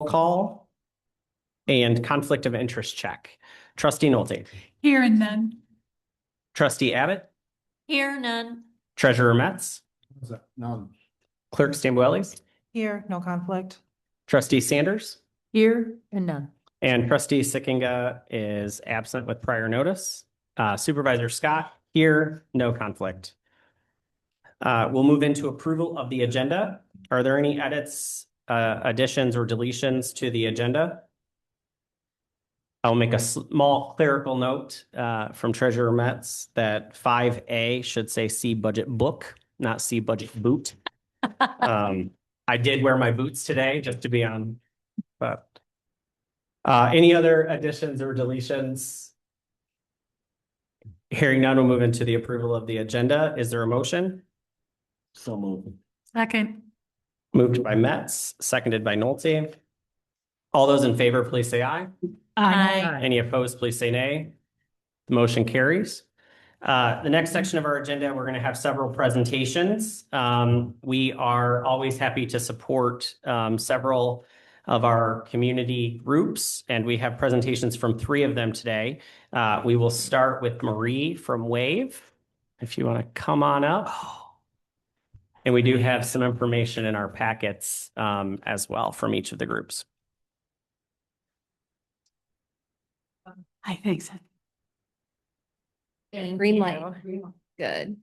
call and conflict of interest check. Trustee Nolte. Here and none. Trustee Abbott. Here, none. Treasurer Metz. None. Clerk Stambuelis. Here, no conflict. Trustee Sanders. Here and none. And Trustee Sickinga is absent with prior notice. Supervisor Scott, here, no conflict. We'll move into approval of the agenda. Are there any edits, additions, or deletions to the agenda? I'll make a small clerical note from Treasurer Metz that 5A should say see budget book, not see budget boot. I did wear my boots today just to be on, but any other additions or deletions? Hearing none, we'll move into the approval of the agenda. Is there a motion? So moved. Second. Moved by Metz, seconded by Nolte. All those in favor, please say aye. Aye. Any opposed, please say nay. The motion carries. The next section of our agenda, we're going to have several presentations. We are always happy to support several of our community groups, and we have presentations from 3 of them today. We will start with Marie from WAVE, if you want to come on up. And we do have some information in our packets as well from each of the groups. I think so. Green light. Good.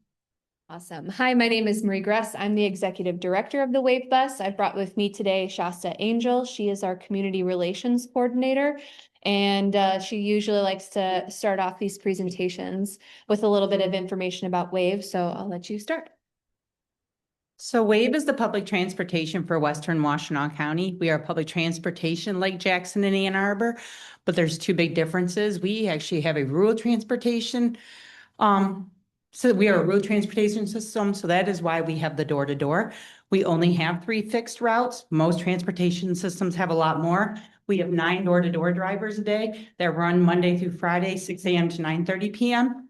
Awesome. Hi, my name is Marie Gress. I'm the executive director of the Wave Bus. I brought with me today Shasta Angel. She is our community relations coordinator, and she usually likes to start off these presentations with a little bit of information about Wave. So I'll let you start. So WAVE is the public transportation for Western Washtenaw County. We are public transportation like Jackson and Ann Arbor, but there's 2 big differences. We actually have a rural transportation. So we are a rural transportation system. So that is why we have the door-to-door. We only have 3 fixed routes. Most transportation systems have a lot more. We have 9 door-to-door drivers a day that run Monday through Friday, 6 a.m. to 9:30 p.m.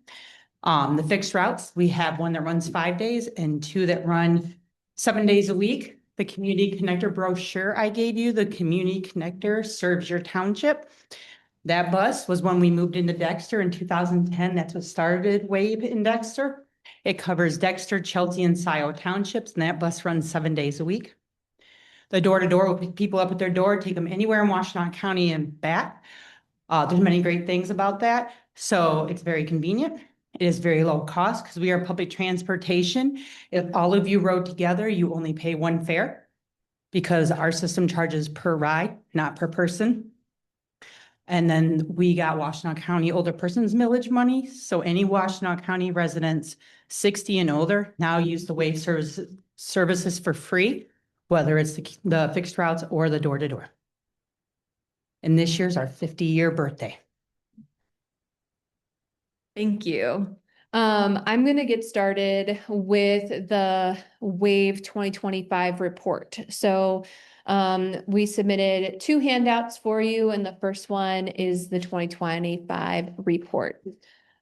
The fixed routes, we have 1 that runs 5 days and 2 that run 7 days a week. The community connector brochure I gave you, the community connector serves your township. That bus was when we moved into Dexter in 2010. That's what started WAVE in Dexter. It covers Dexter, Chelsea, and Scioto townships, and that bus runs 7 days a week. The door-to-door will pick people up at their door, take them anywhere in Washtenaw County and back. There's many great things about that. So it's very convenient. It is very low cost because we are public transportation. If all of you rode together, you only pay 1 fare because our system charges per ride, not per person. And then we got Washtenaw County older persons millage money. So any Washtenaw County residents 60 and older now use the WAVE services for free, whether it's the fixed routes or the door-to-door. And this year's our 50-year birthday. Thank you. I'm going to get started with the WAVE 2025 report. So we submitted 2 handouts for you, and the first one is the 2025 report.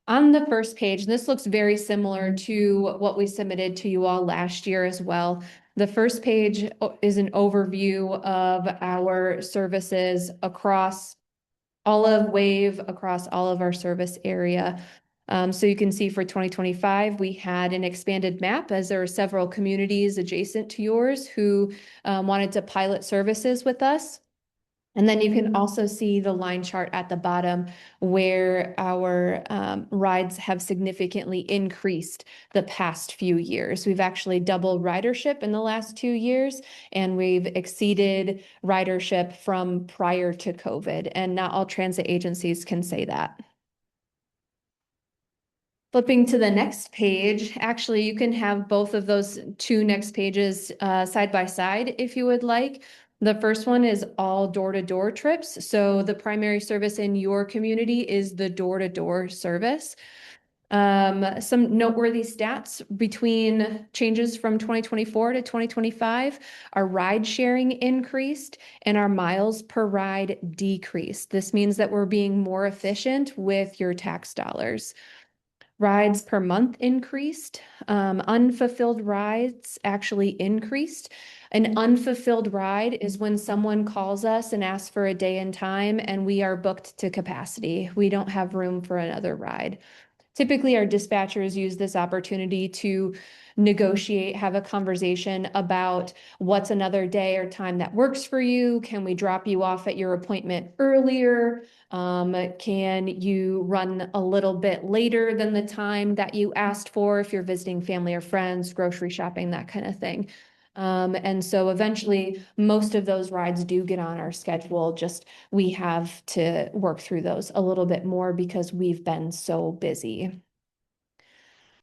On the first page, this looks very similar to what we submitted to you all last year as well. The first page is an overview of our services across all of WAVE, across all of our service area. So you can see for 2025, we had an expanded map as there are several communities adjacent to yours who wanted to pilot services with us. And then you can also see the line chart at the bottom where our rides have significantly increased the past few years. We've actually doubled ridership in the last 2 years, and we've exceeded ridership from prior to COVID. And not all transit agencies can say that. Flipping to the next page, actually, you can have both of those 2 next pages side by side if you would like. The first one is all door-to-door trips. So the primary service in your community is the door-to-door service. Some noteworthy stats between changes from 2024 to 2025, our ride sharing increased and our miles per ride decreased. This means that we're being more efficient with your tax dollars. Rides per month increased. Unfulfilled rides actually increased. An unfulfilled ride is when someone calls us and asks for a day and time and we are booked to capacity. We don't have room for another ride. Typically, our dispatchers use this opportunity to negotiate, have a conversation about what's another day or time that works for you. Can we drop you off at your appointment earlier? Can you run a little bit later than the time that you asked for if you're visiting family or friends, grocery shopping, that kind of thing. And so eventually, most of those rides do get on our schedule, just we have to work through those a little bit more because we've been so busy.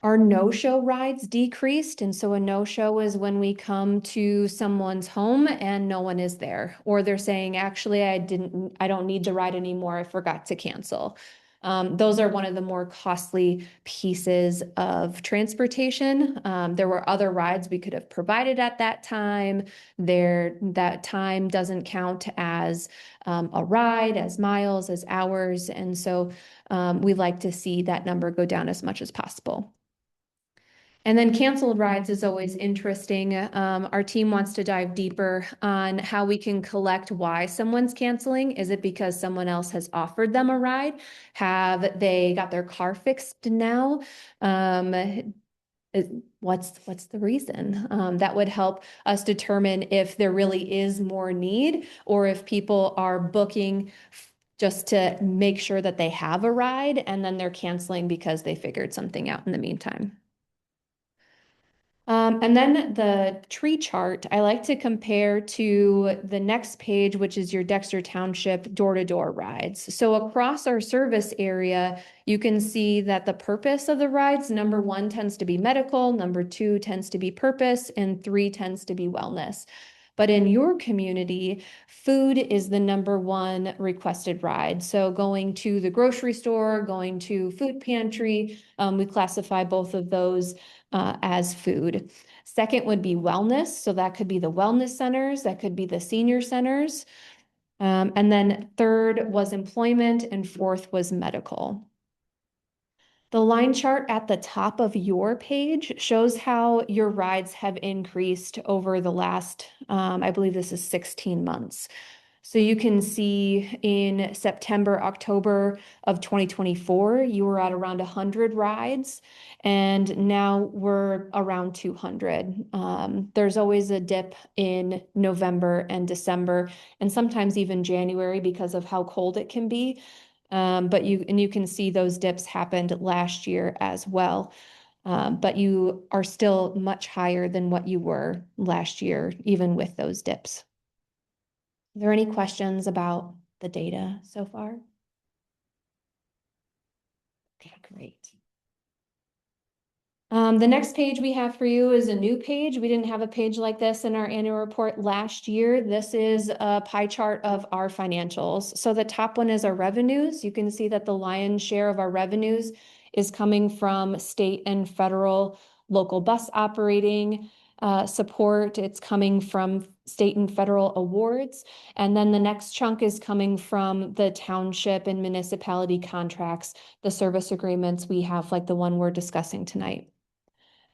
Our no-show rides decreased, and so a no-show is when we come to someone's home and no one is there, or they're saying, actually, I don't need the ride anymore, I forgot to cancel. Those are one of the more costly pieces of transportation. There were other rides we could have provided at that time. That time doesn't count as a ride, as miles, as hours, and so we like to see that number go down as much as possible. And then canceled rides is always interesting. Our team wants to dive deeper on how we can collect why someone's canceling. Is it because someone else has offered them a ride? Have they got their car fixed now? What's the reason? That would help us determine if there really is more need or if people are booking just to make sure that they have a ride and then they're canceling because they figured something out in the meantime. And then the tree chart, I like to compare to the next page, which is your Dexter Township door-to-door rides. So across our service area, you can see that the purpose of the rides, number 1 tends to be medical, number 2 tends to be purpose, and 3 tends to be wellness. But in your community, food is the number 1 requested ride. So going to the grocery store, going to food pantry, we classify both of those as food. Second would be wellness. So that could be the wellness centers, that could be the senior centers. And then third was employment, and fourth was medical. The line chart at the top of your page shows how your rides have increased over the last, I believe this is 16 months. So you can see in September, October of 2024, you were at around 100 rides, and now we're around 200. There's always a dip in November and December, and sometimes even January because of how cold it can be. But you can see those dips happened last year as well. But you are still much higher than what you were last year, even with those dips. Are there any questions about the data so far? Okay, great. The next page we have for you is a new page. We didn't have a page like this in our annual report last year. This is a pie chart of our financials. So the top one is our revenues. You can see that the lion's share of our revenues is coming from state and federal local bus operating support. It's coming from state and federal awards. And then the next chunk is coming from the township and municipality contracts, the service agreements we have, like the one we're discussing tonight.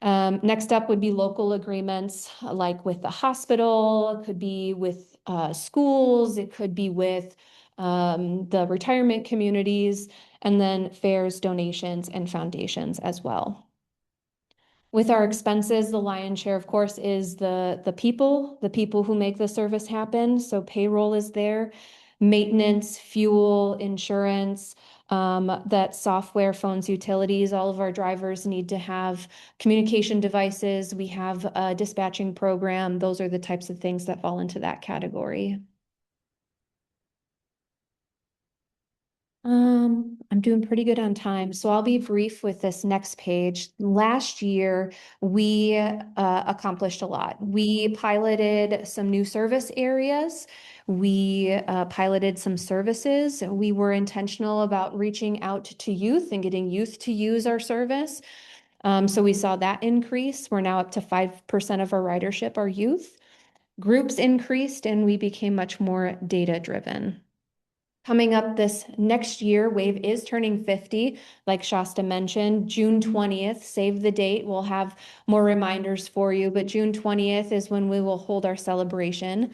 Next up would be local agreements, like with the hospital, it could be with schools, it could be with the retirement communities, and then fairs, donations, and foundations as well. With our expenses, the lion's share, of course, is the people who make the service happen. So payroll is there, maintenance, fuel, insurance, that software, phones, utilities. All of our drivers need to have communication devices. We have a dispatching program. Those are the types of things that fall into that category. I'm doing pretty good on time, so I'll be brief with this next page. Last year, we accomplished a lot. We piloted some new service areas. We piloted some services. We were intentional about reaching out to youth and getting youth to use our service. So we saw that increase. We're now up to 5% of our ridership are youth. Groups increased, and we became much more data-driven. Coming up this next year, WAVE is turning 50, like Shasta mentioned, June 20th, save the date. We'll have more reminders for you, but June 20th is when we will hold our celebration.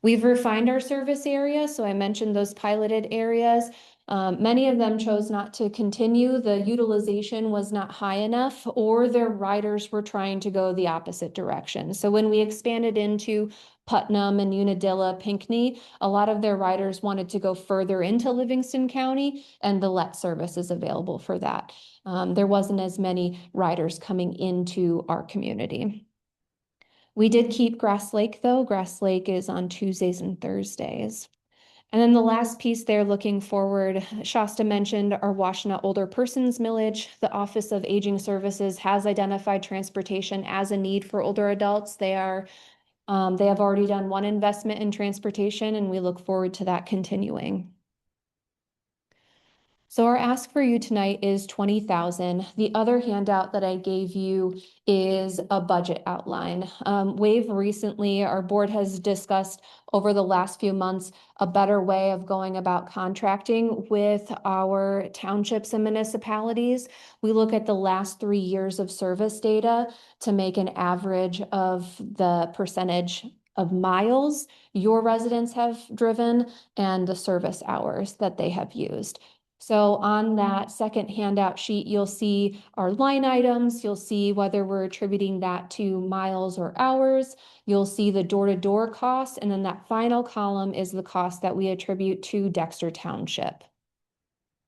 We've refined our service area, so I mentioned those piloted areas. Many of them chose not to continue. The utilization was not high enough, or their riders were trying to go the opposite direction. So when we expanded into Putnam and Unadilla, Pinckney, a lot of their riders wanted to go further into Livingston County, and the LET service is available for that. There wasn't as many riders coming into our community. We did keep Grass Lake though. Grass Lake is on Tuesdays and Thursdays. And then the last piece there looking forward, Shasta mentioned our Washtenaw Older Persons Millage. The Office of Aging Services has identified transportation as a need for older adults. They have already done one investment in transportation, and we look forward to that continuing. So our ask for you tonight is 20,000. The other handout that I gave you is a budget outline. WAVE recently, our board has discussed over the last few months a better way of going about contracting with our townships and municipalities. We look at the last 3 years of service data to make an average of the percentage of miles your residents have driven and the service hours that they have used. So on that second handout sheet, you'll see our line items. You'll see whether we're attributing that to miles or hours. You'll see the door-to-door cost, and then that final column is the cost that we attribute to Dexter Township.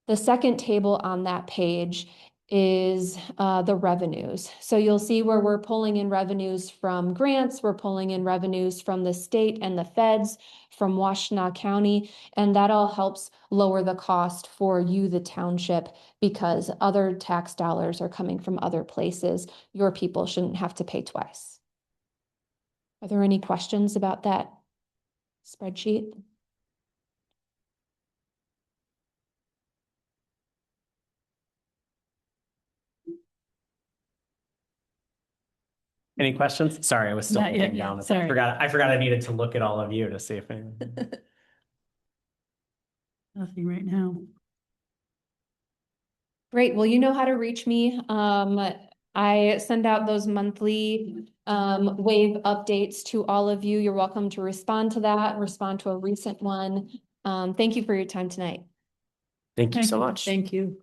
The second table on that page is the revenues. So you'll see where we're pulling in revenues from grants, we're pulling in revenues from the state and the feds, from Washtenaw County, and that all helps lower the cost for you, the township, because other tax dollars are coming from other places. Your people shouldn't have to pay twice. Are there any questions about that spreadsheet? Any questions? Sorry, I was still Not yet, looking yeah, down. sorry. I forgot I needed to look at all of you to see if anyone. Nothing right now. Great. Well, you know how to reach me. I send out those monthly WAVE updates to all of you. You're welcome to respond to that, respond to a recent one. Thank you for your time tonight. Thank you so much. Thank you.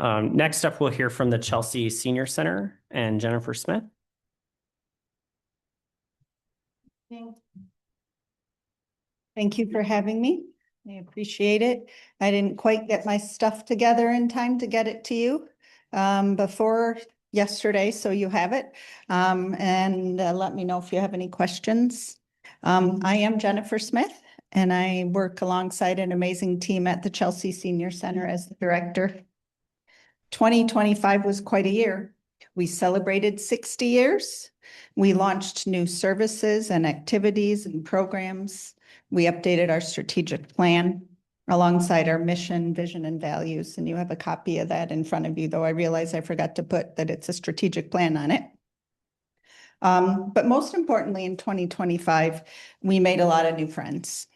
Next up, we'll hear from the Chelsea Senior Center and Jennifer Smith. Thank you for having me. I appreciate it. I didn't quite get my stuff together in time to get it to you before yesterday, so you have it. And let me know if you have any questions. I am Jennifer Smith, and I work alongside an amazing team at the Chelsea Senior Center as the director. 2025 was quite a year. We celebrated 60 years. We launched new services and activities and programs. We updated our strategic plan alongside our mission, vision, and values. And you have a copy of that in front of you, though I realize I forgot to put that it's a strategic plan on it. But most importantly, in 2025, we made a lot of new friends.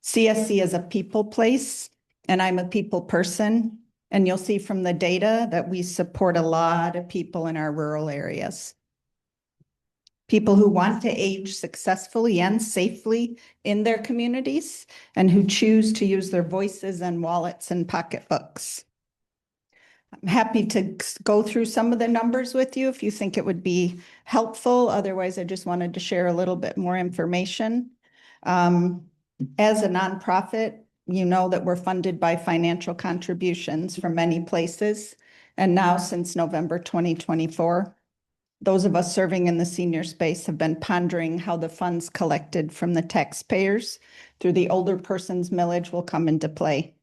CSC is a people place, and I'm a people person. And you'll see from the data that we support a lot of people in our rural areas. People who want to age successfully and safely in their communities, and who choose to use their voices and wallets and pocketbooks. I'm happy to go through some of the numbers with you if you think it would be helpful. Otherwise, I just wanted to share a little bit more information. As a nonprofit, you know that we're funded by financial contributions from many places. And now since November 2024, those of us serving in the senior space have been pondering how the funds collected from the taxpayers through the older persons millage will come into play.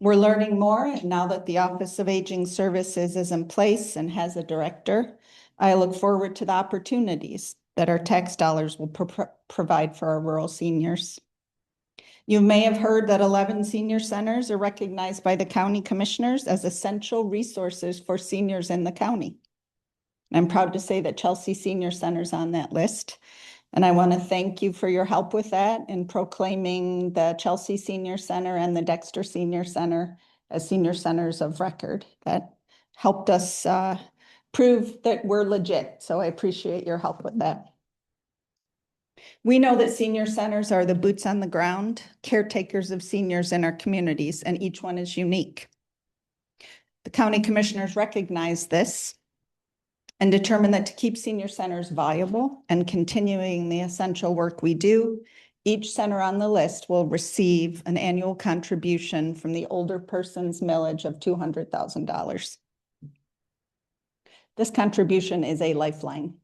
We're learning more, and now that the Office of Aging Services is in place and has a director, I look forward to the opportunities that our tax dollars will provide for our rural seniors. You may have heard that 11 senior centers are recognized by the county commissioners as essential resources for seniors in the county. I'm proud to say that Chelsea Senior Center is on that list. And I want to thank you for your help with that in proclaiming the Chelsea Senior Center and the Dexter Senior Center as senior centers of record. That helped us prove that we're legit. So I appreciate your help with that. We know that senior centers are the boots on the ground, caretakers of seniors in our communities, and each one is unique. The county commissioners recognize this and determine that to keep senior centers viable and continuing the essential work we do, each center on the list will receive an annual contribution from the older person's millage of $200,000. This contribution is a lifeline.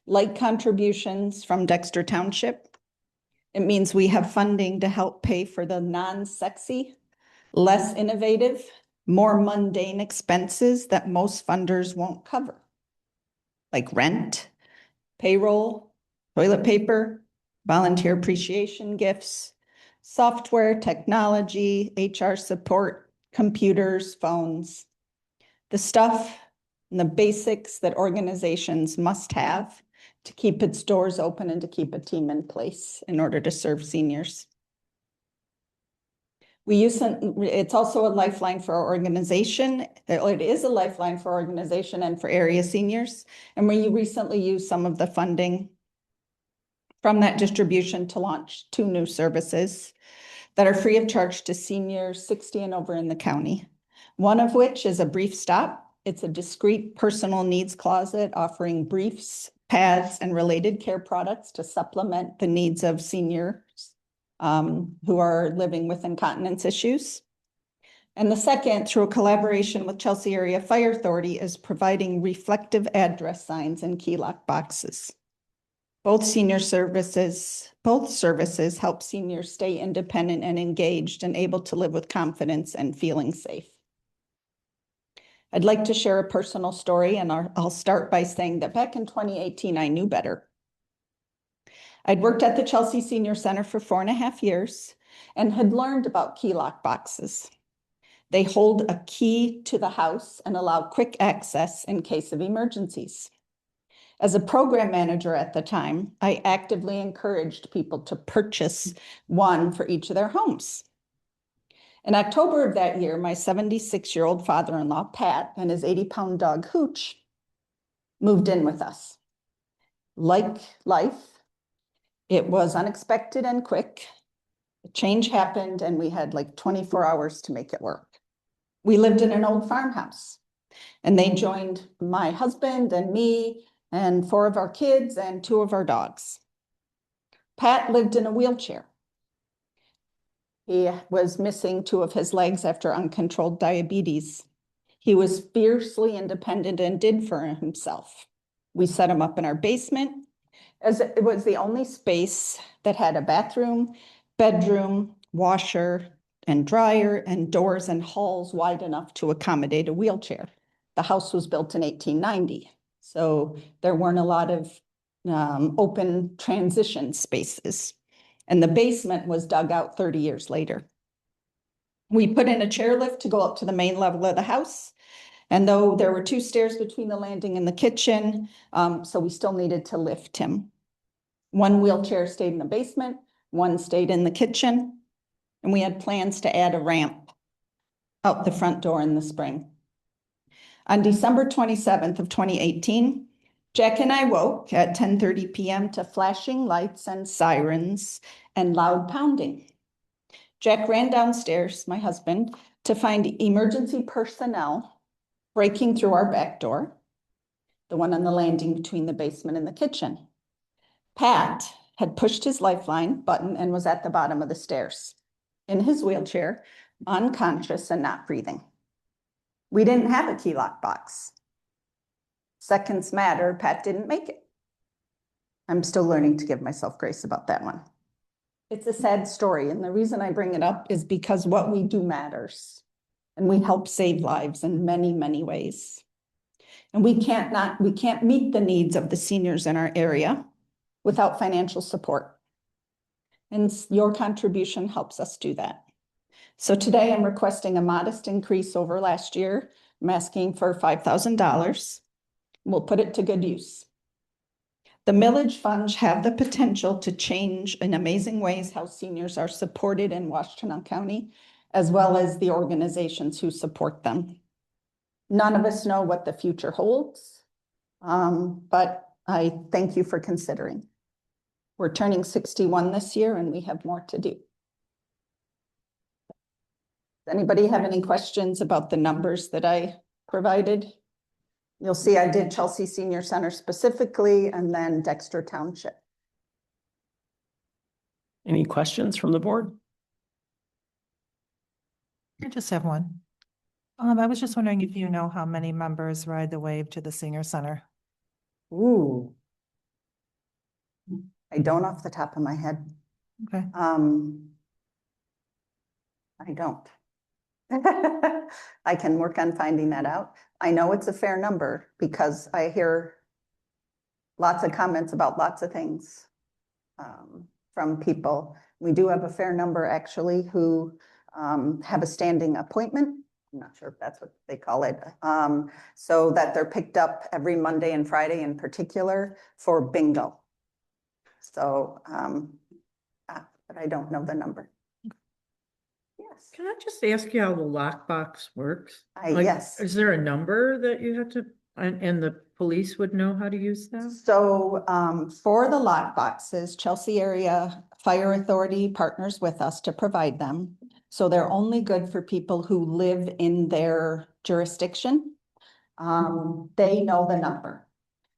Like contributions from Dexter Township, it means we have funding to help pay for the non-sexy, less innovative, more mundane expenses that most funders won't cover, like rent, payroll, toilet paper, volunteer appreciation gifts, software, technology, HR support, computers, phones, the stuff and the basics that organizations must have to keep its doors open and to keep a team in place in order to serve seniors. It's also a lifeline for our organization. It is a lifeline for our organization and for area seniors. And we recently used some of the funding from that distribution to launch 2 new services that are free of charge to seniors 60 and over in the county. One of which is a Brief Stop. It's a discreet personal needs closet offering briefs, pads, and related care products to supplement the needs of seniors who are living with incontinence issues. And the second, through a collaboration with Chelsea Area Fire Authority, is providing reflective address signs and key lock boxes. Both services help seniors stay independent and engaged and able to live with confidence and feeling safe. I'd like to share a personal story, and I'll start by saying that back in 2018, I knew better. I'd worked at the Chelsea Senior Center for 4.5 years and had learned about key lock boxes. They hold a key to the house and allow quick access in case of emergencies. As a program manager at the time, I actively encouraged people to purchase one for each of their homes. In October of that year, my 76-year-old father-in-law, Pat, and his 80-pound dog, Hooch, moved in with us. Like life, it was unexpected and quick. A change happened, and we had like 24 hours to make it work. We lived in an old farmhouse, and they joined my husband and me and 4 of our kids and 2 of our dogs. Pat lived in a wheelchair. He was missing 2 of his legs after uncontrolled diabetes. He was fiercely independent and did for himself. We set him up in our basement, as it was the only space that had a bathroom, bedroom, washer, and dryer, and doors and halls wide enough to accommodate a wheelchair. The house was built in 1890, so there weren't a lot of open transition spaces. And the basement was dug out 30 years later. We put in a chairlift to go up to the main level of the house. And though there were 2 stairs between the landing and the kitchen, so we still needed to lift him. 1 wheelchair stayed in the basement, 1 stayed in the kitchen, and we had plans to add a ramp out the front door in the spring. On December 27th of 2018, Jack and I woke at 10:30 p.m. to flashing lights and sirens and loud pounding. Jack ran downstairs, my husband, to find emergency personnel breaking through our back door, the one on the landing between the basement and the kitchen. Pat had pushed his lifeline button and was at the bottom of the stairs in his wheelchair, unconscious and not breathing. We didn't have a key lock box. Seconds matter, Pat didn't make it. I'm still learning to give myself grace about that one. It's a sad story, and the reason I bring it up is because what we do matters, and we help save lives in many, many ways. And we can't meet the needs of the seniors in our area without financial support. And your contribution helps us do that. So today I'm requesting a modest increase over last year. I'm asking for $5,000. We'll put it to good use. The millage funds have the potential to change in amazing ways how seniors are supported in Washtenaw County, as well as the organizations who support them. None of us know what the future holds, but I thank you for considering. We're turning 61 this year and we have more to do. Does anybody have any questions about the numbers that I provided? You'll see I did Chelsea Senior Center specifically and then Dexter Township. Any questions from the board? I just have one. I was just wondering if you know how many members ride the wave to the senior center? Ooh. I don't off the top of my head. Okay. I don't. I can work on finding that out. I know it's a fair number because I hear lots of comments about lots of things from people. We do have a fair number actually who have a standing appointment. I'm not sure if that's what they call it. So that they're picked up every Monday and Friday in particular for bingo. So, but I don't know the number. Yes, Can I just ask you how the lockbox works? Like, yes. Is there a number that you have to, and the police would know how to use that? So for the lock boxes, Chelsea Area Fire Authority partners with us to provide them. So they're only good for people who live in their jurisdiction. They know the number.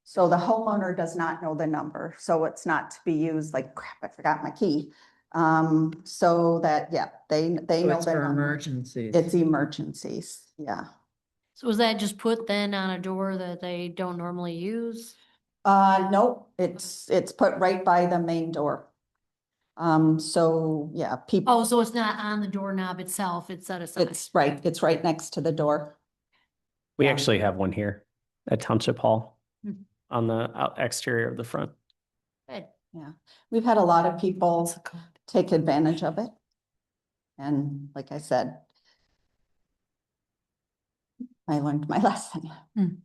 So the homeowner does not know the number. So it's not to be used like, crap, I forgot my key. So that, yeah, they So know it's the for number. emergencies. It's emergencies, yeah. So is that just put then on a door that they don't normally use? No, it's put right by the main door. So yeah, people, Oh, so it's not on the doorknob itself, it's set aside. it's right next to the door. We Yeah. actually have one here at Township Hall Mhm. on the exterior of the front. Good. Yeah, we've had a lot of people take advantage of it. And like I said, I learned my lesson. Hmm.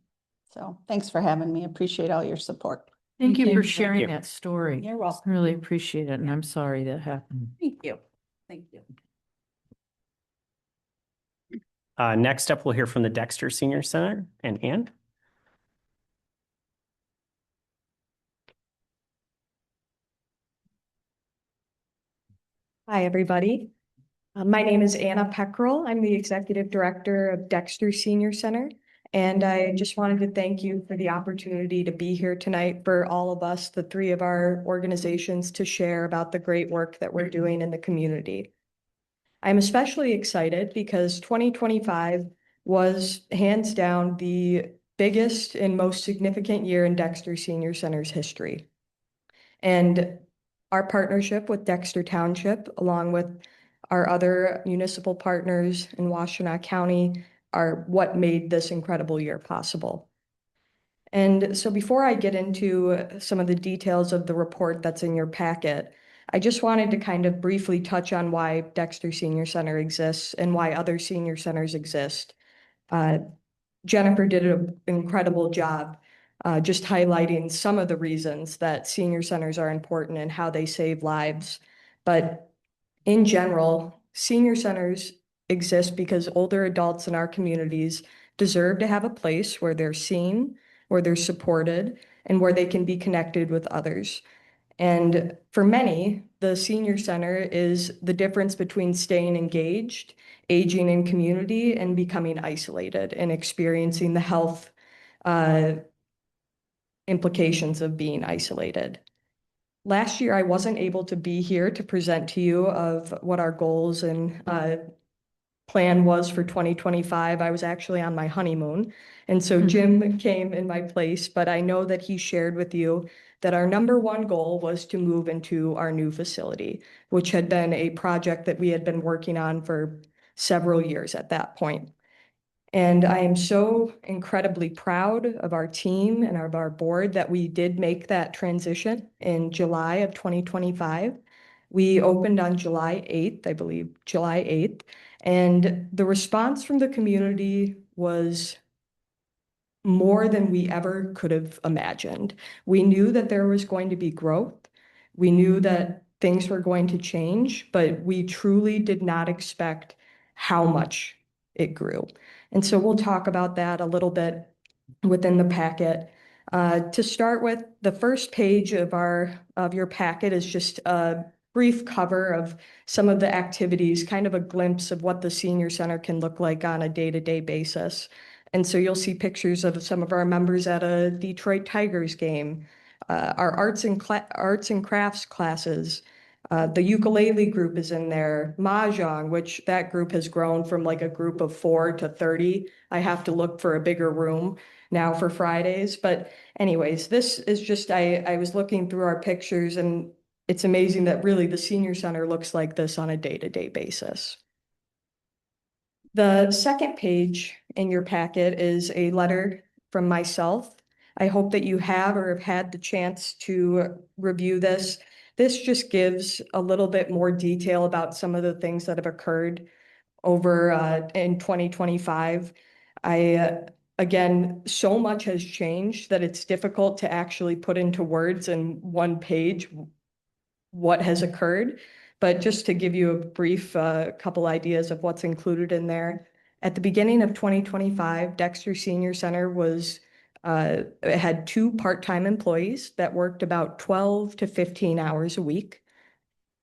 So thanks for having me. Appreciate all your support. Thank you Thank for you. sharing you. that story. You're welcome. Really appreciate it, and I'm sorry that happened. Thank you. Thank you. Next up, we'll hear from the Dexter Senior Center and Ann. Hi, everybody. My name is Anna Peckrell. I'm the Executive Director of Dexter Senior Center. And I just wanted to thank you for the opportunity to be here tonight for all of us, the three of our organizations, to share about the great work that we're doing in the community. I'm especially excited because 2025 was hands down the biggest and most significant year in Dexter Senior Center's history. And our partnership with Dexter Township, along with our other municipal partners in Washtenaw County, are what made this incredible year possible. And so before I get into some of the details of the report that's in your packet, I just wanted to kind of briefly touch on why Dexter Senior Center exists and why other senior centers exist. Jennifer did an incredible job just highlighting some of the reasons that senior centers are important and how they save lives. But in general, senior centers exist because older adults in our communities deserve to have a place where they're seen, where they're supported, and where they can be connected with others. And for many, the senior center is the difference between staying engaged, aging in community, and becoming isolated and experiencing the health implications of being isolated. Last year, I wasn't able to be here to present to you of what our goals and plan was for 2025. I was actually on my honeymoon. And so Jim came in my place, but I know that he shared with you that our number one goal was to move into our new facility, which had been a project that we had been working on for several years at that point. And I am so incredibly proud of our team and of our board that we did make that transition in July of 2025. We opened on July 8th, I believe, July 8th. And the response from the community was more than we ever could have imagined. We knew that there was going to be growth. We knew that things were going to change, but we truly did not expect how much it grew. And so we'll talk about that a little bit within the packet. To start with, the first page of your packet is just a brief cover of some of the activities, kind of a glimpse of what the senior center can look like on a day-to-day basis. And so you'll see pictures of some of our members at a Detroit Tigers game, our arts and crafts classes. The ukulele group is in there, Mahjong, which that group has grown from like a group of 4 to 30. I have to look for a bigger room now for Fridays. But anyways, this is just, I was looking through our pictures, and it's amazing that really the senior center looks like this on a day-to-day basis. The second page in your packet is a letter from myself. I hope that you have or have had the chance to review this. This just gives a little bit more detail about some of the things that have occurred over in 2025. Again, so much has changed that it's difficult to actually put into words in one page what has occurred. But just to give you a brief couple ideas of what's included in there. At the beginning of 2025, Dexter Senior Center it had 2 part-time employees that worked about 12 to 15 hours a week.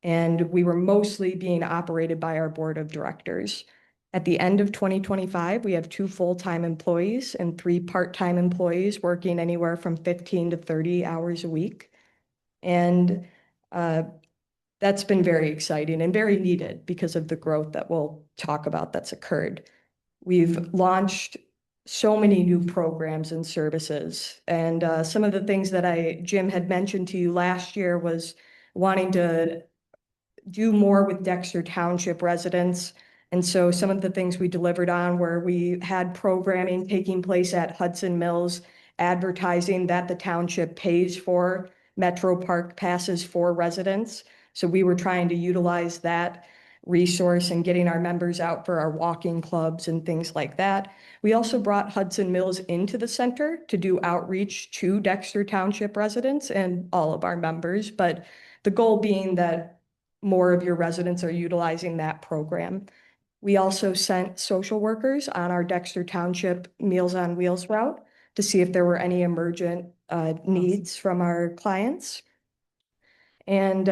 And we were mostly being operated by our board of directors. At the end of 2025, we have 2 full-time employees and 3 part-time employees working anywhere from 15 to 30 hours a week. And that's been very exciting and very needed because of the growth that we'll talk about that's occurred. We've launched so many new programs and services. And some of the things that Jim had mentioned to you last year was wanting to do more with Dexter Township residents. And so some of the things we delivered on were we had programming taking place at Hudson Mills, advertising that the township pays for Metro Park passes for residents. So we were trying to utilize that resource and getting our members out for our walking clubs and things like that. We also brought Hudson Mills into the center to do outreach to Dexter Township residents and all of our members, but the goal being that more of your residents are utilizing that program. We also sent social workers on our Dexter Township Meals on Wheels route to see if there were any emergent needs from our clients. And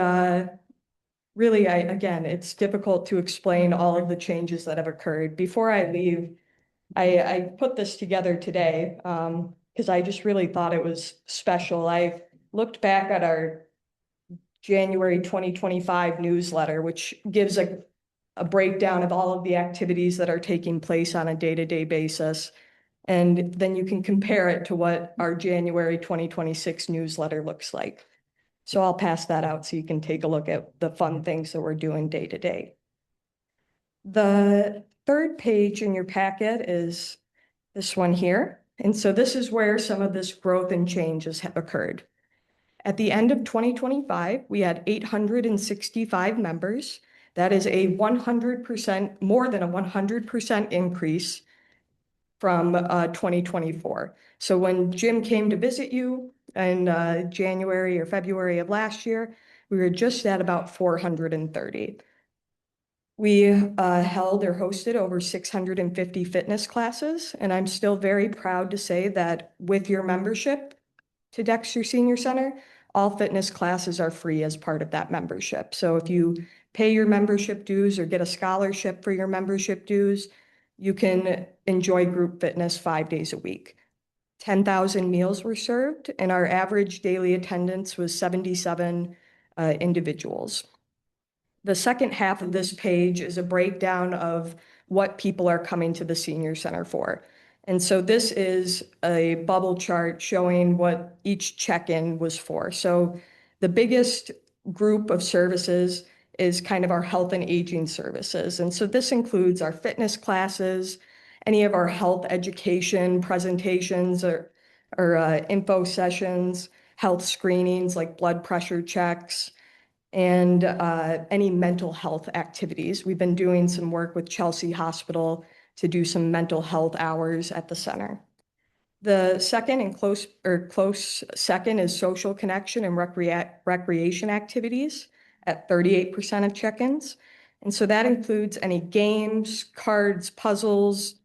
really, again, it's difficult to explain all of the changes that have occurred. Before I leave, I put this together today because I just really thought it was special. I looked back at our January 2025 newsletter, which gives a breakdown of all of the activities that are taking place on a day-to-day basis. And then you can compare it to what our January 2026 newsletter looks like. So I'll pass that out so you can take a look at the fun things that we're doing day to day. The third page in your packet is this one here. And so this is where some of this growth and changes have occurred. At the end of 2025, we had 865 members. That is a 100%, more than a 100% increase from 2024. So when Jim came to visit you in January or February of last year, we were just at about 430. We held or hosted over 650 fitness classes, and I'm still very proud to say that with your membership to Dexter Senior Center, all fitness classes are free as part of that membership. So if you pay your membership dues or get a scholarship for your membership dues, you can enjoy group fitness 5 days a week. 10,000 meals were served, and our average daily attendance was 77 individuals. The second half of this page is a breakdown of what people are coming to the senior center for. And so this is a bubble chart showing what each check-in was for. So the biggest group of services is kind of our health and aging services. And so this includes our fitness classes, any of our health education presentations or info sessions, health screenings like blood pressure checks, and any mental health activities. We've been doing some work with Chelsea Hospital to do some mental health hours at the center. The second and close second is social connection and recreation activities at 38% of check-ins. And so that includes any games, cards, puzzles,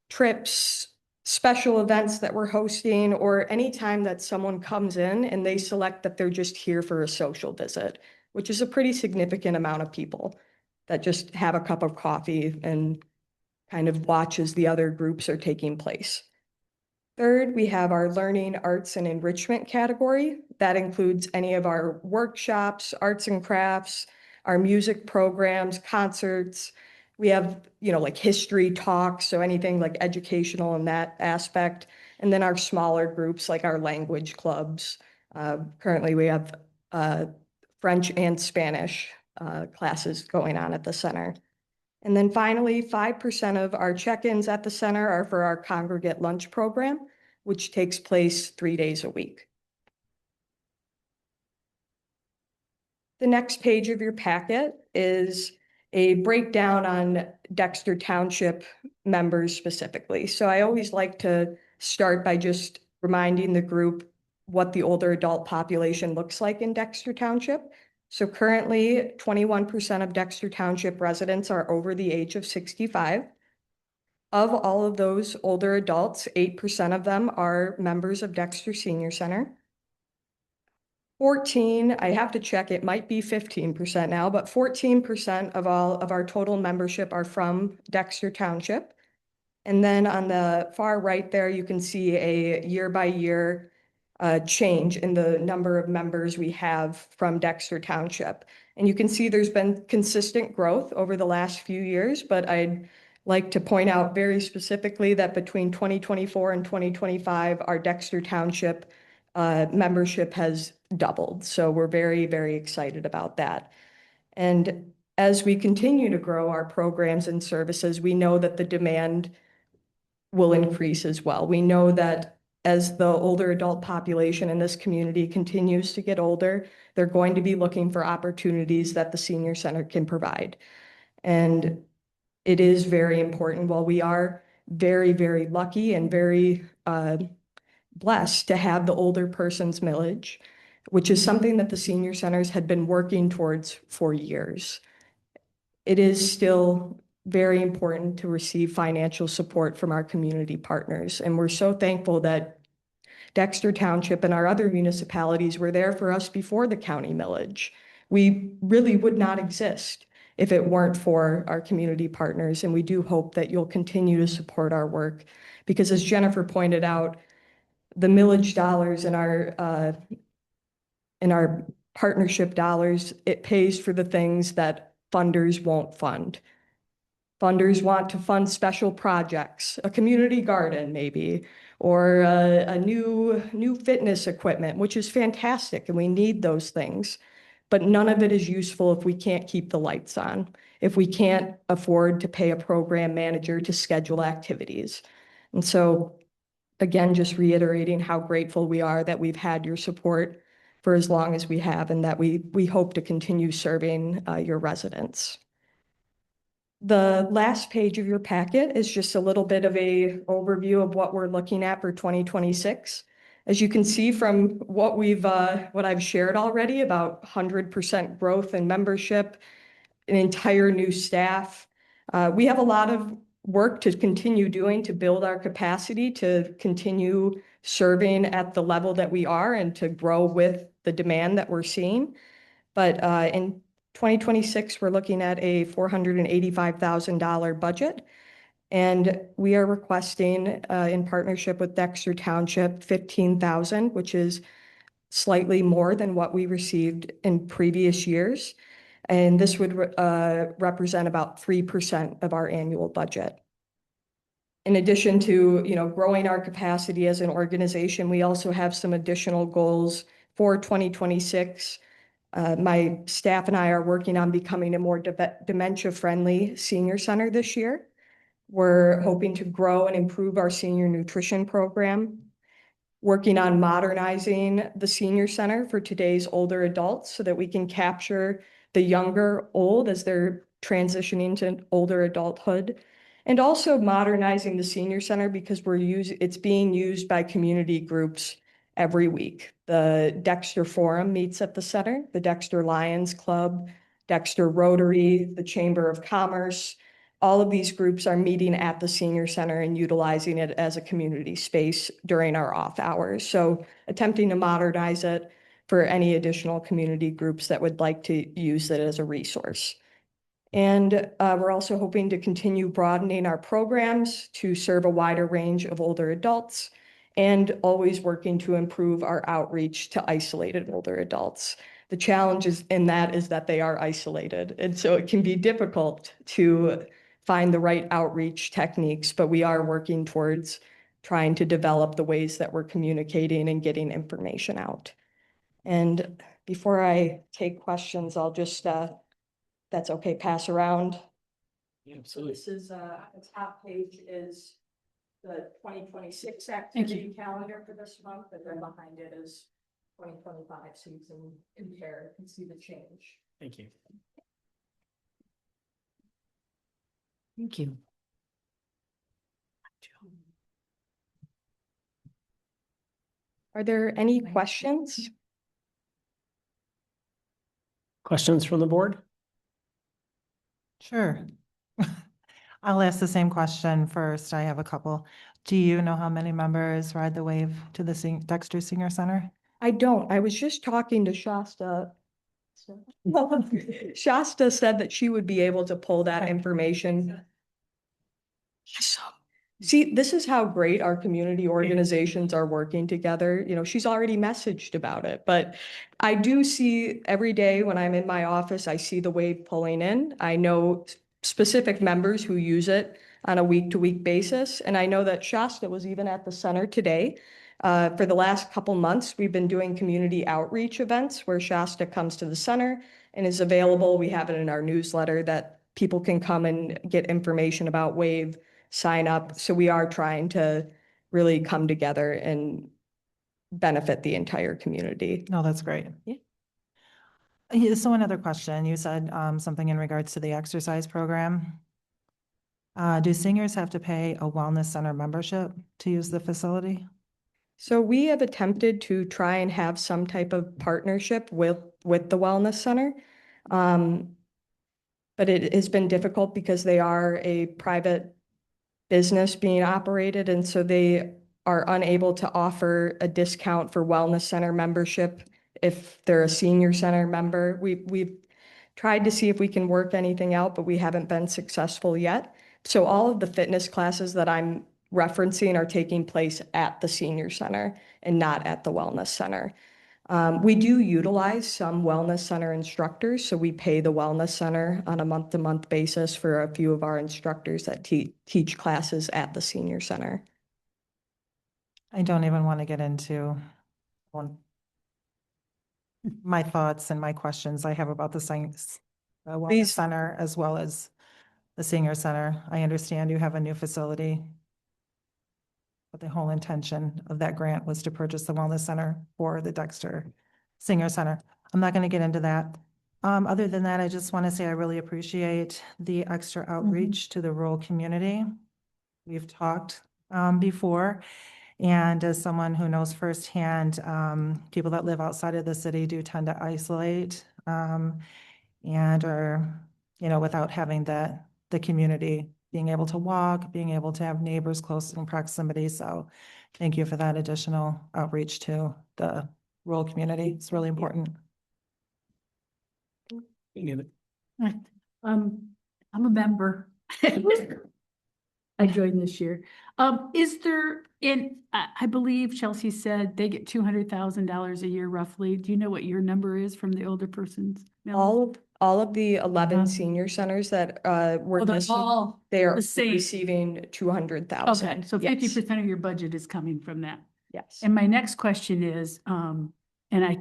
trips, special events that we're hosting, or anytime that someone comes in and they select that they're just here for a social visit, which is a pretty significant amount of people that just have a cup of coffee and kind of watch as the other groups are taking place. Third, we have our learning, arts, and enrichment category. That includes any of our workshops, arts and crafts, our music programs, concerts. We have, like history talks, so anything like educational in that aspect. And then our smaller groups, like our language clubs. Currently, we have French and Spanish classes going on at the center. And then finally, 5% of our check-ins at the center are for our congregate lunch program, which takes place 3 days a week. The next page of your packet is a breakdown on Dexter Township members specifically. So I always like to start by just reminding the group what the older adult population looks like in Dexter Township. So currently, 21% of Dexter Township residents are over the age of 65. Of all of those older adults, 8% of them are members of Dexter Senior Center. 14, I have to check, it might be 15% now, but 14% of all of our total membership are from Dexter Township. And then on the far right there, you can see a year by year change in the number of members we have from Dexter Township. And you can see there's been consistent growth over the last few years, but I'd like to point out very specifically that between 2024 and 2025, our Dexter Township membership has doubled. So we're very, very excited about that. And as we continue to grow our programs and services, we know that the demand will increase as well. We know that as the older adult population in this community continues to get older, they're going to be looking for opportunities that the senior center can provide. And it is very important. While we are very, very lucky and very blessed to have the older person's millage, which is something that the senior centers had been working towards for years, it is still very important to receive financial support from our community partners. And we're so thankful that Dexter Township and our other municipalities were there for us before the county millage. We really would not exist if it weren't for our community partners. And we do hope that you'll continue to support our work, because as Jennifer pointed out, the millage dollars and our partnership dollars, it pays for the things that funders won't fund. Funders want to fund special projects, a community garden maybe, or a new fitness equipment, which is fantastic, and we need those things. But none of it is useful if we can't keep the lights on, if we can't afford to pay a program manager to schedule activities. And so, again, just reiterating how grateful we are that we've had your support for as long as we have, and that we hope to continue serving your residents. The last page of your packet is just a little bit of a overview of what we're looking at for 2026. As you can see from what I've shared already about 100% growth in membership, an entire new staff. We have a lot of work to continue doing to build our capacity to continue serving at the level that we are and to grow with the demand that we're seeing. But in 2026, we're looking at a $485,000 budget. And we are requesting, in partnership with Dexter Township, $15,000, which is slightly more than what we received in previous years. And this would represent about 3% of our annual budget. In addition to, growing our capacity as an organization, we also have some additional goals for 2026. My staff and I are working on becoming a more dementia-friendly senior center this year. We're hoping to grow and improve our senior nutrition program, working on modernizing the senior center for today's older adults so that we can capture the younger old as they're transitioning to older adulthood. And also modernizing the senior center because it's being used by community groups every week. The Dexter Forum meets at the center, the Dexter Lions Club, Dexter Rotary, the Chamber of Commerce. All of these groups are meeting at the senior center and utilizing it as a community space during our off hours. So attempting to modernize it for any additional community groups that would like to use it as a resource. And we're also hoping to continue broadening our programs to serve a wider range of older adults and always working to improve our outreach to isolated older adults. The challenge in that is that they are isolated. And so it can be difficult to find the right outreach techniques, but we are working towards trying to develop the ways that we're communicating and getting information out. And before I take questions, I'll just, that's okay, pass around. Absolutely. This is, the top page is the 2026 activity calendar for this month, and then behind it is 2025, so you can compare and see the change. Thank you. Thank you. Are there any questions? Questions from the board? Sure. I'll ask the same question first. I have a couple. Do you know how many members ride the wave to the Dexter Senior Center? I don't. I was just talking to Shasta. Shasta said that she would be able to pull that information. See, this is how great our community organizations are working together. You know, she's already messaged about it, but I do see every day when I'm in my office, I see the wave pulling in. I know specific members who use it on a week-to-week basis. And I know that Shasta was even at the center today. For the last couple months, we've been doing community outreach events where Shasta comes to the center and is available. We have it in our newsletter that people can come and get information about WAVE, sign up. So we are trying to really come together and benefit the entire community. No, that's great. Yeah. So another question, you said something in regards to the exercise program. Do seniors have to pay a wellness center membership to use the facility? So we have attempted to try and have some type of partnership with the wellness center. But it has been difficult because they are a private business being operated, and so they are unable to offer a discount for wellness center membership if they're a senior center member. We've tried to see if we can work anything out, but we haven't been successful yet. So all of the fitness classes that I'm referencing are taking place at the senior center and not at the wellness center. We do utilize some wellness center instructors, so we pay the wellness center on a month-to-month basis for a few of our instructors that teach classes at the senior center. I don't even want to get into my thoughts and my questions I have about the science, the wellness Please. center as well as the senior center. I understand you have a new facility, but the whole intention of that grant was to purchase the wellness center for the Dexter Senior Center. I'm not going to get into that. Other than that, I just want to say I really appreciate the extra outreach to the rural community. We've talked before, and as someone who knows firsthand, people that live outside of the city do tend to isolate and are, you know, without having the community being able to walk, being able to have neighbors close in proximity. So thank you for that additional outreach to the rural community. It's really important. I'm a member. I joined this year. Is there I believe Chelsea said they get $200,000 a year roughly. Do you know what your number is from the older persons? All of the 11 Uh-huh. senior centers that were they're listed, all they are the same. receiving 200,000. Okay, so 50% of your budget is coming from that. Yes. And my next question is, and I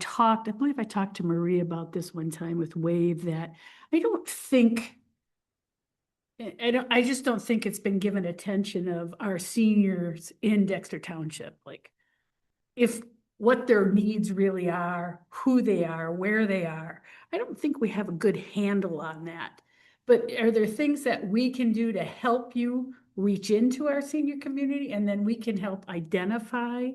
believe I talked to Marie about this one time with WAVE, that I just don't think it's been given attention of our seniors in Dexter Township, like if what their needs really are, who they are, where they are. I don't think we have a good handle on that. But are there things that we can do to help you reach into our senior community and then we can help identify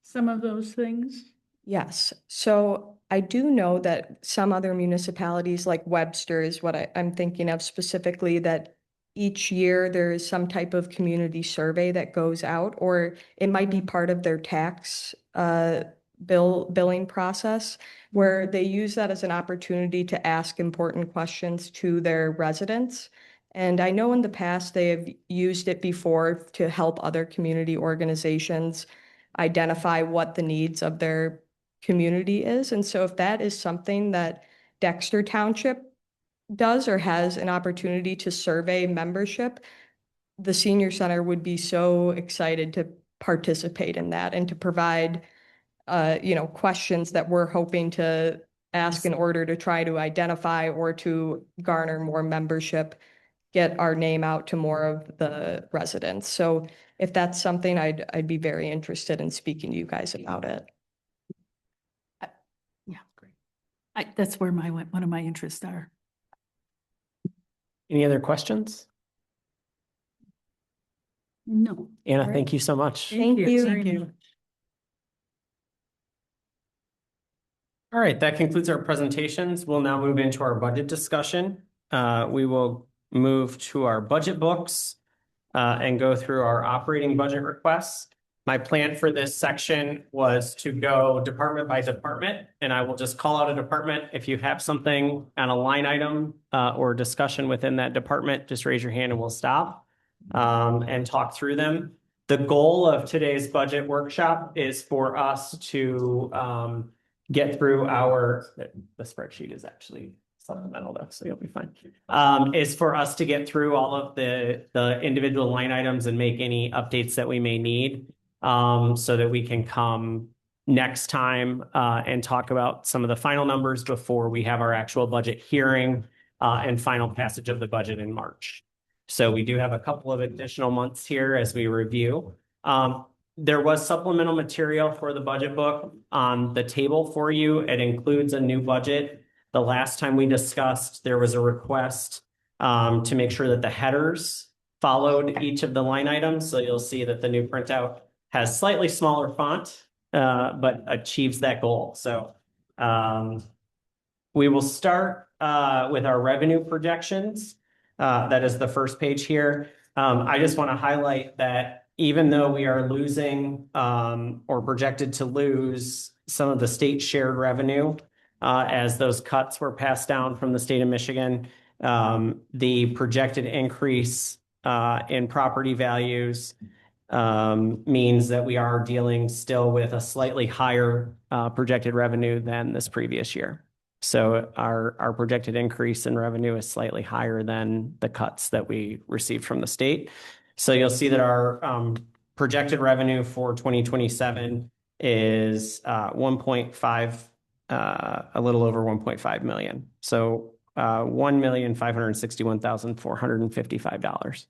some of those things? Yes, so I do know that some other municipalities like Webster is what I'm thinking of specifically, that each year there is some type of community survey that goes out, or it might be part of their tax billing process, where they use that as an opportunity to ask important questions to their residents. And I know in the past they have used it before to help other community organizations identify what the needs of their community is. And so if that is something that Dexter Township does or has an opportunity to survey membership, the senior center would be so excited to participate in that and to provide questions that we're hoping to ask in order to try to identify or to garner more membership, get our name out to more of the residents. So if that's something, I'd be very interested in speaking to you guys about it. Yeah, great. That's where one of my interests are. Any other questions? No. Anna, Right. thank you so much. Thank you. very Thank you. much. All right, that concludes our presentations. We'll now move into our budget discussion. We will move to our budget books and go through our operating budget requests. My plan for this section was to go department by department, and I will just call out a department. If you have something on a line item or discussion within that department, just raise your hand and we'll stop and talk through them. The goal of today's budget workshop is for us to get through the spreadsheet is actually supplemental though, so you'll be fine. Is for us to get through all of the individual line items and make any updates that we may need, so that we can come next time and talk about some of the final numbers before we have our actual budget hearing and final passage of the budget in March. So we do have a couple of additional months here as we review. There was supplemental material for the budget book on the table for you. It includes a new budget. The last time we discussed, there was a request to make sure that the headers followed each of the line items. So you'll see that the new printout has slightly smaller font, but achieves that goal. So we will start with our revenue projections. That is the first page here. I just want to highlight that even though we are losing or projected to lose some of the state shared revenue as those cuts were passed down from the state of Michigan, the projected increase in property values means that we are dealing still with a slightly higher projected revenue than this previous year. So our projected increase in revenue is slightly higher than the cuts that we received from the state. So you'll see that our projected revenue for 2027 is 1.5, a little over 1.5 million. So $1,561,455.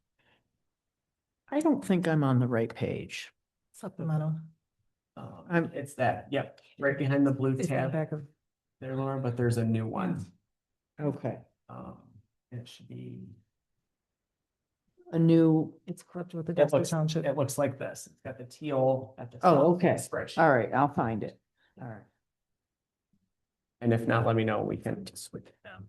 I don't think I'm on the right page. Supplemental. It's that, yep, right behind the blue It's in the tab back of. there, Laura, but there's a new one. Okay. It should be. A new, It's clipped with the It Dexter looks, Township. it looks like this. It's got the teal at the top oh, of the okay. spreadsheet. All right, I'll find it. All right. And if not, let me know. We can just switch it down.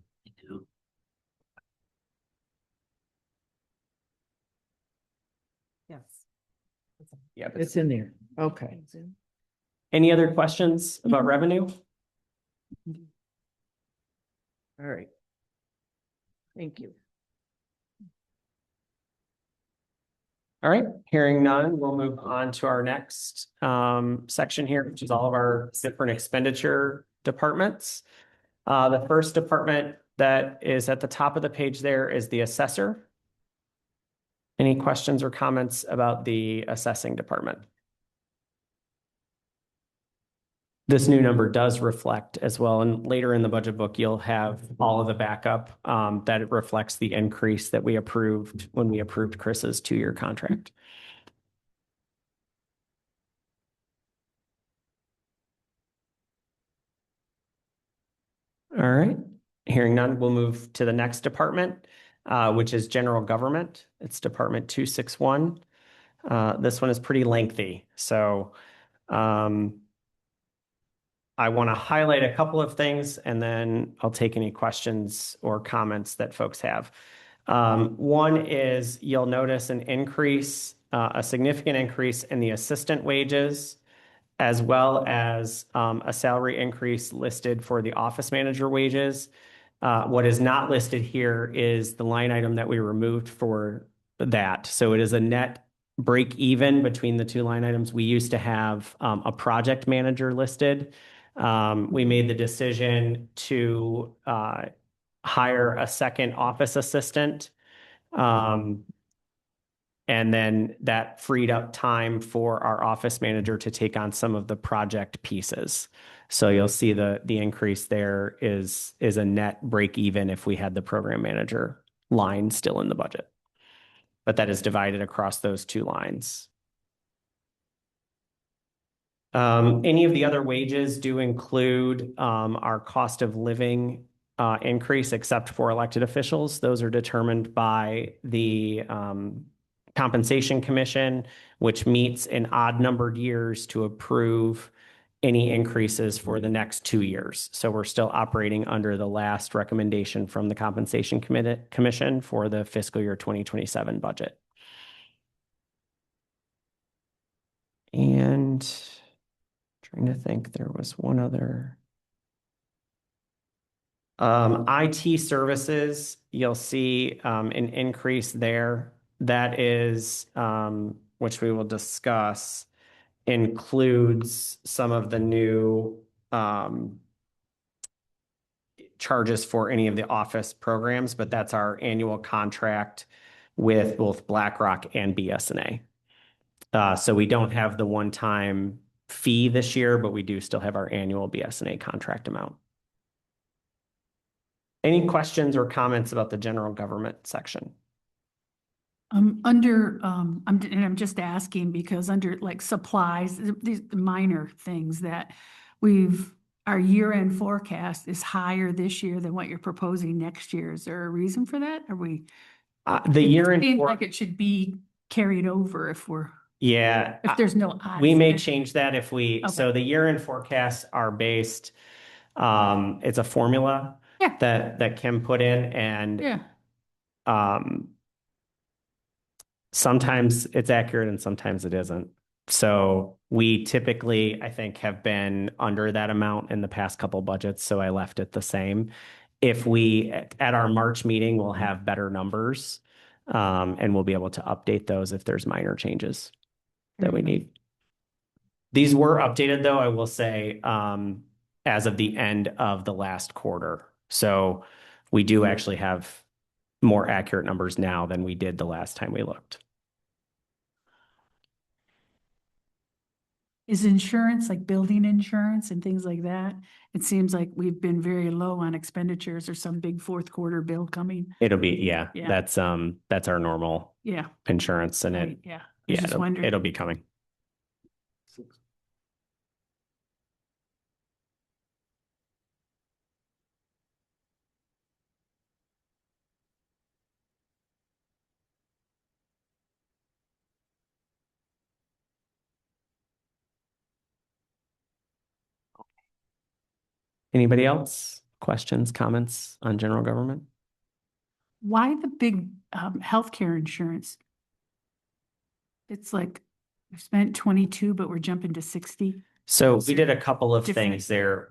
Yes. Yeah. It's in there. Okay. Any other questions about revenue? All right. Thank you. All right, hearing none, we'll move on to our next section here, which is all of our different expenditure departments. The first department that is at the top of the page there is the assessor. Any questions or comments about the assessing department? This new number does reflect as well, and later in the budget book, you'll have all of the backup that it reflects the increase that we approved when we approved Chris's 2-year contract. All right, hearing none, we'll move to the next department. which is general government. It's Department 261. This one is pretty lengthy, so I want to highlight a couple of things and then I'll take any questions or comments that folks have. One is you'll notice an increase, a significant increase in the assistant wages, as well as a salary increase listed for the office manager wages. What is not listed here is the line item that we removed for that. So it is a net break even between the two line items. We used to have a project manager listed. We made the decision to hire a second office assistant. And then that freed up time for our office manager to take on some of the project pieces. So you'll see the increase there is a net break even if we had the program manager line still in the budget. But that is divided across those two lines. Any of the other wages do include our cost of living increase, except for elected officials. Those are determined by the Compensation Commission, which meets in odd numbered years to approve any increases for the next 2 years. So we're still operating under the last recommendation from the Compensation Commission for the fiscal year 2027 budget. And trying to think, there was one other. IT services, you'll see an increase there. That is, which we will discuss, includes some of the new charges for any of the office programs, but that's our annual contract with both BlackRock and BSNA. So we don't have the one-time fee this year, but we do still have our annual BSNA contract amount. Any questions or comments about the general government section? I'm just asking because under like supplies, these minor things that our year-end forecast is higher this year than what you're proposing next year. Is there a reason for that? The year-end Seems like it should be carried over if there's no odds. We may change that if Okay. so the year-end forecasts are based, it's a formula that Kim put in, and sometimes it's accurate and sometimes it isn't. So we typically, I think, have been under that amount in the past couple budgets, so I left it the same. If at our March meeting, we'll have better numbers, and we'll be able to update those if there's minor changes that we need. These were updated, though, I will say, as of the end of the last quarter. So we do actually have more accurate numbers now than we did the last time we looked. Is insurance, like building insurance and things like that? It seems like we've been very low on expenditures or some big fourth quarter bill coming. It'll be, Yeah. that's our normal insurance, and Right, I was just wondering. it'll be coming. Anybody else? Questions, comments on general government? Why the big healthcare insurance? It's like we spent 22, but we're jumping to 60. So we did a couple of Different. things there.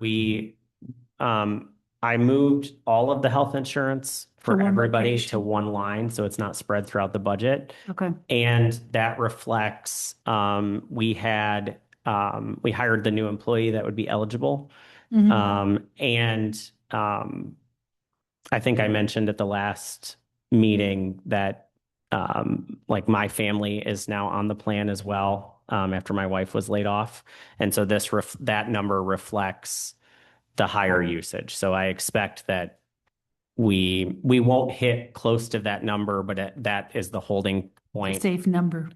I moved all of the health insurance for one everybody location. to one line, so it's not spread throughout the budget. Okay. And that reflects, we hired the new employee that would be eligible. I think I mentioned at the last meeting that like my family is now on the plan as well, after my wife was laid off. And so that number reflects the higher usage. So I expect that we won't hit close to that number, but that is the holding point Safe number.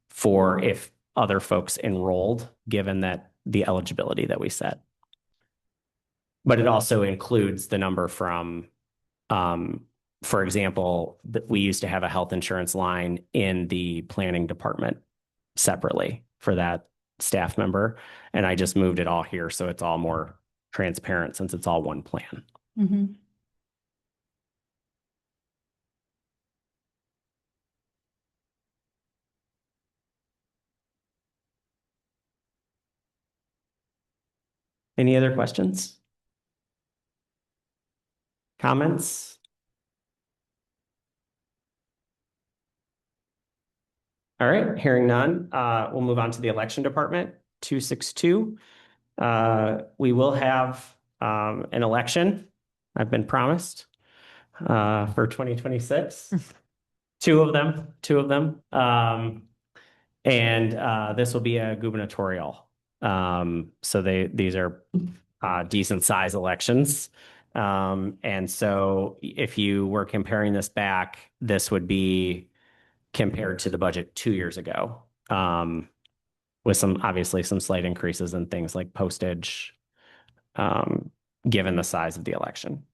for if other folks enrolled, given that the eligibility that we set. But it also includes the number from for example, we used to have a health insurance line in the planning department separately for that staff member. And I just moved it all here, so it's all more transparent since it's all one plan. Mhm. Any other questions? Comments? All right, hearing none, we'll move on to the election department, 262. We will have an election, I've been promised, for 2026. Two of them. And this will be a gubernatorial. So these are decent size elections. And so if you were comparing this back, this would be compared to the budget 2 years ago. With obviously some slight increases in things like postage, given the size of the election.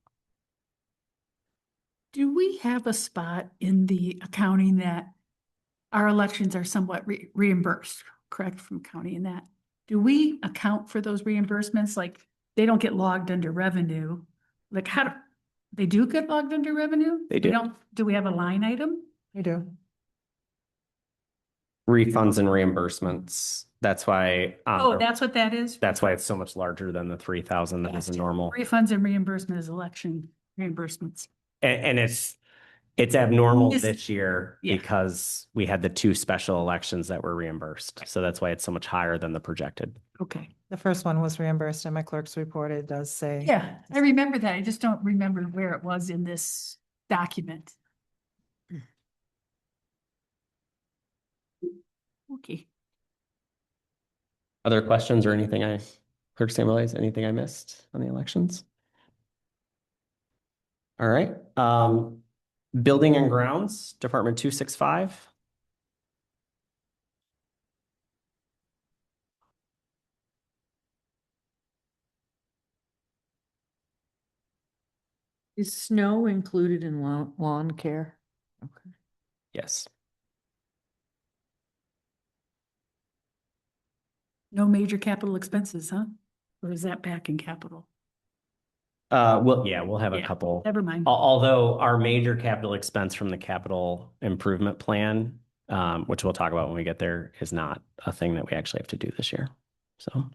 Do we have a spot in the accounting that our elections are somewhat reimbursed, correct, from county and that? Do we account for those reimbursements? Like, they don't get logged under revenue? Like, they do get logged under revenue? They do. Do we have a line item? You do. Refunds and reimbursements. That's why. Oh, that's what that is? That's why it's so much larger than the 3,000 that is a normal. Refunds and reimbursement is election reimbursements. And it's abnormal Yes. this year Yeah. because we had the 2 special elections that were reimbursed. So that's why it's so much higher than the projected. Okay. The first one was reimbursed in my clerk's report. It does say. Yeah, I remember that. I just don't remember where it was in this document. Okay. Other questions or anything Clerk Samuelides, anything I missed on the elections? All right. Building and Grounds, Department 265. Is snow included in lawn care? Okay. Yes. No major capital expenses, huh? Or is that back in capital? We'll have a Yeah, couple. Never mind. Although our major capital expense from the capital improvement plan, which we'll talk about when we get there, is not a thing that we actually have to do this year. So.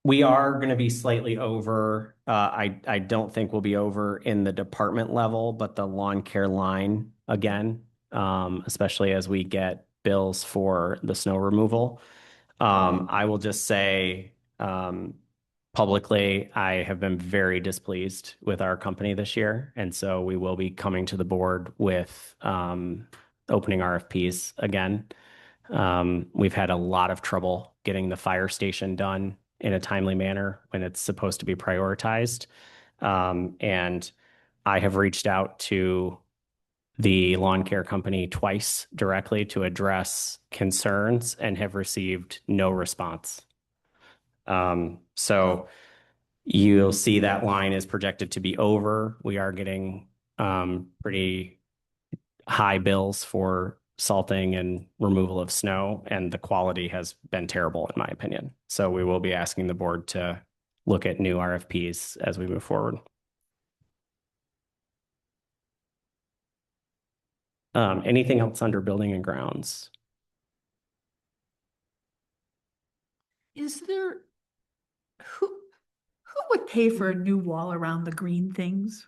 We are going to be slightly over. I don't think we'll be over in the department level, but the lawn care line again, especially as we get bills for the snow removal. I will just say, publicly, I have been very displeased with our company this year. And so we will be coming to the board with, opening RFPs again. We've had a lot of trouble getting the fire station done in a timely manner when it's supposed to be prioritized. And I have reached out to the lawn care company twice directly to address concerns and have received no response. So you'll see that line is projected to be over. We are getting pretty high bills for salting and removal of snow, and the quality has been terrible in my opinion. So we will be asking the board to look at new RFPs as we move forward. Anything else under building and grounds? Is there, who would pay for a new wall around the green things?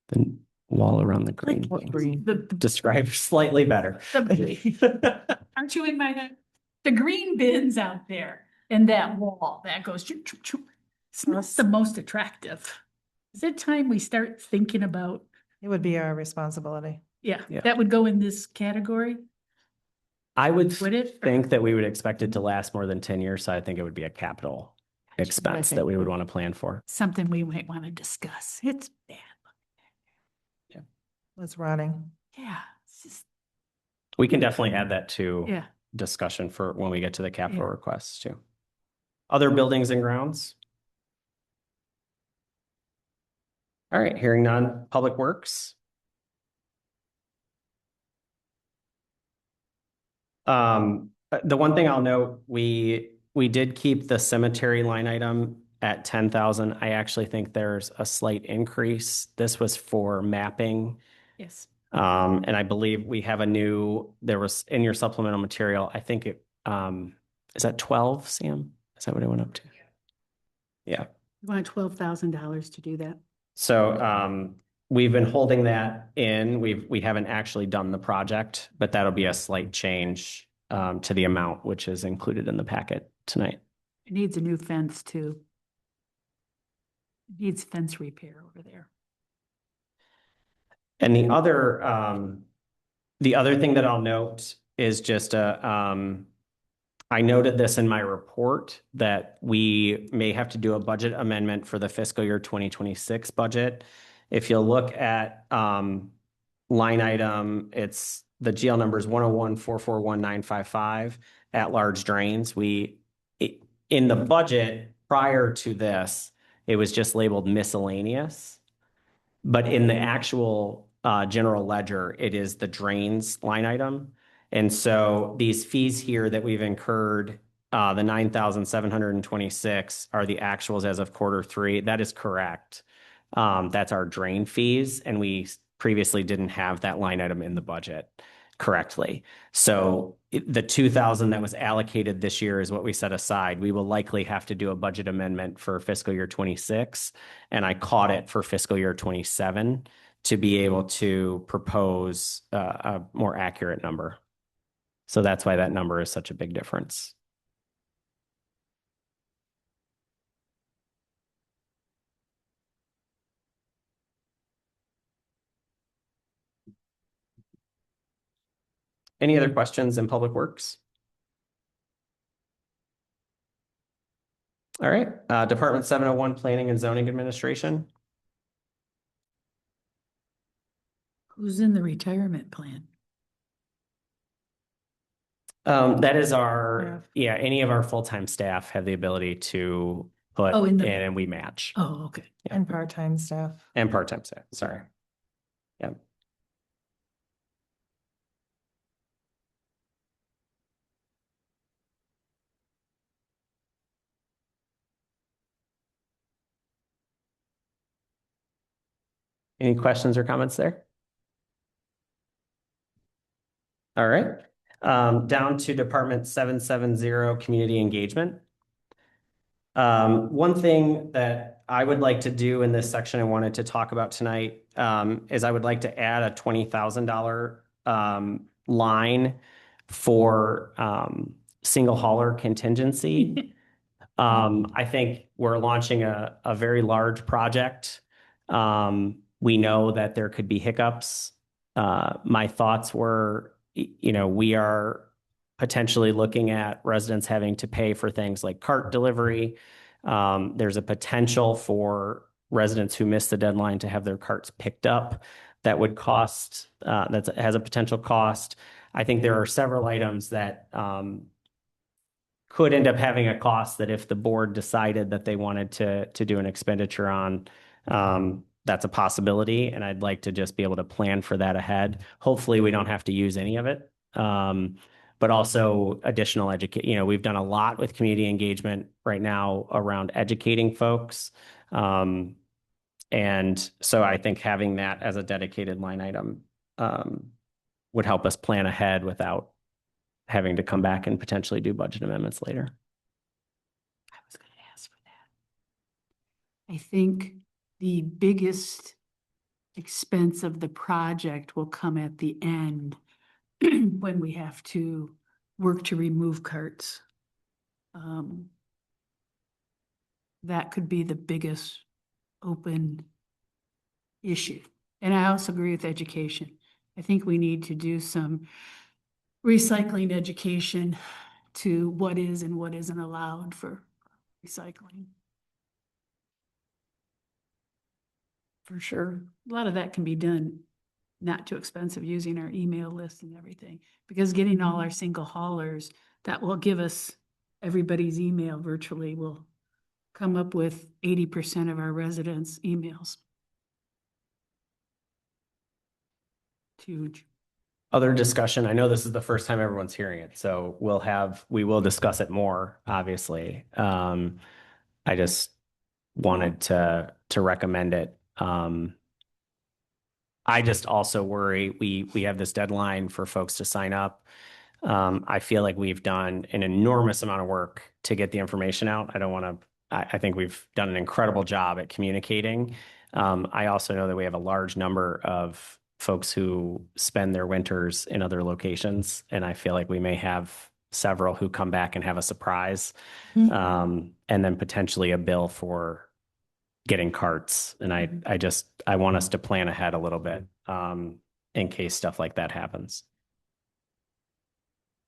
The wall around the green. What thing. green? Describe slightly better. Aren't you in my head? The green bins out there and that wall that goes choop, choop, choop. It's not the most attractive. Is it time we start thinking about, It would be our responsibility. Yeah. that would go in this category? I would Would it? think that we would expect it to last more than 10 years. So I think it would be a capital expense that we would want to plan for. Something we might want to discuss. It's bad. It's rotting. Yeah. It's just, We can definitely add that to yeah. discussion for when we get to the capital Yeah. requests too. Other buildings and grounds? All right, hearing none, Public Works. The one thing I'll note, we did keep the cemetery line item at 10,000. I actually think there's a slight increase. This was for mapping. Yes. And I believe we have there was in your supplemental material, I think is that 12, Sam? Is that what it went up to? Yeah. We want $12,000 to do that. So, we've been holding that in. We haven't actually done the project, but that'll be a slight change, to the amount which is included in the packet tonight. It needs a new fence too. It needs fence repair over there. And the other thing that I'll note is just I noted this in my report that we may have to do a budget amendment for the fiscal year 2026 budget. If you'll look at line item, it's the GL number is 101-441-955 at large drains. In the budget prior to this, it was just labeled miscellaneous. But in the actual general ledger, it is the drains line item. And so these fees here that we've incurred, the 9,726 are the actuals as of Q3. That is correct. That's our drain fees, and we previously didn't have that line item in the budget correctly. So the 2,000 that was allocated this year is what we set aside. We will likely have to do a budget amendment for fiscal year 26, and I caught it for fiscal year 27 to be able to propose a more accurate number. So that's why that number is such a big difference. Any other questions in Public Works? All right, Department 701, Planning and Zoning Administration. Who's in the retirement plan? That is any of our full-time staff have the ability to put Oh, in and we match. Oh, okay. Yeah. And part-time staff. And part-time staff, sorry. Yeah. Any questions or comments there? All right, down to Department 770, Community Engagement. One thing that I would like to do in this section I wanted to talk about tonight is I would like to add a $20,000 line for single hauler contingency. I think we're launching a very large project. We know that there could be hiccups. My thoughts were, we are potentially looking at residents having to pay for things like cart delivery. There's a potential for residents who miss the deadline to have their carts picked up. That would cost, that has a potential cost. I think there are several items that could end up having a cost that if the board decided that they wanted to do an expenditure on, that's a possibility. And I'd like to just be able to plan for that ahead. Hopefully we don't have to use any of it. But also additional education. We've done a lot with community engagement right now around educating folks. And so I think having that as a dedicated line item would help us plan ahead without having to come back and potentially do budget amendments later. I was going to ask for that. I think the biggest expense of the project will come at the end when we have to work to remove carts. That could be the biggest open issue. And I also agree with education. I think we need to do some recycling education to what is and what isn't allowed for recycling. For sure. A lot of that can be done not too expensive using our email list and everything, because getting all our single haulers, that will give us everybody's email virtually will come up with 80% of our residents' emails. huge. Other discussion, I know this is the first time everyone's hearing it, so we will discuss it more, obviously. I just wanted to recommend it. I just also worry, we have this deadline for folks to sign up. I feel like we've done an enormous amount of work to get the information out. I think we've done an incredible job at communicating. I also know that we have a large number of folks who spend their winters in other locations, and I feel like we may have several who come back and have a surprise, and then potentially a bill for getting carts. And I want us to plan ahead a little bit, in case stuff like that happens.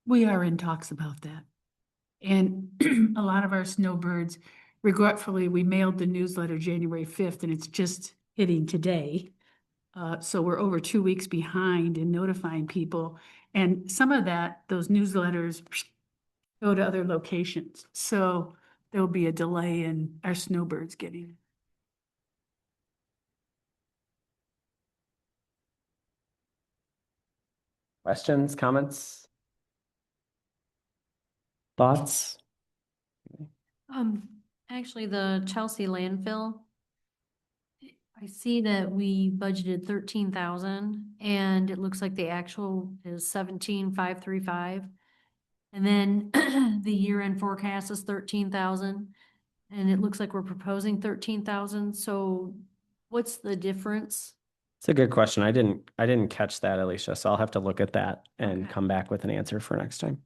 We are in talks about that. And a lot of our snowbirds, regretfully, we mailed the newsletter January 5th and it's just hitting today. So we're over 2 weeks behind in notifying people. And some of those newsletters go to other locations. So there'll be a delay in our snowbirds getting it. Questions, comments? Thoughts? Actually, the Chelsea landfill, I see that we budgeted 13,000 and it looks like the actual is 17,535. And then the year-end forecast is 13,000 and it looks like we're proposing 13,000. So what's the difference? It's a good question. I didn't catch that, Alicia, so I'll have to look at that and Okay. come back with an answer for next time.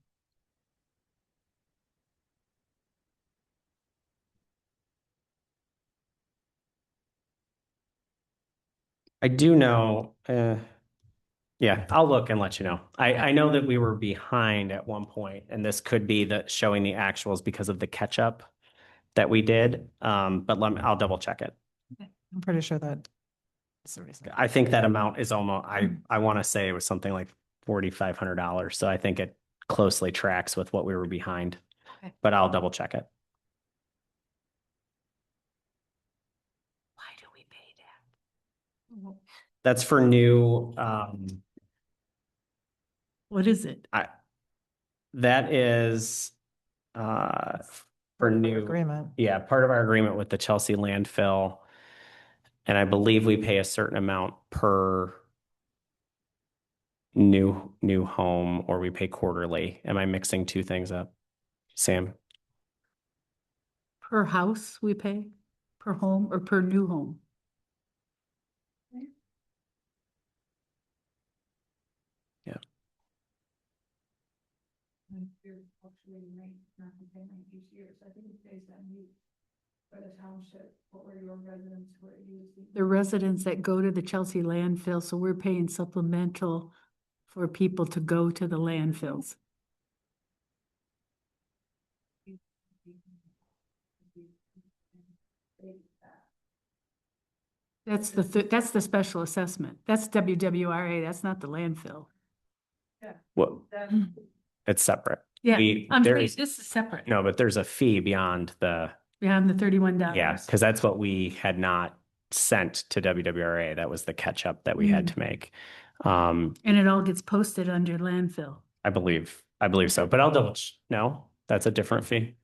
I do know, yeah, I'll look and let you know. I know that we were behind at one point, and this could be showing the actuals because of the catch up that we did. But I'll double check it. I'm pretty sure that. That's the reason. I think that amount is almost, I want to say it was something like $4,500. So I think it closely tracks with what we were behind, Okay. but I'll double check it. Why do we pay that? That's for new, What is it? that is, for new. Agreement. Yeah, part of our agreement with the Chelsea landfill. And I believe we pay a certain amount per new home, or we pay quarterly. Am I mixing two things up? Sam? Per house we pay? Per home or per new home? Yeah. The residents that go to the Chelsea landfill, so we're paying supplemental for people to go to the landfills. That's the special assessment. That's WWRA. That's not the landfill. Well, it's separate. Yeah, There is, this is separate. no, but there's a fee beyond the, Beyond the $31. yeah, because that's what we had not sent to WWRA. That was the catch up that we had to make. And it all gets posted under landfill. I believe so, but I'll no, that's a different fee.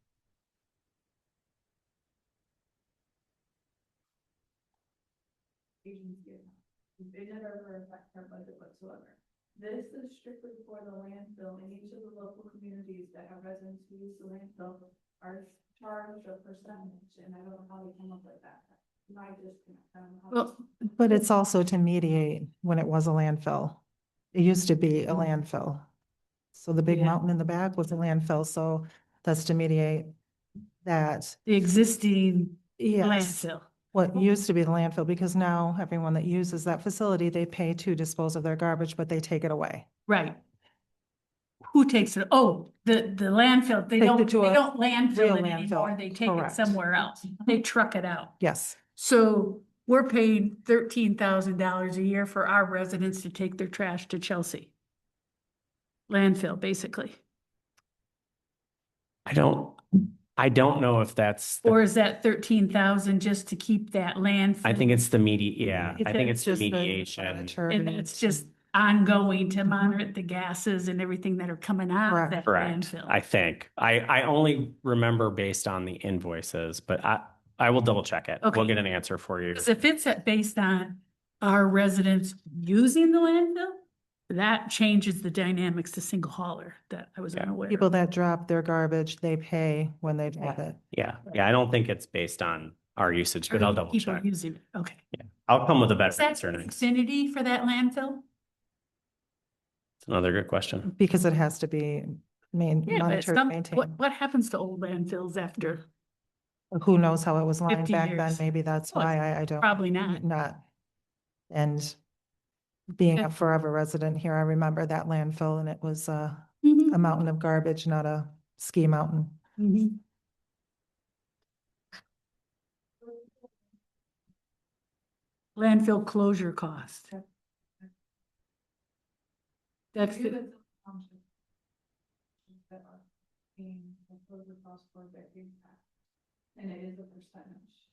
They never ever affect our budget whatsoever. This is strictly for the landfill, and each of the local communities that have residents who use the landfill are charged a percentage, and I don't know how they come up with that. My disconnect, I don't know how. Well, But it's also to mediate when it was a landfill. It used to be a landfill. So the big Yeah. mountain in the back was a landfill, so that's to mediate that. the existing Yes, landfill. what used to be the landfill, because now everyone that uses that facility, they pay to dispose of their garbage, but they take it away. Right. Who takes it? Oh, the landfill. They Take don't, it to they a don't landfill real it anymore. landfill. They take it Correct. somewhere else. They truck it out. Yes. So we're paying $13,000 a year for our residents to take their trash to Chelsea. Landfill, basically. I don't know if that's, Or is that 13,000 just to keep that landfill? I think it's the I think it's the just the mediation. furniture And and it's just ongoing to monitor the gases and everything that are coming out of Correct. that Correct, landfill. I think. I only remember based on the invoices, but I will double check it. We'll Okay. get an answer for you. 'Cause if it's based on our residents using the landfill, that changes the dynamics to single hauler that I was Yeah. unaware. People of. that drop their garbage, they pay when they drop it. Yeah, I don't think it's based on our usage, but Or I'll double people check. using it, okay. I'll come with a better Is that answer next. vicinity for that landfill? It's another good question. Because it has to be Yeah, but monitored, what, maintained. what happens to old landfills after? Who knows how it was lined 50 back then? years. Maybe that's Well, why I don't. Probably not. Not. And being Yeah. a forever resident here, I remember that landfill and it was a Mhm. mountain of garbage, not a ski mountain. Mhm. Landfill closure cost. That's the, And it is a percentage.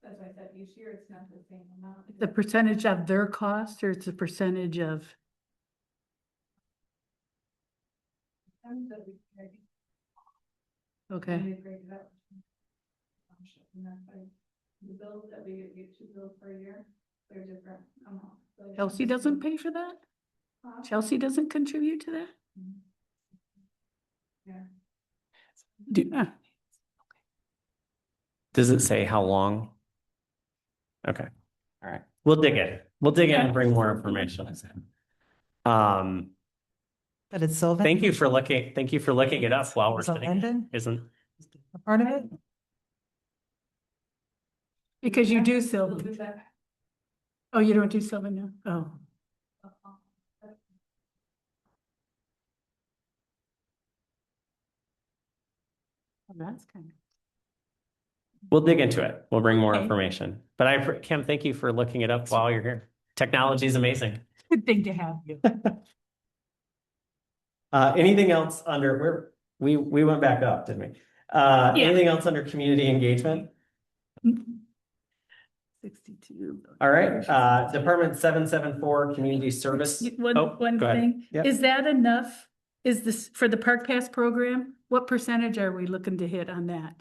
As I said, each year it's not the same amount. the percentage of their cost, or it's a percentage of, okay. And they break it up. And that's like, the bills that we get two bills per year, they're different amounts. So Chelsea doesn't pay for that? Huh? Chelsea doesn't contribute to that? Yeah. Do, Does it say how long? Okay, all right. We'll dig in. We'll dig in and bring more information. Um, But it's Sylvan. thank you for looking it up while we're Isn't sitting. Linden Isn't, a part of it? because you do Sylvan. Oh, you don't do Sylvan now? Oh. Well, that's kind of. we'll dig into it. We'll bring more Okay. information. But Kim, thank you for looking it up while you're here. Technology is amazing. Good thing to have you. Anything else under, we went back up, didn't we? Anything else under community engagement? 62. All right, Department 774, community service. One, Oh, one go ahead. thing, Yep. is that enough? Is this for the Park Pass program? What percentage are we looking to hit on that?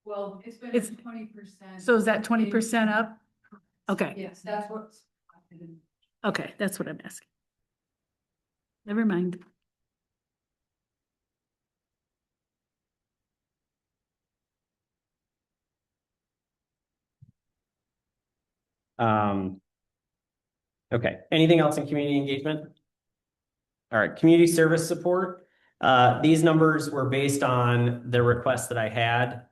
Well, it's been It's- 20%. So is that 20% up? Okay, Yes, that's what's. okay, that's what I'm asking. Never mind. Okay, anything else in community engagement? All right, community service support. These numbers were based on the request that I had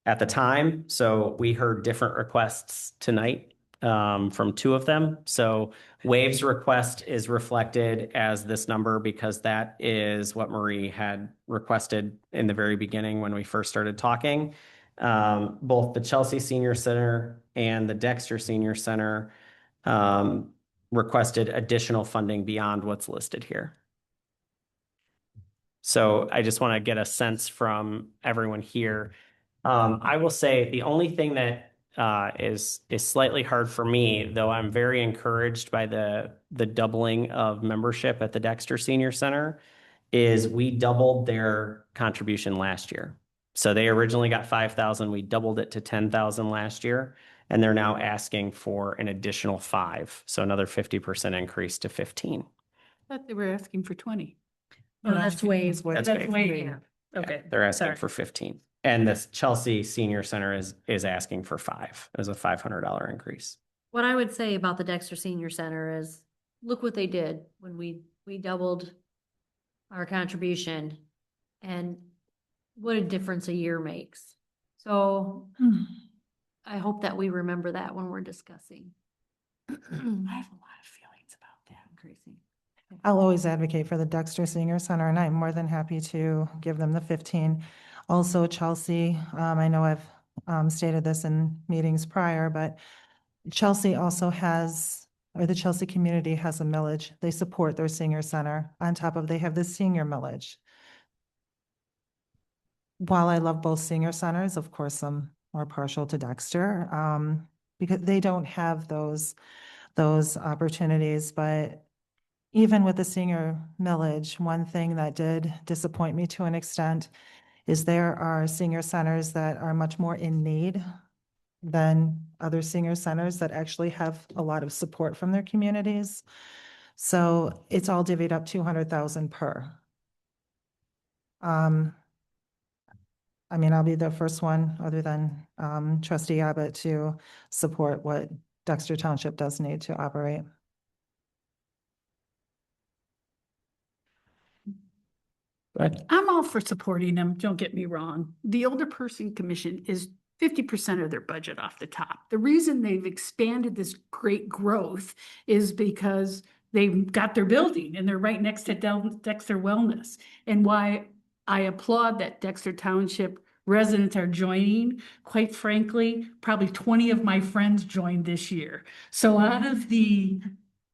at the time. So we heard different requests tonight from two of them. So Wave's request is reflected as this number because that is what Marie had requested in the very beginning when we first started talking. Both the Chelsea Senior Center and the Dexter Senior Center requested additional funding beyond what's listed here. So I just want to get a sense from everyone here. I will say the only thing that is slightly hard for me, though I'm very encouraged by the doubling of membership at the Dexter Senior Center, is we doubled their contribution last year. So they originally got 5,000. We doubled it to 10,000 last year, and they're now asking for an additional 5. So another 50% increase to 15. I thought they were asking for 20. No, that's Wave. That's That's Wave. Wave. Okay. They're asking sorry. for 15. And the Chelsea Senior Center is asking for 5 as a $500 increase. What I would say about the Dexter Senior Center is, look what they did when we doubled our contribution and what a difference a year makes. So I hope that we remember that when we're discussing. I have a lot of feelings about that. Increasing. I'll always advocate for the Dexter Senior Center, and I'm more than happy to give them the 15. Also, Chelsea, I know I've stated this in meetings prior, but Chelsea also has, or the Chelsea community has a millage. They support their senior center. On top of, they have the senior millage. While I love both senior centers, of course, I'm more partial to Dexter, because they don't have those those opportunities, but even with the senior millage, one thing that did disappoint me to an extent is there are senior centers that are much more in need than other senior centers that actually have a lot of support from their communities. So it's all divvied up 200,000 per. I mean, I'll be the first one, other than trustee Abbott, to support what Dexter Township does need to operate. But I'm all for supporting them, don't get me wrong. The Older Person Commission is 50% of their budget off the top. The reason they've expanded this great growth is because they've got their building and they're right next to Dexter Wellness. And why I applaud that Dexter Township residents are joining, quite frankly, probably 20 of my friends joined this year. So out of the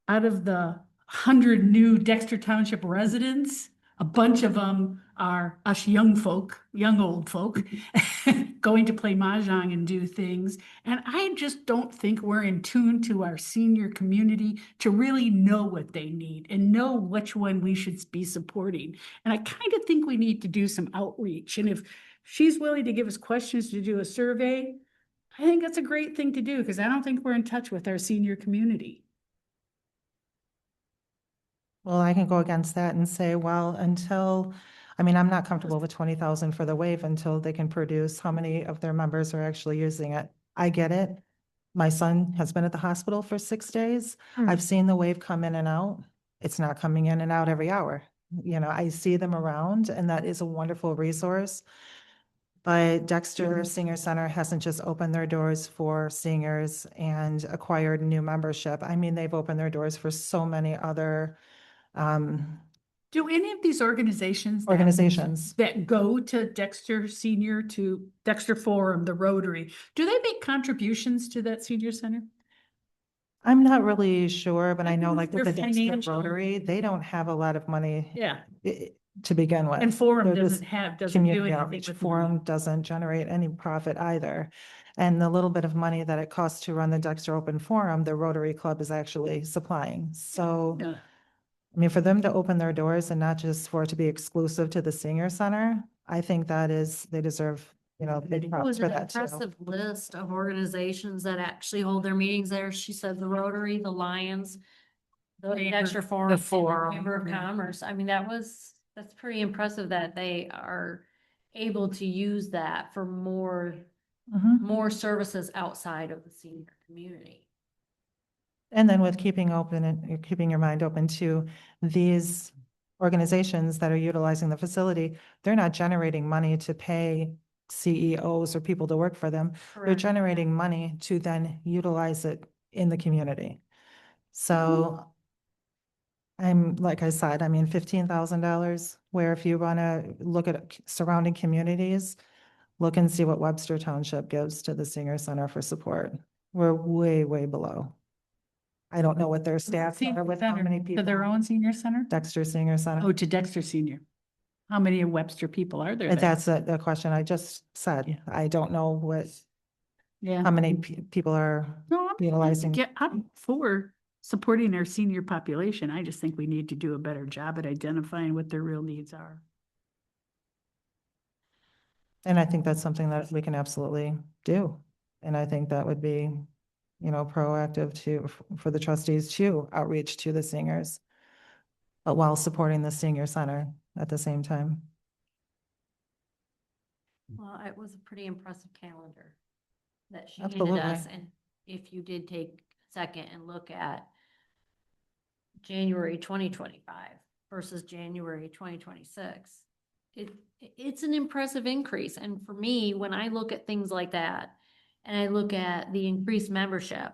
100 new Dexter Township residents, a bunch of them are us young folk, young old folk, going to play mahjong and do things. And I just don't think we're in tune to our senior community to really know what they need and know which one we should be supporting. And I kind of think we need to do some outreach. And if she's willing to give us questions to do a survey, I think that's a great thing to do because I don't think we're in touch with our senior community. Well, I can go against that and say, well, I mean, I'm not comfortable with 20,000 for the wave until they can produce how many of their members are actually using it. I get it. My son has been at the hospital for 6 days. I've seen the wave come in and out. It's not coming in and out every hour. You know, I see them around, and that is a wonderful resource. But Dexter Senior Center hasn't just opened their doors for seniors and acquired new membership. I mean, they've opened their doors for so many other Do any of these organizations organizations. that go to Dexter Senior, to Dexter Forum, the Rotary, do they make contributions to that senior center? I'm not really sure, but I know like with They're the Dexter financial. Rotary, they don't have a lot of money Yeah, to begin with. and Forum They're just doesn't do community anything outreach. with Forum money. doesn't generate any profit either. And the little bit of money that it costs to run the Dexter Open Forum, the Rotary Club is actually supplying. So, Yeah. I mean, for them to open their doors and not just for it to be exclusive to the senior center, I think they deserve, you know, big It props was for an that too. impressive list of organizations that actually hold their meetings there. She said the Rotary, the Lions, the Dexter Forum, and the Forum, Chamber of yeah. Commerce. I mean, that's pretty impressive that they are able to use that for Mhm. more services outside of the senior community. And then with keeping open and keeping your mind open to these organizations that are utilizing the facility, they're not generating money to pay CEOs or people to work for them. They're Correct. generating money to then utilize it in the community. So like I said, I mean, $15,000, where if you want to look at surrounding communities, look and see what Webster Township gives to the senior center for support. We're way, way below. I don't know what their staff are with how many To people. their own senior center? Dexter Senior Center. Oh, to Dexter Senior. How many Webster people are there? And then? that's the question I just said. I don't know what, Yeah. how many people are No, utilizing. I'm for supporting our senior population. I just think we need to do a better job at identifying what their real needs are. And I think that's something that we can absolutely do. And I think that would be, you know, proactive for the trustees to outreach to the seniors, but while supporting the senior center at the same time. Well, it was a pretty impressive calendar that she handed Absolutely. us. And if you did take a second and look at January 2025 versus January 2026, it's an impressive increase. And for me, when I look at things like that, and I look at the increased membership,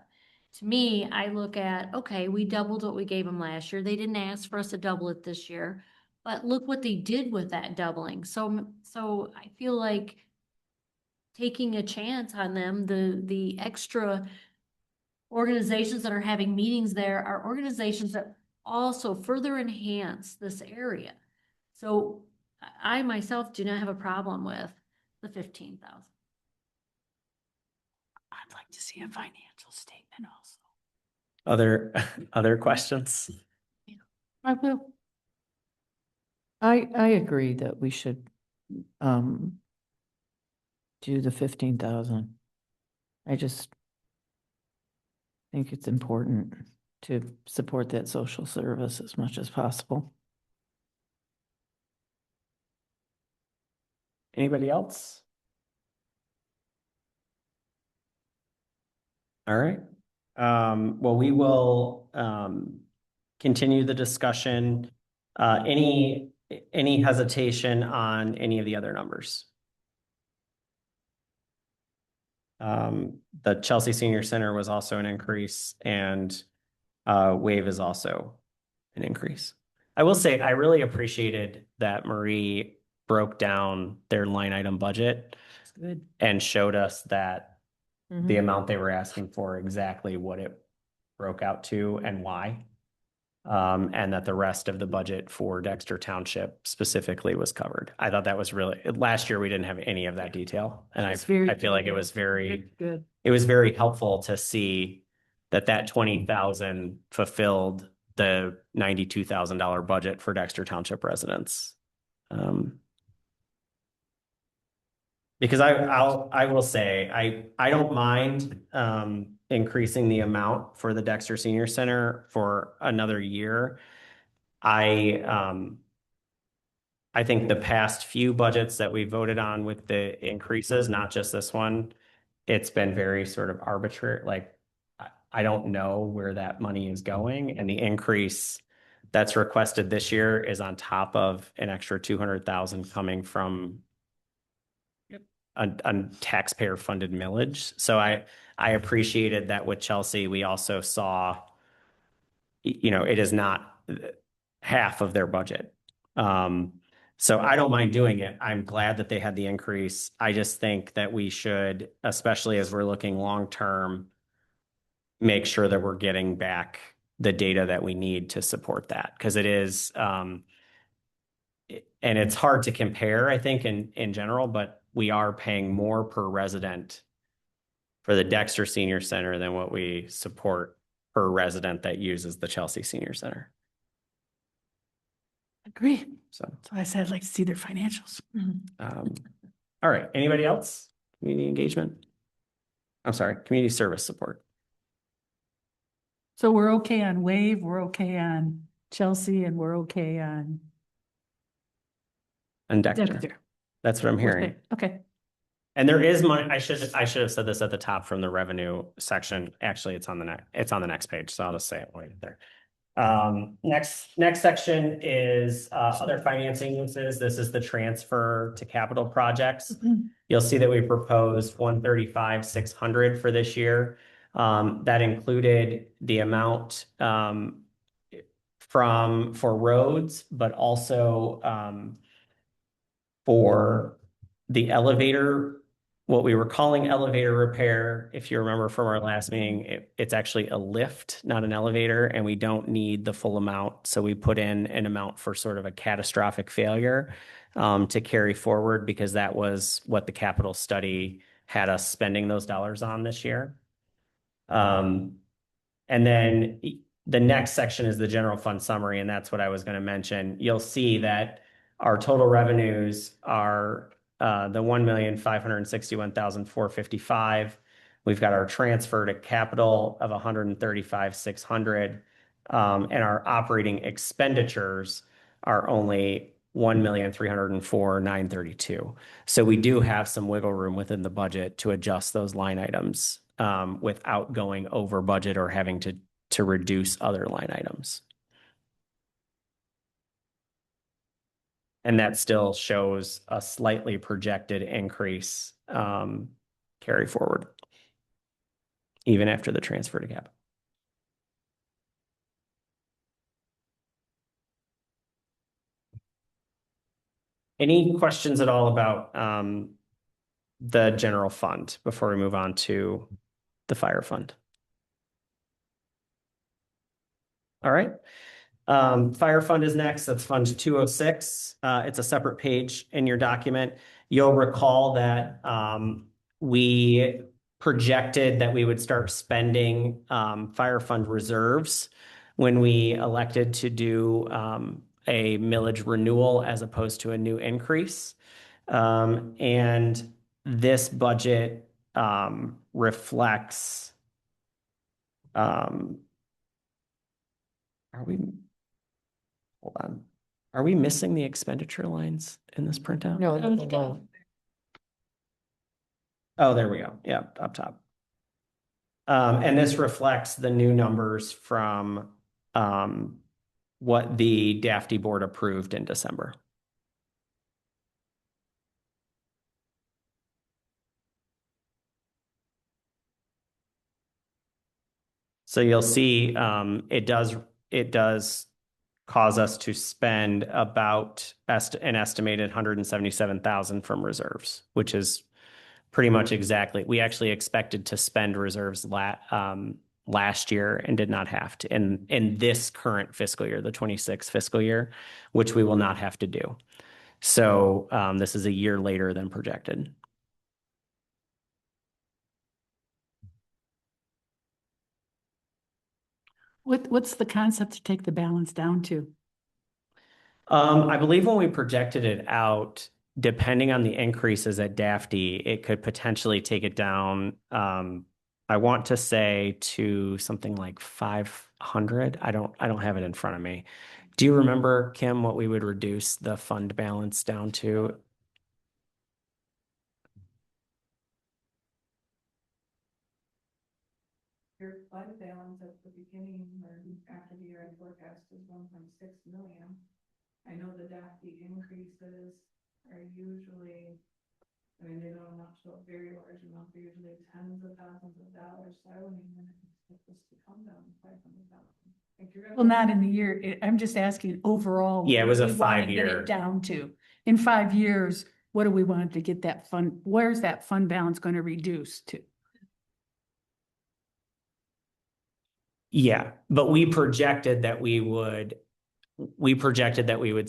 to me, I look at, okay, we doubled what we gave them last year. They didn't ask for us to double it this year, but look what they did with that doubling. So I feel like taking a chance on them, the extra organizations that are having meetings there are organizations that also further enhance this area. So I myself do not have a problem with the 15,000. I'd like to see a financial statement also. Other questions? I will. I agree that we should, do the 15,000. I just think it's important to support that social service as much as possible. Anybody else? All right. Well, we will continue the discussion. Any hesitation on any of the other numbers? The Chelsea Senior Center was also an increase, and Wave is also an increase. I will say I really appreciated that Marie broke down their line item budget Good. and showed us that Mm-hmm. the amount they were asking for, exactly what it broke out to and why. And that the rest of the budget for Dexter Township specifically was covered. I thought that was really, last year we didn't have any of that detail. And I It's very feel like it good. was very, Good. it was very helpful to see that 20,000 fulfilled the $92,000 budget for Dexter Township residents. Because I will say, I don't mind increasing the amount for the Dexter Senior Center for another year. I think the past few budgets that we voted on with the increases, not just this one, it's been very sort of arbitrary. Like, I don't know where that money is going, and the increase that's requested this year is on top of an extra 200,000 coming from a taxpayer funded millage. So I appreciated that with Chelsea, we also saw, it is not half of their budget. So I don't mind doing it. I'm glad that they had the increase. I just think that we should, especially as we're looking long-term, make sure that we're getting back the data that we need to support that. Because it is, and it's hard to compare, I think, in general, but we are paying more per resident for the Dexter Senior Center than what we support per resident that uses the Chelsea Senior Center. Agree. So, So I said I'd like to see their financials. all right. Anybody else? Community engagement? I'm sorry, community service support. So we're okay on Wave, we're okay on Chelsea, and we're okay on And Dexter. Dexter. That's what I'm hearing. Okay. And there is money. I should have said this at the top from the revenue section. Actually, it's on the next page. So I'll just say it right there. Next section is other financing uses. This is the transfer to capital projects. You'll see that we proposed 135,600 for this year. That included the amount for roads, but also for the elevator, what we were calling elevator repair. If you remember from our last meeting, it's actually a lift, not an elevator, and we don't need the full amount. So we put in an amount for sort of a catastrophic failure to carry forward, because that was what the capital study had us spending those dollars on this year. And then the next section is the general fund summary, and that's what I was going to mention. You'll see that our total revenues are the 1,561,455. We've got our transfer to capital of 135,600, and our operating expenditures are only 1,304,932. So we do have some wiggle room within the budget to adjust those line items without going over budget or having to reduce other line items. And that still shows a slightly projected increase carry forward, even after the transfer to capital. Any questions at all about the general fund before we move on to the fire fund? All right. Fire fund is next. That's Fund 206. It's a separate page in your document. You'll recall that we projected that we would start spending fire fund reserves when we elected to do a millage renewal as opposed to a new increase. And this budget reflects, are we, hold on, are we missing the expenditure lines in this printout? No, that's below. Oh, there we go. Yeah, up top. And this reflects the new numbers from what the DAFT board approved in December. So you'll see it does cause us to spend about an estimated 177,000 from reserves, which is pretty much exactly. We actually expected to spend reserves last year and did not have to in this current fiscal year, the 26th fiscal year, which we will not have to do. So this is a year later than projected. What's the concept to take the balance down to? I believe when we projected it out, depending on the increases at DAFT, it could potentially take it down. I want to say to something like 500. I don't have it in front of me. Do you remember, Kim, what we would reduce the fund balance down to? Your fund balance at the beginning or after the year end forecast is 1.6 million. I know the DAFT increases are usually, I mean, they don't amount to a very large amount, they're usually tens of thousands of dollars, so I wouldn't even expect this to come down to 500,000. Well, not in the year. I'm just asking overall. Yeah, it was a what we wanna get 5-year. it down to. In 5 years, what do we want to get that fund, where's that fund balance going to reduce to? Yeah, but we projected that we would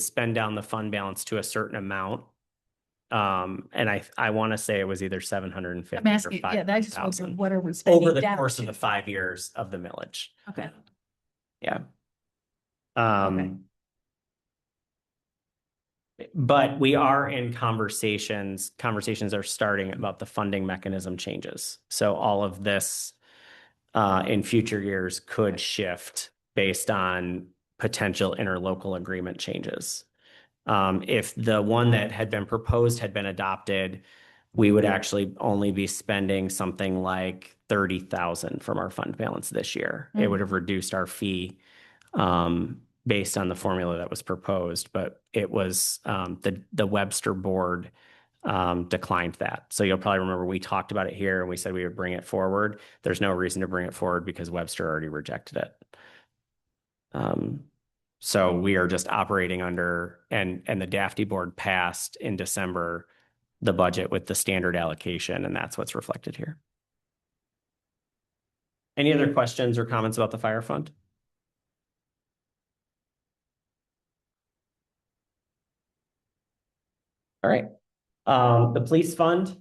spend down the fund balance to a certain amount. And I want to say it was either 750 I'm asking, or yeah, I just 500,000 wonder what are we spending over the down course of to? the 5 years of the millage. Okay. Yeah. Okay. But we are in conversations. Conversations are starting about the funding mechanism changes. So all of this in future years could shift based on potential interlocal agreement changes. If the one that had been proposed had been adopted, we would actually only be spending something like 30,000 from our fund balance this year. It would have reduced our fee based on the formula that was proposed, but it was the Webster board declined that. So you'll probably remember we talked about it here and we said we would bring it forward. There's no reason to bring it forward because Webster already rejected it. So we are just operating under, and the DAFT board passed in December the budget with the standard allocation, and that's what's reflected here. Any other questions or comments about the fire fund? All right. The police fund,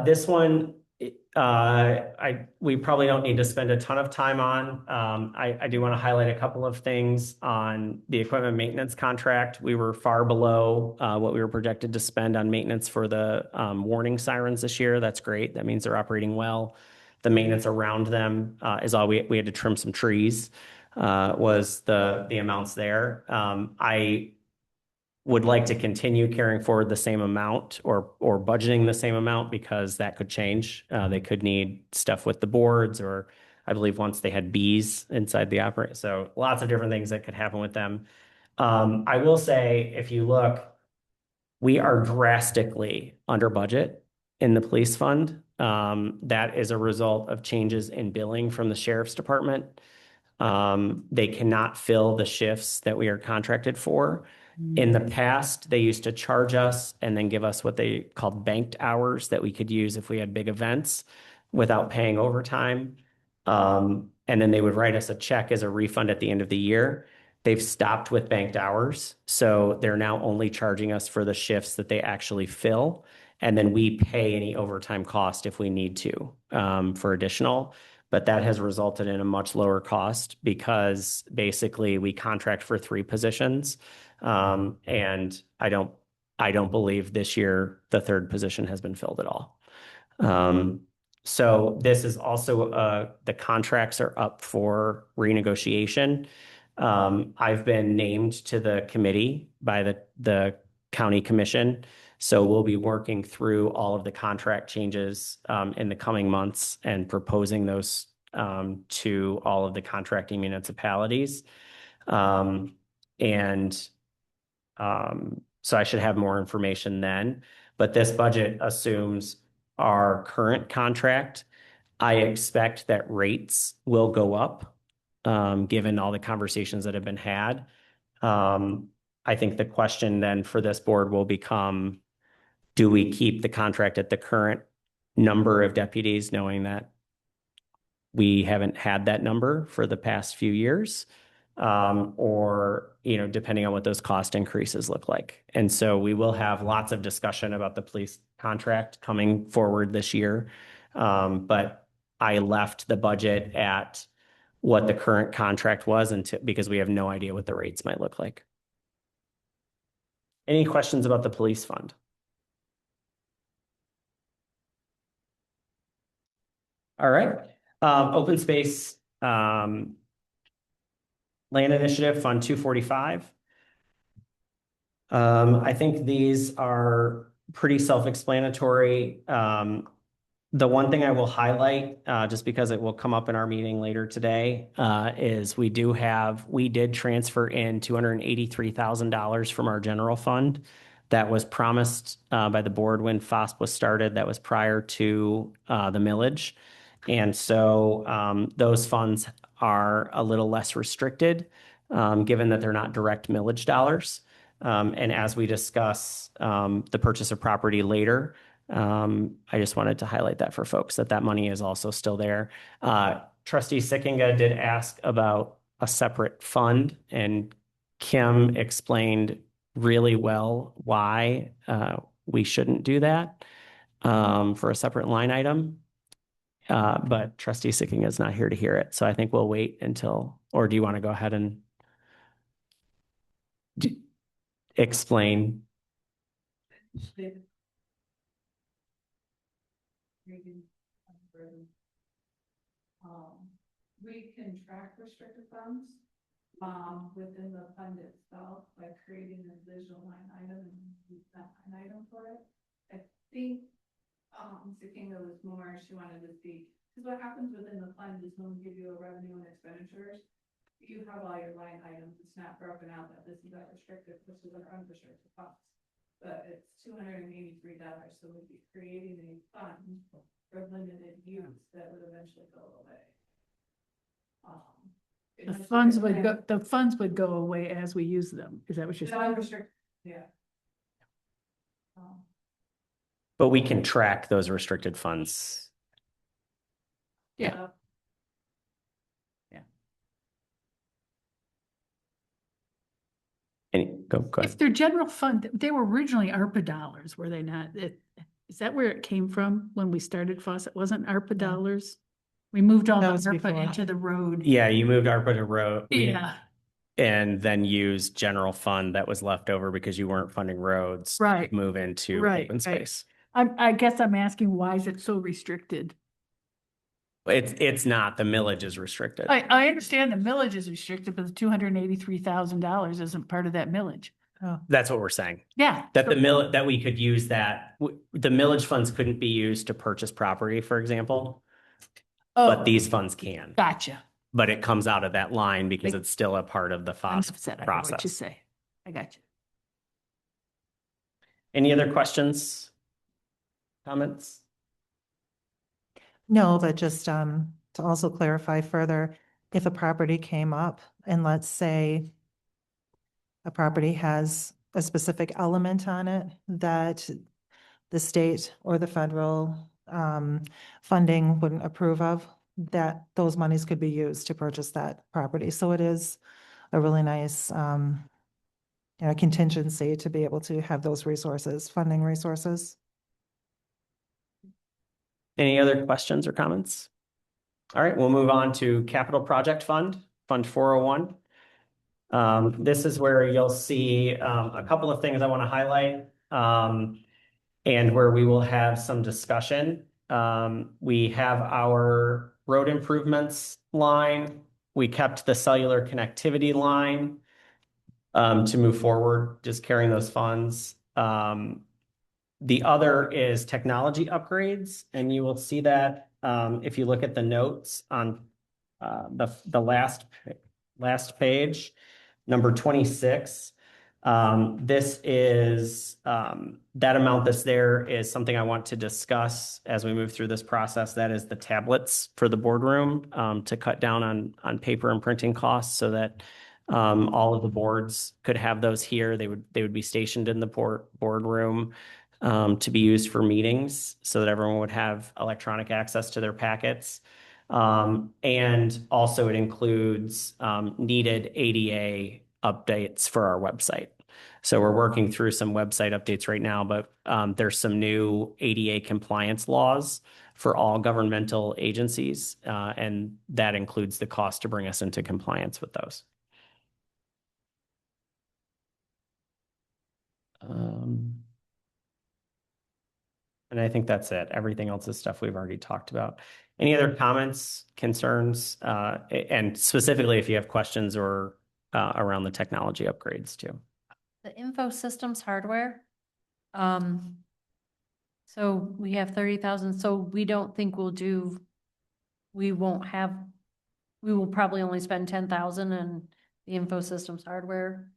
this one, we probably don't need to spend a ton of time on. I do want to highlight a couple of things on the equipment maintenance contract. We were far below what we were projected to spend on maintenance for the warning sirens this year. That's great. That means they're operating well. The maintenance around them is all we had to trim some trees was the amounts there. I would like to continue carrying forward the same amount or budgeting the same amount because that could change. They could need stuff with the boards, or I believe once they had bees inside the operator. So lots of different things that could happen with them. I will say, if you look, we are drastically under budget in the police fund. That is a result of changes in billing from the sheriff's department. They cannot fill the shifts that we are contracted for. In the past, they used to charge us and then give us what they called banked hours that we could use if we had big events without paying overtime. And then they would write us a check as a refund at the end of the year. They've stopped with banked hours. So they're now only charging us for the shifts that they actually fill. And then we pay any overtime cost if we need to, for additional. But that has resulted in a much lower cost because basically we contract for 3 positions. And I don't believe this year the 3rd position has been filled at all. So this is also, the contracts are up for renegotiation. I've been named to the committee by the county commission. So we'll be working through all of the contract changes, in the coming months and proposing those, to all of the contracting municipalities. And so I should have more information then, but this budget assumes our current contract. I expect that rates will go up, given all the conversations that have been had. I think the question then for this board will become, do we keep the contract at the current number of deputies, knowing that we haven't had that number for the past few years? Or, depending on what those cost increases look like. And so we will have lots of discussion about the police contract coming forward this year. But I left the budget at what the current contract was because we have no idea what the rates might look like. Any questions about the police fund? All right. Open space, Land Initiative Fund 245. I think these are pretty self-explanatory. The one thing I will highlight, just because it will come up in our meeting later today, is we did transfer in $283,000 from our general fund. That was promised by the board when FOSP was started. That was prior to the millage. And so those funds are a little less restricted, given that they're not direct millage dollars. And as we discuss the purchase of property later, I just wanted to highlight that for folks, that money is also still there. Trustee Sickinga did ask about a separate fund, and Kim explained really well why we shouldn't do that for a separate line item. But Trustee Sickinga is not here to hear it, so I think we'll wait until, or do you want to go ahead and explain? We can track restricted funds within the fund itself by creating a visual line item and use that line item for it. I think Zakinga was more, she wanted to see, because what happens within the fund is when we give you a revenue and expenditures, you have all your line items. It's not broken out that this is our restricted, this is our unrestricted funds. But it's $283, so we'd be creating a fund for limited use that would eventually go away. The funds would go away as we use them. Is that what you're saying? Unrestricted, yeah. But we can track those restricted funds. Yeah. Go If ahead. they're general fund, they were originally ARPA dollars, were they not? Is that where it came from when we started Fawcett? Wasn't ARPA dollars? We moved all That the was ARPA before. into the road. Yeah, you moved ARPA to road. Yeah, And then used general fund that was left over because you weren't funding roads. Right. Move into Right, open right. space. I guess I'm asking, why is it so restricted? It's not, the millage is restricted. I understand the millage is restricted, but the $283,000 isn't part of that millage. Oh, That's what we're saying. Yeah. That that we could use that, the millage funds couldn't be used to purchase property, for example. But Oh, these funds can. gotcha. But it comes out of that line because it's still a part of the I'm FOSS upset. I know what you process. say. I got you. Any other questions? Comments? no, but just to also clarify further, if a property came up and let's say a property has a specific element on it that the state or the federal funding wouldn't approve of, that those monies could be used to purchase that property. So it is a really nice contingency to be able to have those resources, funding resources. Any other questions or comments? All right, we'll move on to Capital Project Fund, Fund 401. This is where you'll see a couple of things I want to highlight, and where we will have some discussion. We have our road improvements line. We kept the cellular connectivity line to move forward, just carrying those funds. The other is technology upgrades, and you will see that if you look at the notes on the last page, number 26. This is that amount that's there is something I want to discuss as we move through this process. That is the tablets for the boardroom to cut down on paper and printing costs so that all of the boards could have those here. They would be stationed in the boardroom to be used for meetings so that everyone would have electronic access to their packets. And also it includes needed ADA updates for our website. So we're working through some website updates right now, but there's some new ADA compliance laws for all governmental agencies, and that includes the cost to bring us into compliance with those. And I think that's it. Everything else is stuff we've already talked about. Any other comments, concerns, and specifically if you have questions or around the technology upgrades too? The info systems hardware. So we have 30,000, so we don't think we will probably only spend 10,000 in the info systems hardware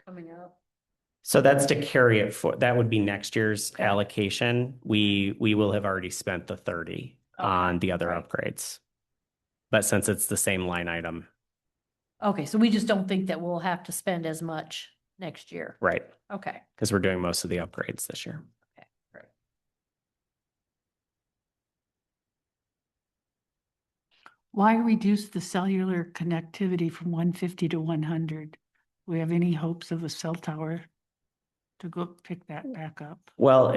coming up. So that's to carry it for, that would be next year's allocation. We will have already spent the 30 on the other upgrades. But since it's the same line item. Okay, so we just don't think that we'll have to spend as much next year. Right. Okay. Because we're doing most of the upgrades this year. Okay, great. Why reduce the cellular connectivity from 150 to 100? Do we have any hopes of a cell tower to go pick that back up? Well,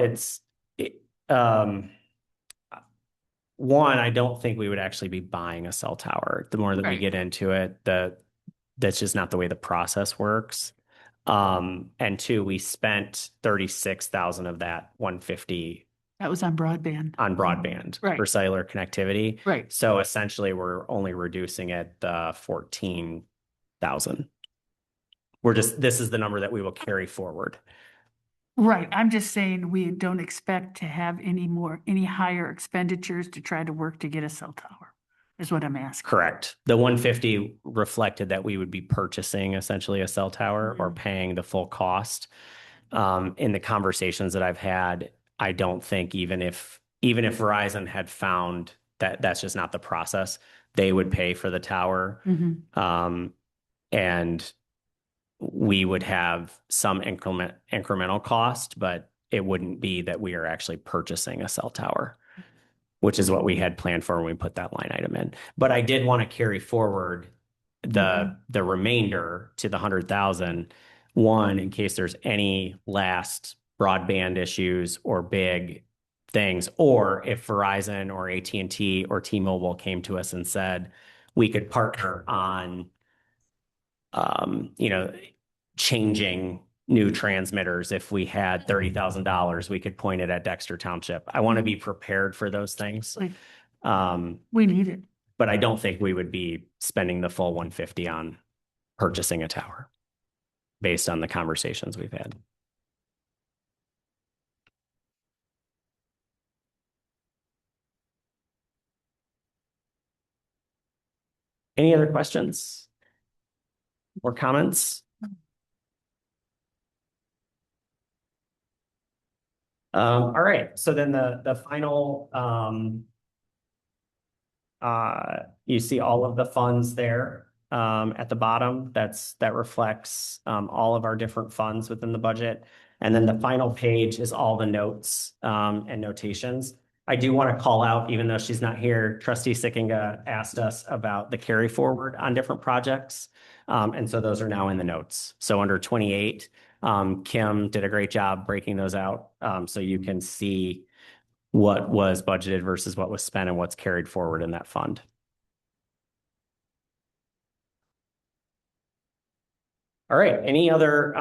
one, I don't think we would actually be buying a cell tower. The more that we Right. get into it, that's just not the way the process works. And two, we spent 36,000 of that 150 That was on broadband. on broadband Right. for cellular connectivity. Right. So essentially, we're only reducing it 14,000. This is the number that we will carry forward. Right. I'm just saying we don't expect to have any higher expenditures to try to work to get a cell tower, is what I'm asking. Correct. The 150 reflected that we would be purchasing essentially a cell tower or paying the full cost. In the conversations that I've had, I don't think even if Verizon had found that that's just not the process, they would pay for the tower. And we would have some incremental cost, but it wouldn't be that we are actually purchasing a cell tower, which is what we had planned for when we put that line item in. But I did want to carry forward the remainder to the 100,000, one, in case there's any last broadband issues or big things, or if Verizon or AT&T or T-Mobile came to us and said we could partner on changing new transmitters. If we had $30,000, we could point it at Dexter Township. I want to be prepared for those things. We need it. But I don't think we would be spending the full 150 on purchasing a tower based on the conversations we've had. Any other questions or comments? All right, so then the final, you see all of the funds there at the bottom. That reflects all of our different funds within the budget. And then the final page is all the notes and notations. I do want to call out, even though she's not here, Trustee Sickinga asked us about the carry forward on different projects. And so those are now in the notes. So under 28, Kim did a great job breaking those out. So you can see what was budgeted versus what was spent and what's carried forward in that fund. All right, any other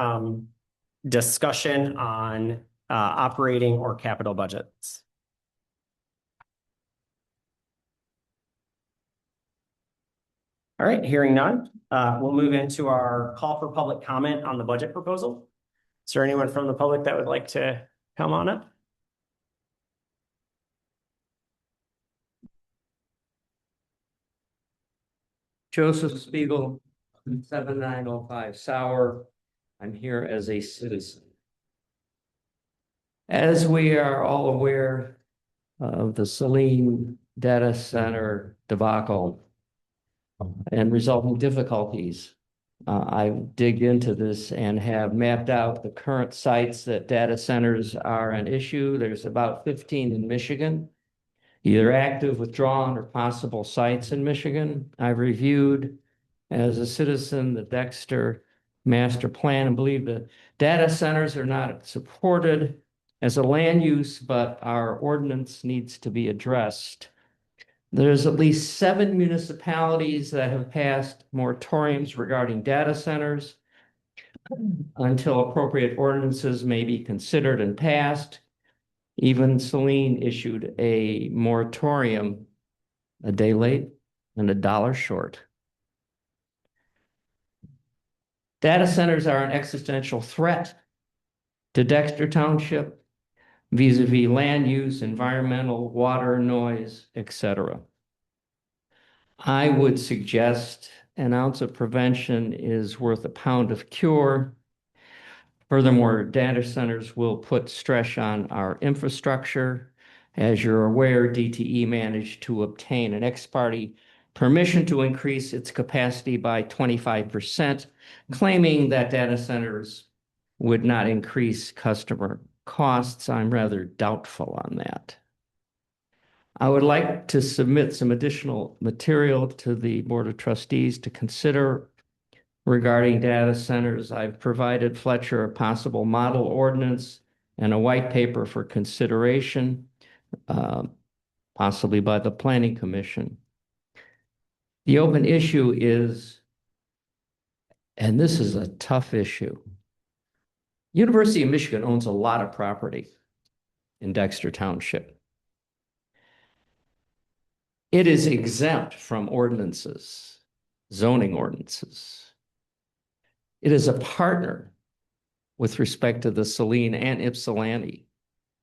discussion on operating or capital budgets? All right, hearing none, we'll move into our call for public comment on the budget proposal. Is there anyone from the public that would like to come on up? Joseph Spiegel, 7905 Sour. I'm here as a citizen. As we are all aware of the Saline Data Center debacle and resulting difficulties, I dig into this and have mapped out the current sites that data centers are an issue. There's about 15 in Michigan, either active, withdrawn, or possible sites in Michigan. I've reviewed as a citizen the Dexter master plan and believe the data centers are not supported as a land use, but our ordinance needs to be addressed. There's at least 7 municipalities that have passed moratoriums regarding data centers until appropriate ordinances may be considered and passed. Even Saline issued a moratorium a day late and $1 short. Data centers are an existential threat to Dexter Township vis-a-vis land use, environmental, water, noise, etc. I would suggest an ounce of prevention is worth a pound of cure. Furthermore, data centers will put stress on our infrastructure. As you're aware, DTE managed to obtain an ex-parte permission to increase its capacity by 25%, claiming that data centers would not increase customer costs. I'm rather doubtful on that. I would like to submit some additional material to the Board of Trustees to consider regarding data centers. I've provided Fletcher a possible model ordinance and a white paper for consideration, possibly by the Planning Commission. The open issue is, and this is a tough issue, University of Michigan owns a lot of property in Dexter Township. It is exempt from ordinances, zoning ordinances. It is a partner with respect to the Saline and Ypsilanti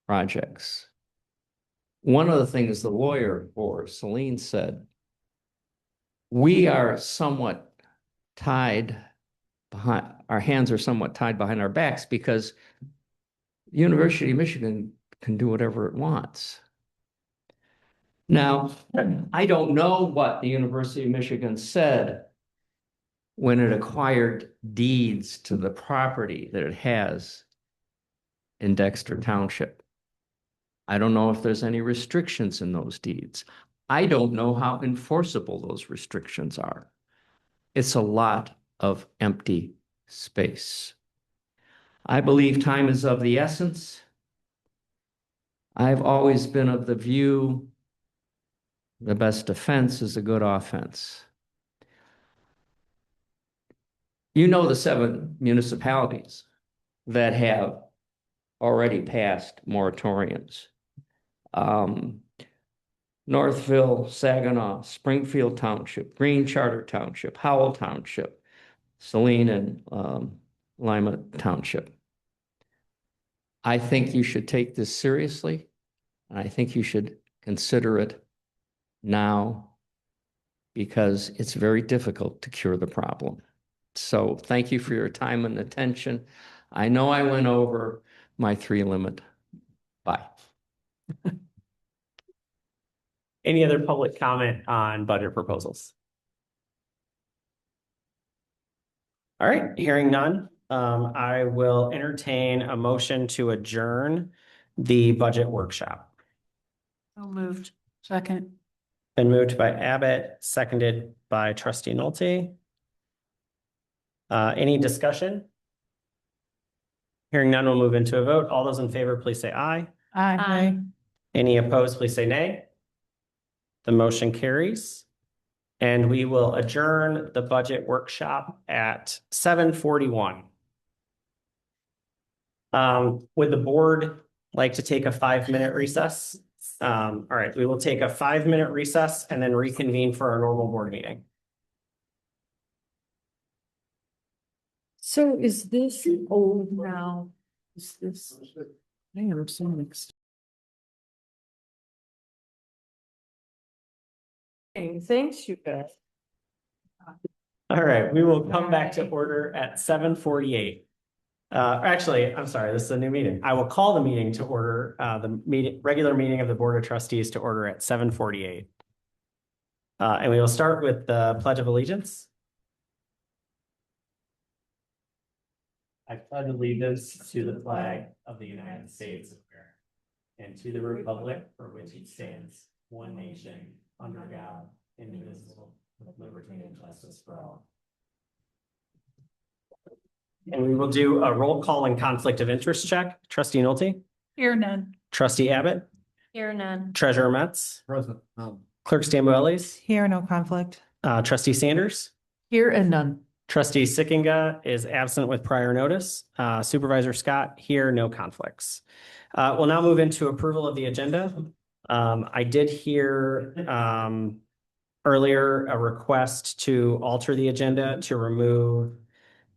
projects. One of the things the lawyer for Saline said, we are somewhat tied behind, our hands are somewhat tied behind our backs because the University of Michigan can do whatever it wants. Now, I don't know what the University of Michigan said when it acquired deeds to the property that it has in Dexter Township. I don't know if there's any restrictions in those deeds. I don't know how enforceable those restrictions are. It's a lot of empty space. I believe time is of the essence. I've always been of the view the best defense is a good offense. You know the 7 municipalities that have already passed moratoriums. Northville, Saginaw, Springfield Township, Green Charter Township, Howell Township, Saline and Lima Township. I think you should take this seriously, and I think you should consider it now because it's very difficult to cure the problem. So thank you for your time and attention. I know I went over my 3 limit. Bye. Any other public comment on budget proposals? All right, hearing none, I will entertain a motion to adjourn the budget workshop. So moved. Second. Been moved by Abbott, seconded by Trustee Nolte. Any discussion? Hearing none, we'll move into a vote. All those in favor, please say aye. Aye. Any opposed, please say nay. The motion carries. And we will adjourn the budget workshop at 7:41. Would the board like to take a 5-minute recess? All right, we will take a 5-minute recess and then reconvene for our normal board meeting. So is this old now? Is this? I am so mixed. Thanks, you guys. All right, we will come back to order at 7:48. Actually, I'm sorry, this is a new meeting. I will call the meeting to order, regular meeting of the Board of Trustees to order at 7:48. And we will start with the Pledge of Allegiance. I pledge allegiance to the flag of the United States of America and to the republic for which it stands, one nation, under God, indivisible, with liberty and justice for all. And we will do a roll call and conflict of interest check. Trustee Nolte? Here none. Trustee Abbott? Here none. Treasurer Metz? Present, Clerk Stamboellis? Here, no conflict. Trustee Sanders? Here and none. Trustee Sickinga is absent with prior notice. Supervisor Scott here, no conflicts. We'll now move into approval of the agenda. I did hear earlier a request to alter the agenda to remove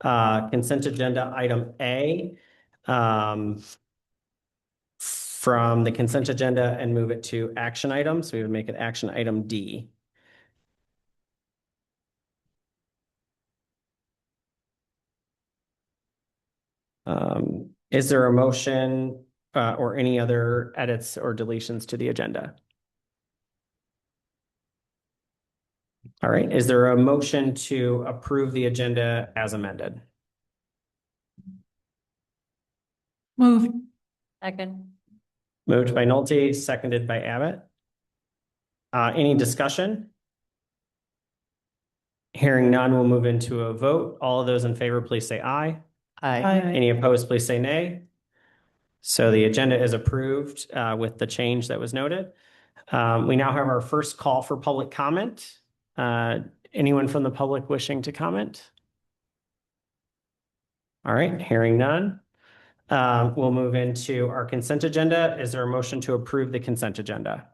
consent agenda item A from the consent agenda and move it to action items. We would make it action item D. Is there a motion or any other edits or deletions to the agenda? All right, is there a motion to approve the agenda as amended? Move. Second. Moved by Nolte, seconded by Abbott. Any discussion? Hearing none, we'll move into a vote. All of those in favor, please say aye. Aye. Any opposed, please say nay. So the agenda is approved with the change that was noted. We now have our first call for public comment. Anyone from the public wishing to comment? All right, hearing none. We'll move into our consent agenda. Is there a motion to approve the consent agenda?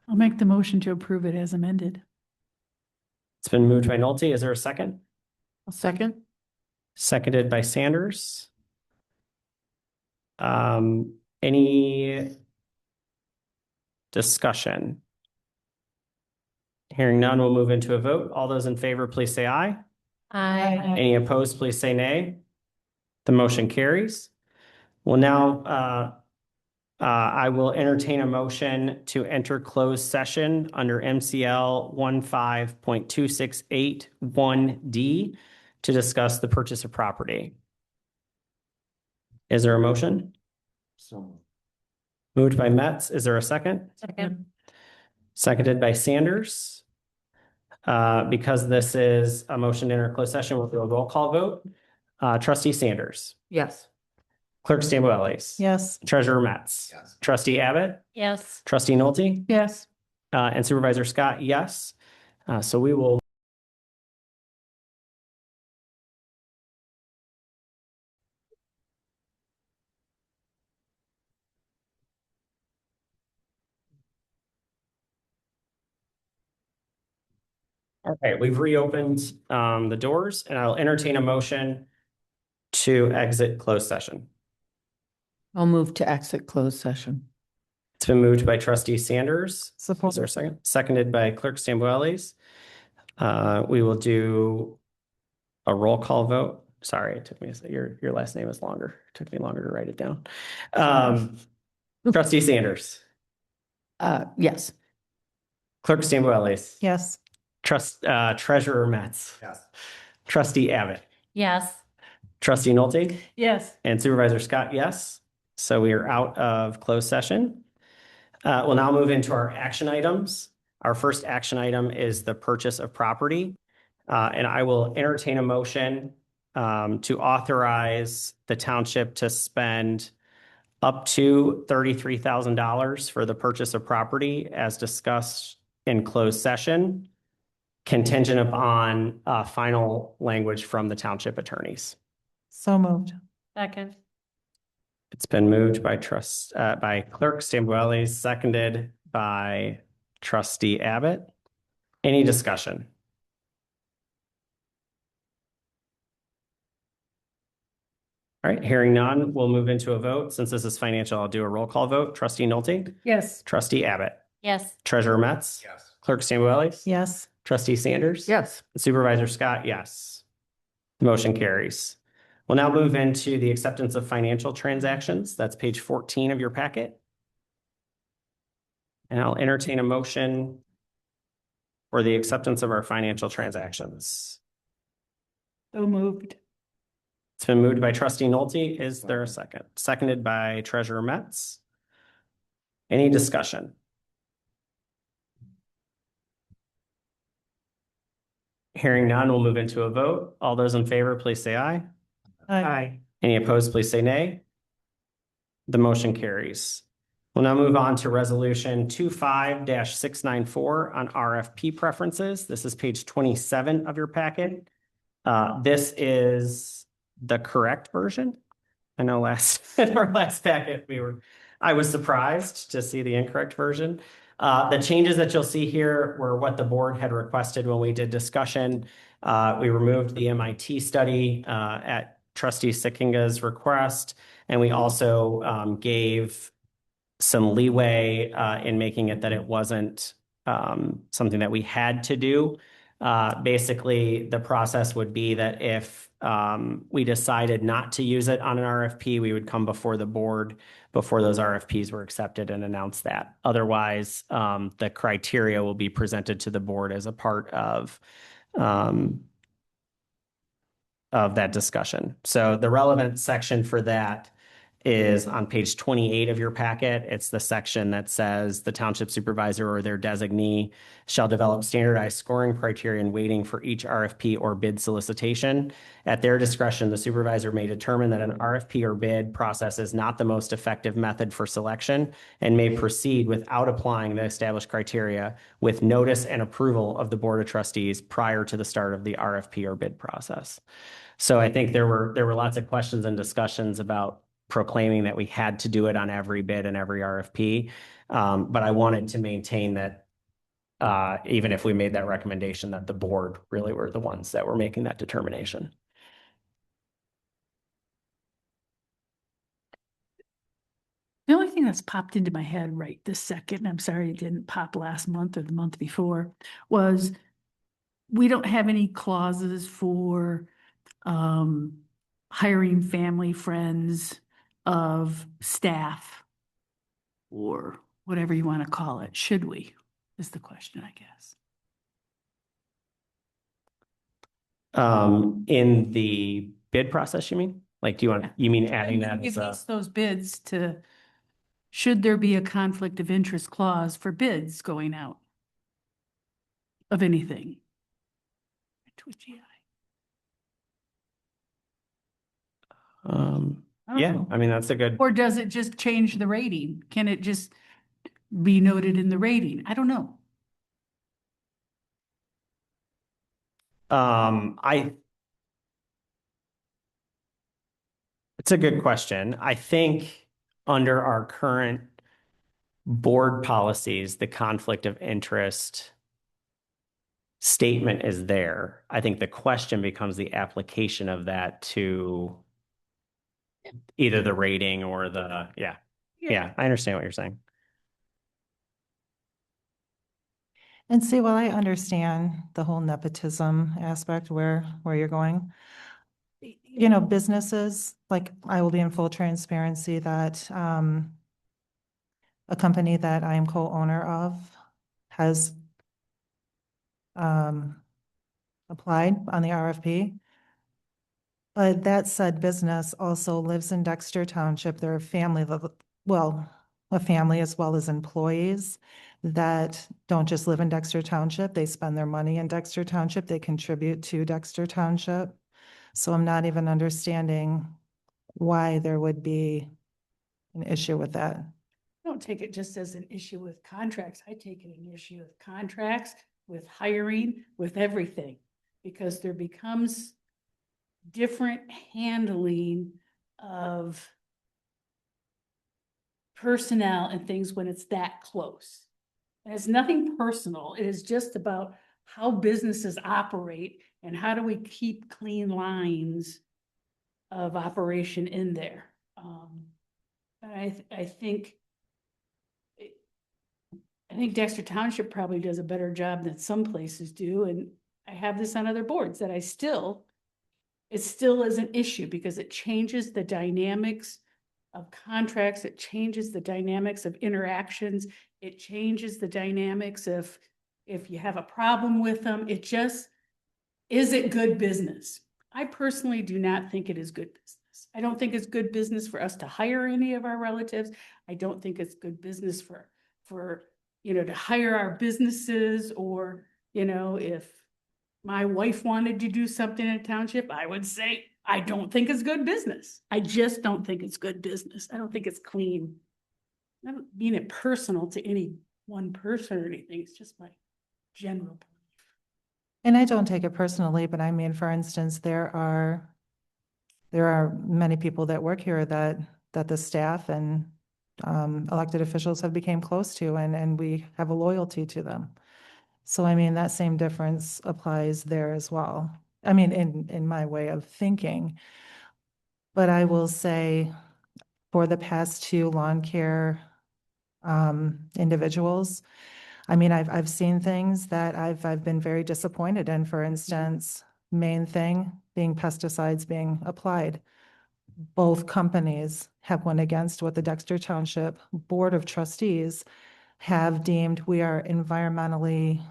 I'll make the motion to approve it as amended. It's been moved by Nolte. Is there a second? A second. Seconded by Sanders. Any discussion? Hearing none, we'll move into a vote. All those in favor, please say aye. Aye. Any opposed, please say nay. The motion carries. Well, now I will entertain a motion to enter closed session under MCL 15.2681D to discuss the purchase of property. Is there a motion? so. Moved by Metz. Is there a second? Second. Seconded by Sanders. Because this is a motion to enter closed session, we'll do a roll call vote. Trustee Sanders. Yes. Clerk Stamboellis. Yes. Treasurer Metz. Yes. Trustee Abbott. Yes. Trustee Nolte. Yes. And Supervisor Scott, yes. So we will. Okay, we've reopened the doors and I'll entertain a motion to exit closed session. I'll move to exit closed session. It's been moved by Trustee Sanders. Support. Is there a second? Seconded by Clerk Stamboellis. We will do a roll call vote. Sorry, it took me, your last name is longer. It took me longer to write it down. Trustee Sanders. Yes. Clerk Stamboellis. Yes. Treasurer Metz. Yes. Trustee Abbott. Yes. Trustee Nolte. Yes. And Supervisor Scott, yes. So we are out of closed session. We'll now move into our action items. Our first action item is the purchase of property. And I will entertain a motion to authorize the township to spend up to $33,000 for the purchase of property as discussed in closed session, contingent upon final language from the township attorneys. So moved. Second. It's been moved by by Clerk Stambueli, seconded by Trustee Abbott. Any discussion? All right, hearing none, we'll move into a vote. Since this is financial, I'll do a roll call vote. Trustee Nolte? Yes. Trustee Abbott? Yes. Treasurer Metz? Yes. Clerk Stambueli? Yes. Trustee Sanders? Yes. Supervisor Scott, yes. Motion carries. We'll now move into the acceptance of financial transactions. That's page 14 of your packet. And I'll entertain a motion for the acceptance of our financial transactions. So moved. It's been moved by Trustee Nolte. Is there a second? Seconded by Treasurer Metz. Any discussion? Hearing none, we'll move into a vote. All those in favor, please say aye. Aye. Any opposed, please say nay. The motion carries. We'll now move on to resolution 25-694 on RFP preferences. This is page 27 of your packet. This is the correct version. I know in our last packet, I was surprised to see the incorrect version. The changes that you'll see here were what the board had requested when we did discussion. We removed the MIT study at Trustee Sickinga's request, and we also gave some leeway in making it that it wasn't something that we had to do. Basically, the process would be that if we decided not to use it on an RFP, we would come before the board before those RFPs were accepted and announce that. Otherwise, the criteria will be presented to the board as a part of that discussion. So the relevant section for that is on page 28 of your packet. It's the section that says the township supervisor or their designee shall develop standardized scoring criteria and weighting for each RFP or bid solicitation. At their discretion, the supervisor may determine that an RFP or bid process is not the most effective method for selection and may proceed without applying the established criteria with notice and approval of the Board of Trustees prior to the start of the RFP or bid process. So I think there were lots of questions and discussions about proclaiming that we had to do it on every bid and every RFP. But I wanted to maintain that even if we made that recommendation, that the board really were the ones that were making that determination. The only thing that's popped into my head right this second, I'm sorry it didn't pop last month or the month before, was we don't have any clauses for hiring family, friends of staff or whatever you want to call it. Should we? Is the question, I guess. In the bid process, you mean? Like, you mean adding that as a, Those bids to, should there be a conflict of interest clause for bids going out of anything? Twitchy eye. yeah, I mean, that's a good, Or does it just change the rating? Can it just be noted in the rating? I don't know. it's a good question. I think under our current board policies, the conflict of interest statement is there. I think the question becomes the application of that to either the rating or the, yeah, I understand what you're saying. And see, while I understand the whole nepotism aspect where you're going, you know, businesses, like I will be in full transparency that a company that I am co-owner of has applied on the RFP. But that said business also lives in Dexter Township. They're a family, a family as well as employees that don't just live in Dexter Township. They spend their money in Dexter Township. They contribute to Dexter Township. So I'm not even understanding why there would be an issue with that. I don't take it just as an issue with contracts. I take it an issue with contracts, with hiring, with everything. Because there becomes different handling of personnel and things when it's that close. And it's nothing personal. It is just about how businesses operate and how do we keep clean lines of operation in there. I think Dexter Township probably does a better job than some places do, and I have this on other boards that it still is an issue because it changes the dynamics of contracts, it changes the dynamics of interactions, it changes the dynamics of if you have a problem with them, it just, is it good business? I personally do not think it is good business. I don't think it's good business for us to hire any of our relatives. I don't think it's good business for to hire our businesses, or, if my wife wanted to do something in a township, I would say, I don't think it's good business. I just don't think it's good business. I don't think it's clean. I don't mean it personal to any one person or anything. It's just my general belief. And I don't take it personally, but I mean, for instance, there are many people that work here that the staff and elected officials have become close to, and we have a loyalty to them. So I mean, that same difference applies there as well. I mean, in my way of thinking. But I will say, for the past two lawn care individuals, I mean, I've seen things that I've been very disappointed in. For instance, main thing being pesticides being applied. Both companies have went against what the Dexter Township Board of Trustees have deemed we are environmentally.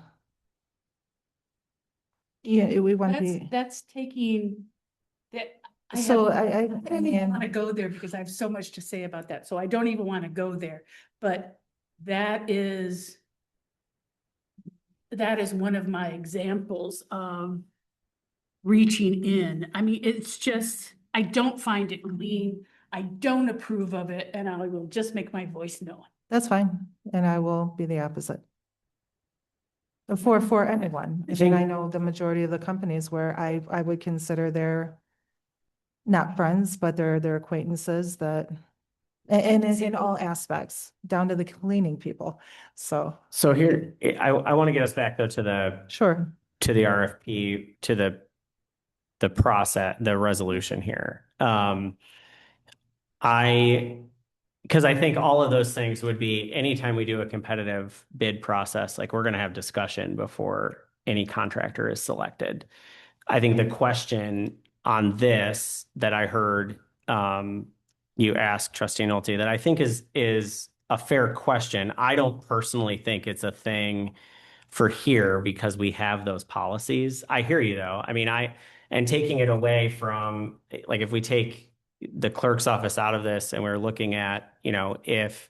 Yeah, we want the. That's taking that. So I don't mean, even want to go there because I have so much to say about that. So I don't even want to go there. But that is one of my examples of reaching in. I mean, it's just, I don't find it clean. I don't approve of it, and I will just make my voice known. That's fine, and I will be the opposite. For anyone, I think I know the majority of the companies where I would consider they're not friends, but they're acquaintances that, and in all aspects, down to the cleaning people. So, So here, I want to get us back though to sure. the RFP, to the process, the resolution here. Because I think all of those things would be, anytime we do a competitive bid process, like we're going to have discussion before any contractor is selected. I think the question on this that I heard you ask, Trustee Nolte, that I think is a fair question. I don't personally think it's a thing for here because we have those policies. I hear you though. I mean, and taking it away from, like, if we take the clerk's office out of this and we're looking at, if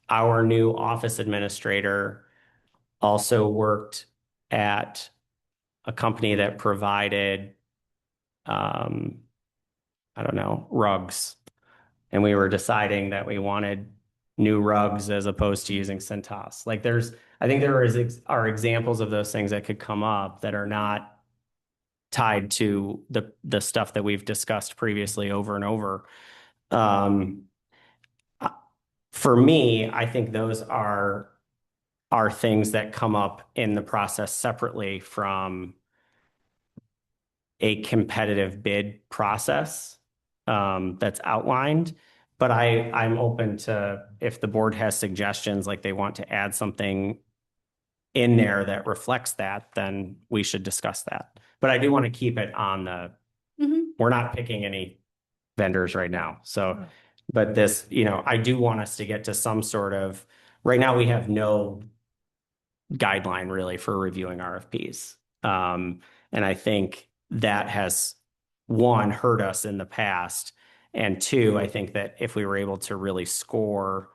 our new office administrator also worked at a company that provided, I don't know, rugs, and we were deciding that we wanted new rugs as opposed to using Centos. Like I think there are examples of those things that could come up that are not tied to the stuff that we've discussed previously over and over. For me, I think those are things that come up in the process separately from a competitive bid process that's outlined. But I'm open to, if the board has suggestions, like they want to add something in there that reflects that, then we should discuss that. But I do want to keep it on we're not picking any vendors right now. So, but this, I do want us to get to some sort of, right now we have no guideline really for reviewing RFPs. And I think that has, one, hurt us in the past. And two, I think that if we were able to really score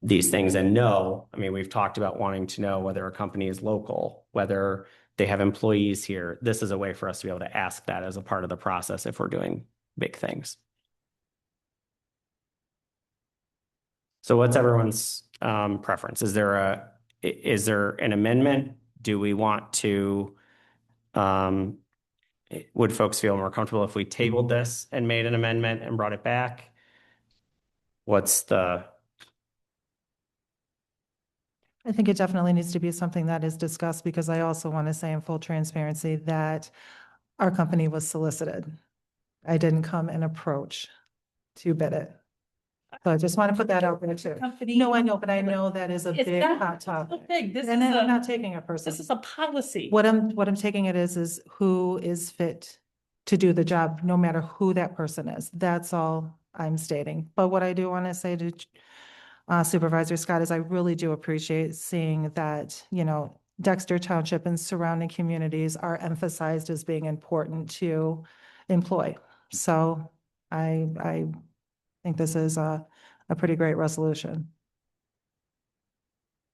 these things and know, I mean, we've talked about wanting to know whether a company is local, whether they have employees here. This is a way for us to be able to ask that as a part of the process if we're doing big things. So what's everyone's preference? Is there an amendment? Do we want to, would folks feel more comfortable if we tabled this and made an amendment and brought it back? What's the, I think it definitely needs to be something that is discussed, because I also want to say in full transparency that our company was solicited. I didn't come and approach to bid it. So I just want to put that out there too. Company. No, I know, but I know that is a It's big not hot so topic. big. This And is I'm a, not taking it personally. this is a policy. What I'm taking it is who is fit to do the job, no matter who that person is. That's all I'm stating. But what I do want to say to Supervisor Scott is I really do appreciate seeing that, Dexter Township and surrounding communities are emphasized as being important to employ. So I think this is a pretty great resolution.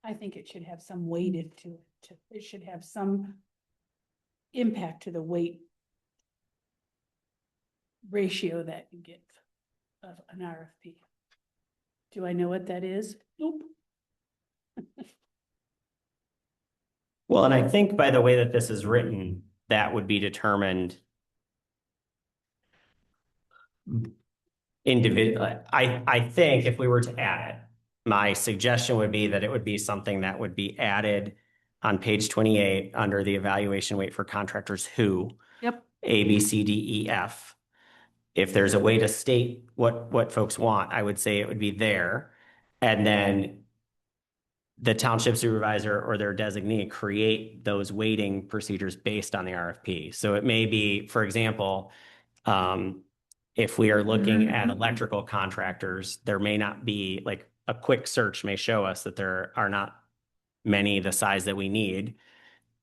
I think it should have some weighted to it. It should have some impact to the weight ratio that you get of an RFP. Do I know what that is? Nope. well, and I think by the way that this is written, that would be determined individually. I think if we were to add it, my suggestion would be that it would be something that would be added on page 28 under the evaluation weight for contractors who, Yep. A, B, C, D, E, F. If there's a way to state what folks want, I would say it would be there. And then the township supervisor or their designee create those weighting procedures based on the RFP. So it may be, for example, if we are looking at electrical contractors, there may not be, like, a quick search may show us that there are not many the size that we need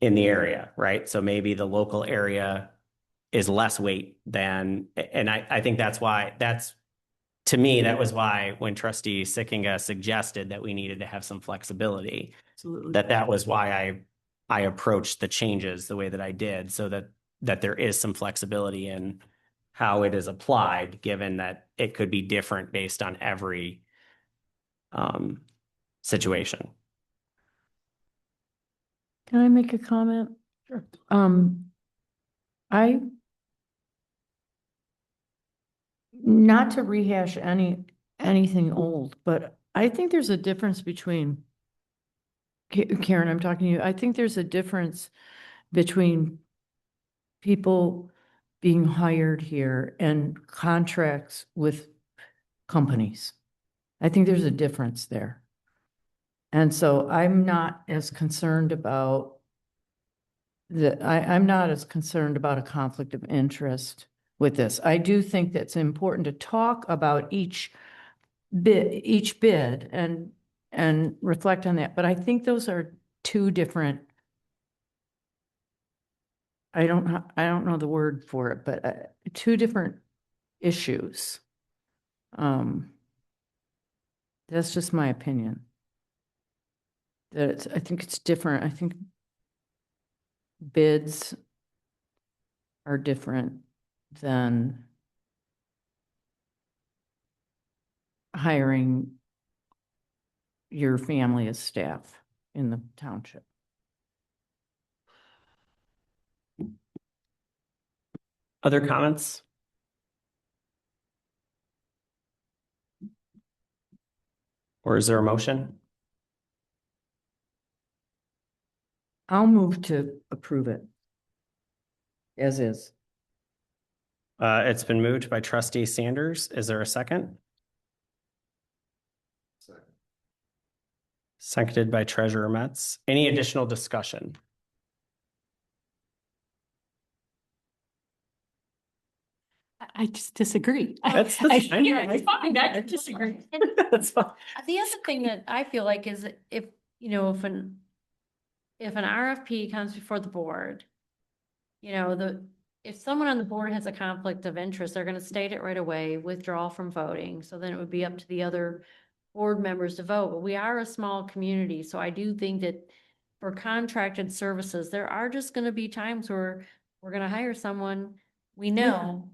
in the area, right? So maybe the local area is less weight than, and I think to me, that was why when Trustee Sickinga suggested that we needed to have some flexibility, Absolutely. that was why I approached the changes the way that I did, so that there is some flexibility in how it is applied, given that it could be different based on every situation. Can I make a comment? Sure. I, not to rehash anything old, but I think there's a difference between, Karen, I'm talking to you. I think there's a difference between people being hired here and contracts with companies. I think there's a difference there. And so I'm not as concerned about I'm not as concerned about a conflict of interest with this. I do think that's important to talk about each bid and reflect on that. But I think those are two different, I don't know the word for it, but two different issues. That's just my opinion. I think it's different. I think bids are different than hiring your family as staff in the township. Other comments? Or is there a motion? I'll move to approve it as is. It's been moved by Trustee Sanders. Is there a second? Seconded by Treasurer Metz. Any additional discussion? I just disagree. That's Yeah, fine. it's fine. I disagree. That's fine. The other thing that I feel like is that if an RFP comes before the board, if someone on the board has a conflict of interest, they're gonna state it right away, withdraw from voting. So then it would be up to the other board members to vote. But we are a small community, so I do think that for contracted services, there are just gonna be times where we're gonna hire someone we know.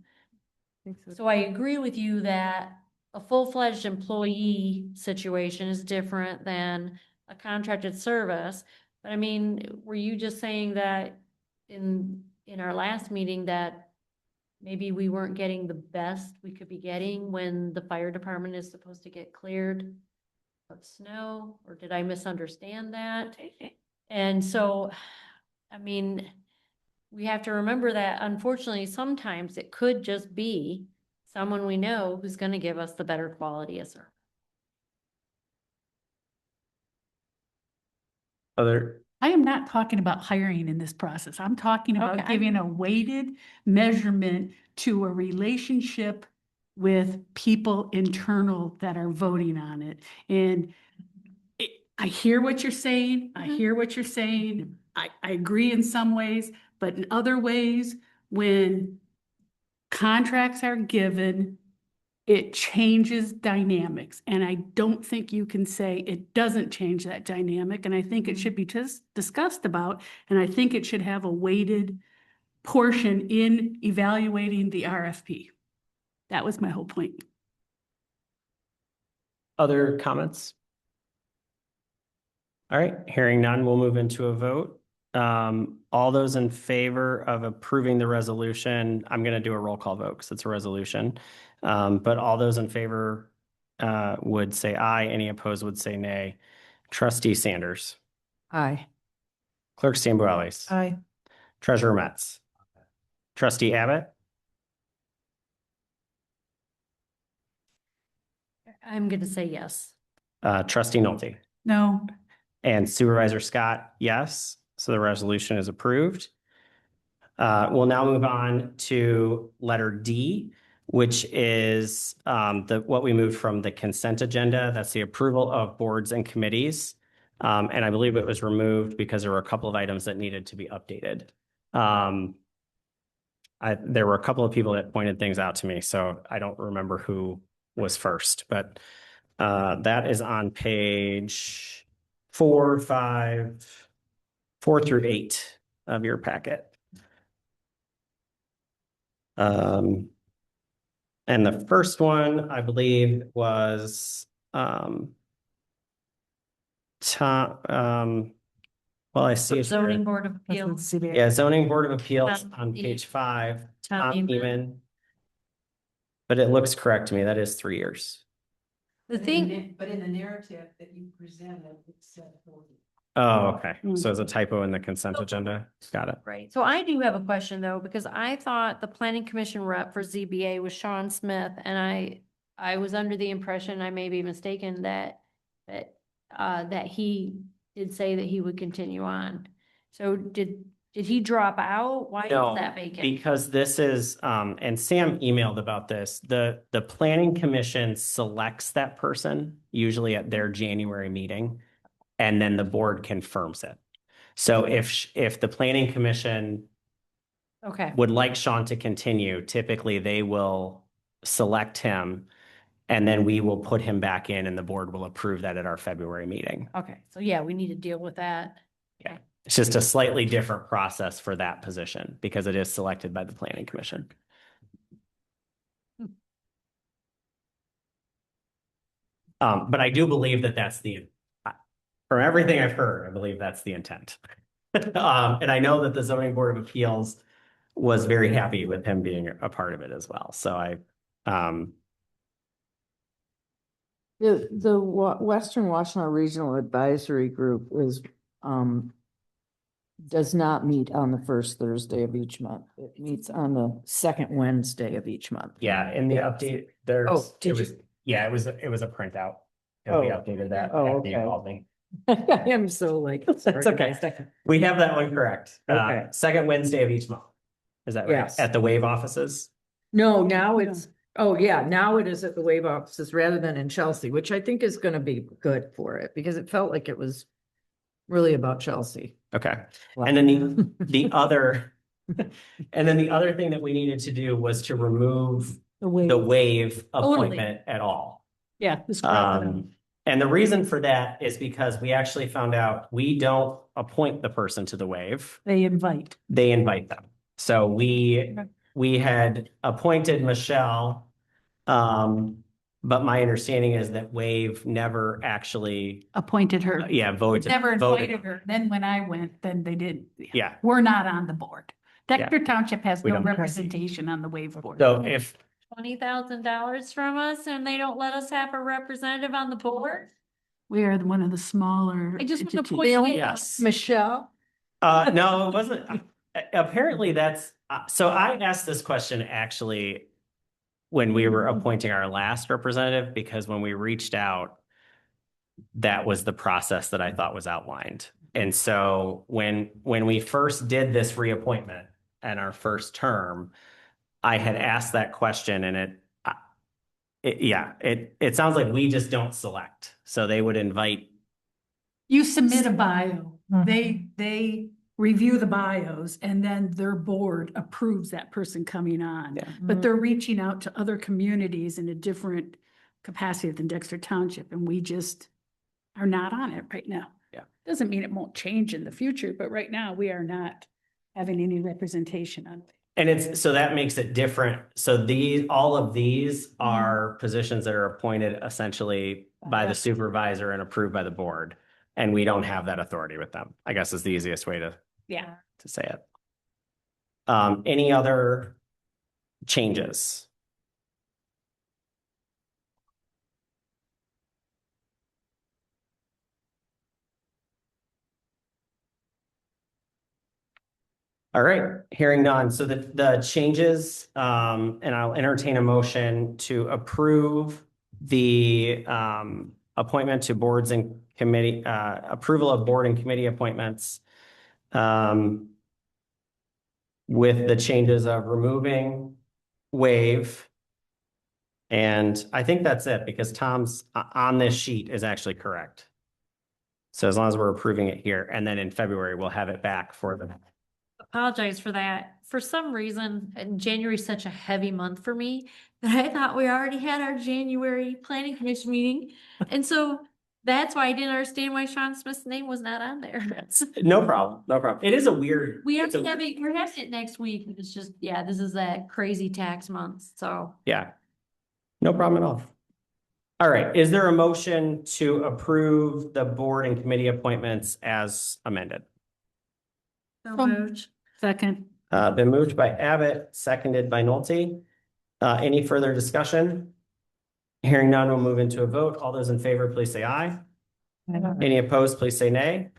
So I agree with you that a full-fledged employee situation is different than a contracted service. But I mean, were you just saying that in our last meeting that maybe we weren't getting the best we could be getting when the fire department is supposed to get cleared of snow? Or did I misunderstand that? And so, I mean, we have to remember that unfortunately, sometimes it could just be someone we know who's gonna give us the better quality of service. Other, I am not talking about hiring in this process. I'm talking about Okay. giving a weighted measurement to a relationship with people internal that are voting on it. And I hear what you're saying. I hear what you're saying. I agree in some ways, but in other ways, when contracts are given, it changes dynamics. And I don't think you can say it doesn't change that dynamic. And I think it should be just discussed about, and I think it should have a weighted portion in evaluating the RFP. That was my whole point. other comments? All right, hearing none, we'll move into a vote. All those in favor of approving the resolution, I'm going to do a roll call vote because it's a resolution. But all those in favor would say aye. Any opposed would say nay. Trustee Sanders, Aye. Clerk Stambuelis, Aye. Treasurer Metz, Trustee Abbott, I'm gonna say yes. Trustee Nolte, No, and Supervisor Scott, yes. So the resolution is approved. We'll now move on to letter D, which is what we moved from the consent agenda. That's the approval of boards and committees. And I believe it was removed because there were a couple of items that needed to be updated. There were a couple of people that pointed things out to me, so I don't remember who was first, but that is on page 4, 5, 4 through 8 of your packet. And the first one, I believe, was well, I see it Zoning here. Board of That's in Appeals. CBA. Yeah, Zoning Board of Appeals Tom on page 5. Tom Tom Eman. Eman. But it looks correct to me. That is 3 years. The thing, But in the narrative that you presented, it said 40. Oh, okay. So it's a typo in the consent agenda. Got it. right, so I do have a question though, because I thought the planning commission rep for ZBA was Sean Smith, and I was under the impression, I may be mistaken, that he did say that he would continue on. So did he drop out? Why No, is that vacant? because this is, and Sam emailed about this, the planning commission selects that person, usually at their January meeting, and then the board confirms it. So if the planning commission Okay, would like Sean to continue, typically they will select him, and then we will put him back in, and the board will approve that at our February meeting. okay, so yeah, we need to deal with that. Yeah. It's just a slightly different process for that position because it is selected by the planning commission. But I do believe that that's from everything I've heard, I believe that's the intent. And I know that the zoning board of appeals was very happy with him being a part of it as well. So The Western Washtenaw Regional Advisory Group does not meet on the first Thursday of each month. It meets on the second Wednesday of each month. yeah, in the update, there's, Oh, did it was, yeah, it was a printout. And we Oh. updated that Oh, after you okay. called me. I am so like. That's okay. We have that one correct. Okay. Second Wednesday of each month. Is that right? Yes. At the wave offices? No, now it's, oh yeah, now it is at the Wave offices rather than in Chelsea, which I think is gonna be good for it because it felt like it was really about Chelsea. Okay. And then the other, and then the other thing that we needed to do was to remove the wave appointment at all. yeah, this crap. And the reason for that is because we actually found out we don't appoint the person to the wave. They invite. They invite them. So we had appointed Michelle But my understanding is that Wave never actually, Appointed her. voted. Never voted. invited her. Then when I went, then they did. Yeah. We're not on the board. Dexter Township has We no don't. representation on the wave board. So if, $20,000 from us and they don't let us have a representative on the board? We are one of the smaller. I just want to entities. point it out. yes. Michelle? No, it wasn't. Apparently that's, so I asked this question actually when we were appointing our last representative, because when we reached out, that was the process that I thought was outlined. And so when we first did this reappointment and our first term, I had asked that question and it sounds like we just don't select. So they would invite. You submit a bio, they review the bios, and then their board approves that person coming on. Yeah. But they're reaching out to other communities in a different capacity than Dexter Township, and we just are not on it right now. Yeah. Doesn't mean it won't change in the future, but right now we are not having any representation on it. And so that makes it different. So all of these are positions that are appointed essentially by the supervisor and approved by the board. And we don't have that authority with them, I guess is the easiest way to say it. Any other changes? All right, hearing none. So the changes, and I'll entertain a motion to approve the appointment to boards and committee, approval of board and committee appointments with the changes of removing Wave. And I think that's it, because Tom's on this sheet is actually correct. So as long as we're approving it here, and then in February, we'll have it back for the. Apologize for that. For some reason, January is such a heavy month for me that I thought we already had our January planning commission meeting. And so that's why I didn't understand why Sean Smith's name was not on there. No problem, no problem. It is a weird. We have to have it, we're having it next week. It's just, this is that crazy tax month, so. Yeah, no problem at all. All right, is there a motion to approve the board and committee appointments as amended? So moved. Second. Been moved by Abbott, seconded by Nolte. Any further discussion? Hearing none, we'll move into a vote. All those in favor, please say aye. Any opposed, please say nay.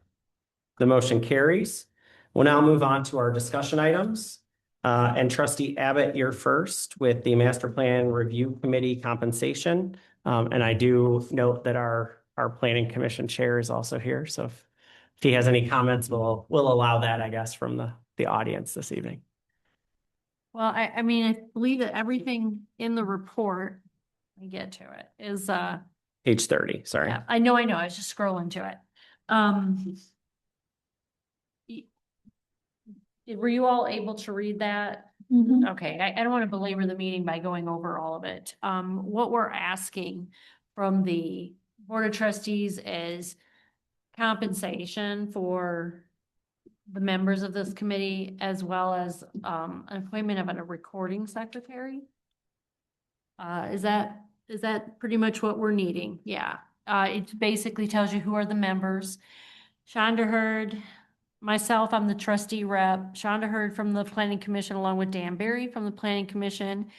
The motion carries. We'll now move on to our discussion items. And Trustee Abbott, you're first with the Master Plan Review Committee compensation. And I do note that our Planning Commission Chair is also here. So if he has any comments, we'll allow that, I guess, from the audience this evening. Well, I mean, I believe that everything in the report, let me get to it, is, Page 30, sorry. yeah, I know, I was just scrolling to it. Were you all able to read that? Okay, I don't want to belabor the meeting by going over all of it. What we're asking from the Board of Trustees is compensation for the members of this committee, as well as an appointment of a recording secretary. Is that pretty much what we're needing? Yeah. It basically tells you who are the members. Shonda Hurd, myself, I'm the trustee rep. Shonda Hurd from the Planning Commission, along with Dan Barry from the Planning Commission,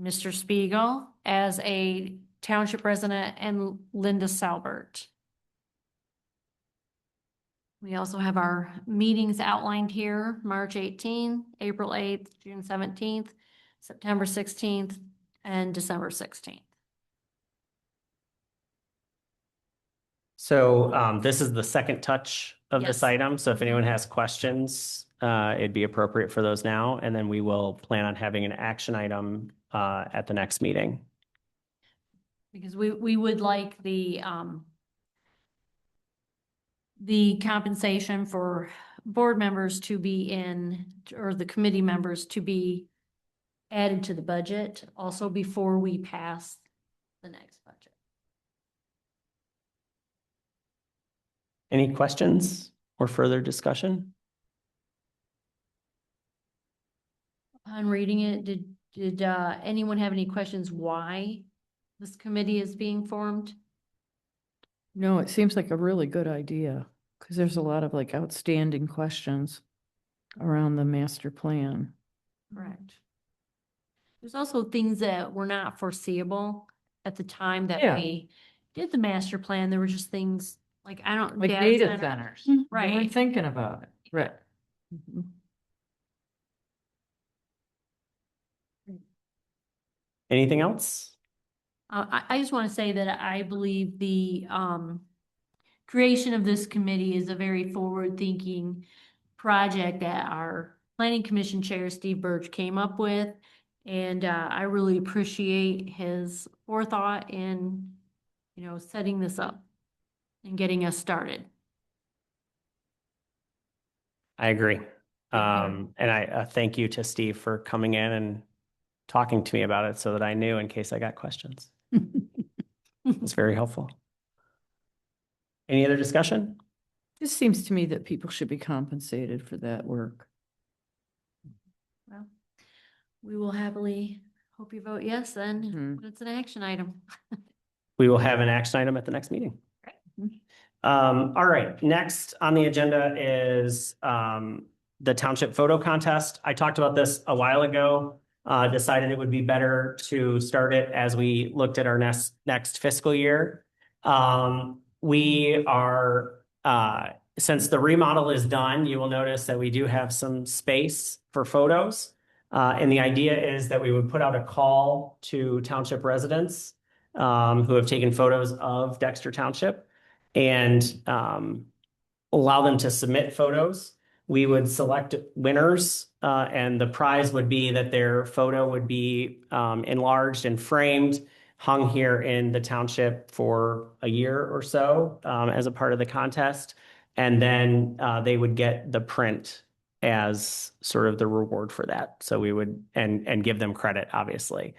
Mr. Spiegel as a township resident, and Linda Salbert. We also have our meetings outlined here: March 18th, April 8th, June 17th, September 16th, and December 16th. So this is the second touch of this Yes. item. So if anyone has questions, it'd be appropriate for those now. And then we will plan on having an action item at the next meeting. Because we would like the compensation for board members to be in, or the committee members to be added to the budget also before we pass the next budget. Any questions or further discussion? Upon reading it, did anyone have any questions why this committee is being formed? No, it seems like a really good idea, because there's a lot of like outstanding questions around the master plan. Correct. There's also things that were not foreseeable at the time that Yeah. we did the master plan. There were just things like, I don't. Like data centers. They weren't Right. thinking about it. Right. Mhm. Anything else? I just want to say that I believe the creation of this committee is a very forward-thinking project that our planning commission chair, Steve Birch, came up with. And I really appreciate his forethought in, setting this up and getting us started. I agree. And I thank you to Steve for coming in and talking to me about it so that I knew in case I got questions. It's very helpful. Any other discussion? It seems to me that people should be compensated for that work. Well, we will happily hope you vote yes then. Mhm. It's an action item. We will have an action item at the next meeting. All right, next on the agenda is the township photo contest. I talked about this a while ago. Decided it would be better to start it as we looked at our next fiscal year. We are since the remodel is done, you will notice that we do have some space for photos. And the idea is that we would put out a call to township residents who have taken photos of Dexter Township and allow them to submit photos. We would select winners, and the prize would be that their photo would be enlarged and framed, hung here in the township for a year or so as a part of the contest. And then they would get the print as sort of the reward for that. So we would, and give them credit, obviously.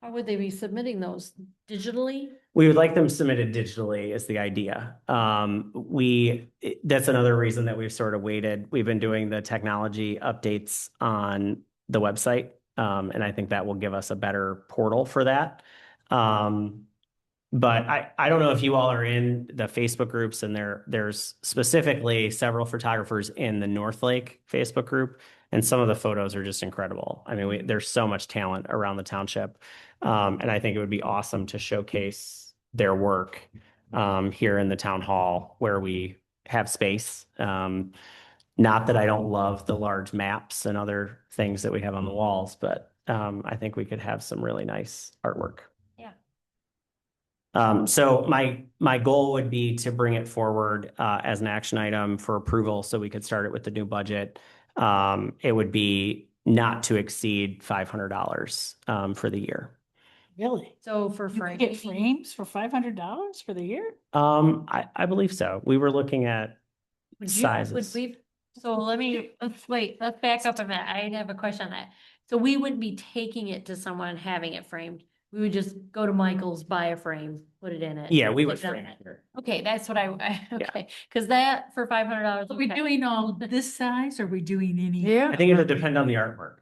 How would they be submitting those digitally? We would like them submitted digitally is the idea. That's another reason that we've sort of waited. We've been doing the technology updates on the website. And I think that will give us a better portal for that. But I don't know if you all are in the Facebook groups, and there's specifically several photographers in the Northlake Facebook group, and some of the photos are just incredible. I mean, there's so much talent around the township. And I think it would be awesome to showcase their work here in the town hall where we have space. Not that I don't love the large maps and other things that we have on the walls, but I think we could have some really nice artwork. So my goal would be to bring it forward as an action item for approval so we could start it with the new budget. It would be not to exceed $500 for the year. Really? So for You could Frank. get frames for $500 for the year? I believe so. We were looking at Would sizes. we, so let's back up a minute. I have a question on that. So we wouldn't be taking it to someone and having it framed. We would just go to Michael's, buy a frame, put it in it. Yeah, we would put it on frame it. it. Okay, that's what okay, because that for $500. Are we doing all this size? Or are we doing any? I Yeah. think it would depend on the artwork.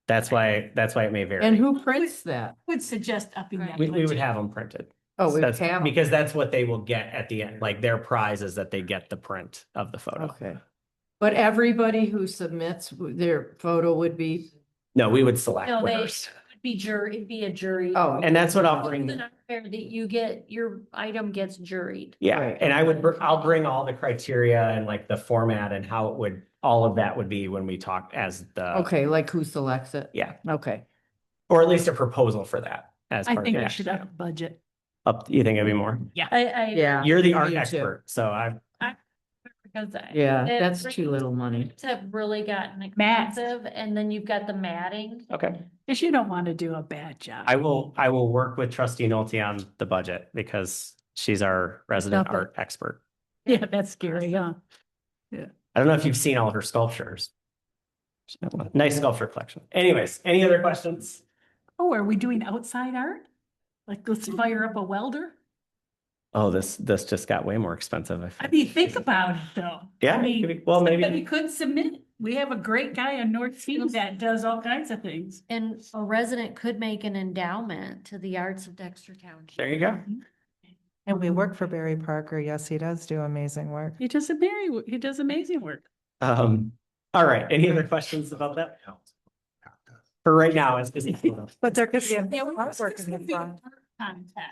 That's why it may vary. And who prints that? Would suggest upping that. We would budget. have them printed. Oh, we That's have 'em. because that's what they will get at the end. Like their prize is that they get the print of the photo. Okay. But everybody who submits their photo would be, No, we would select No, winners. it'd be a jury. oh. And that's what I'll bring. It's not fair that you get, your item gets juried. Yeah, Right. and I'll bring all the criteria and like the format and how it would, all of that would be when we talk as the. Okay, like who selects it? Yeah, Okay. or at least a proposal for that as I part of think the we should action up item. budget. You think it'd be more? Yeah. You're the art me too. expert, so Because Yeah, it- that's too little money. It's have really gotten Mats. expensive, and then you've got the matting. okay. Cause you don't want to do a bad job. I will work with trustee Nolte on the budget because she's our resident Stop it. art expert. Yeah, that's scary, huh? I don't know if you've seen all of her sculptures. Nice sculpture collection. Anyways, any other questions? Oh, are we doing outside art? Like, let's fire up a welder? Oh, this just got way more expensive. I I think. mean, think about it though. Yeah, I mean, well, somebody maybe could submit We have a great guy on North Sea that does all kinds of things. And a resident could make an endowment to the arts of Dexter Township. There you go. And we work for Barry Parker. Yes, he does do amazing work. He does amazing work. All right. Any other questions about that? For right now, it's busy. But there could be a Yeah, artwork in the front.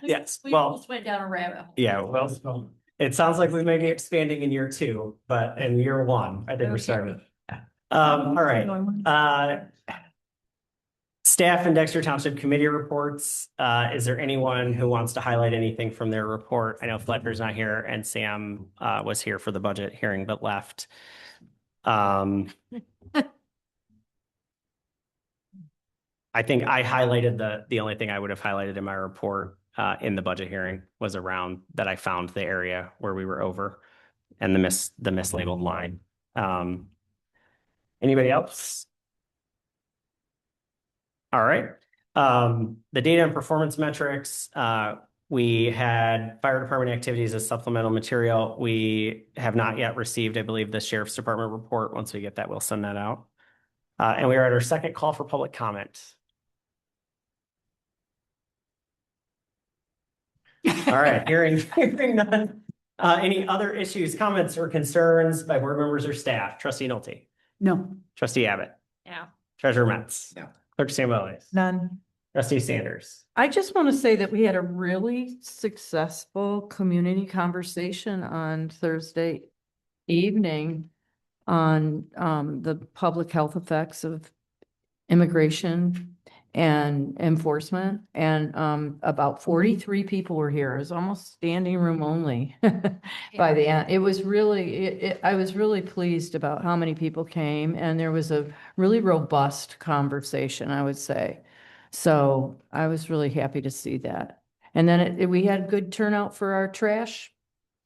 Yes, We well, almost went down a rabbit hole. yeah, well, it sounds like we may be expanding in year 2, but in year 1, I think we're Okay. starting. All right. Staff and Dexter Township Committee reports. Is there anyone who wants to highlight anything from their report? I know Fletcher's not here and Sam was here for the budget hearing but left. I think I highlighted the only thing I would have highlighted in my report in the budget hearing was around that I found the area where we were over and the mislabeled line. Anybody else? All right. The data and performance metrics, we had fire department activities as supplemental material. We have not yet received, I believe, the sheriff's department report. Once we get that, we'll send that out. And we are at our second call for public comment. All right, hearing none. Any other issues, comments, or concerns by board members or staff? Trustee Nolte, No. Trustee Abbott, Yeah. Treasurer Metz. No. Clerk Samuelis. None. Trustee Sanders. I just want to say that we had a really successful community conversation on Thursday evening on the public health effects of immigration and enforcement. And about 43 people were here. It was almost standing room only by the end. It was really, I was really pleased about how many people came, and there was a really robust conversation, I would say. So I was really happy to see that. And then we had good turnout for our trash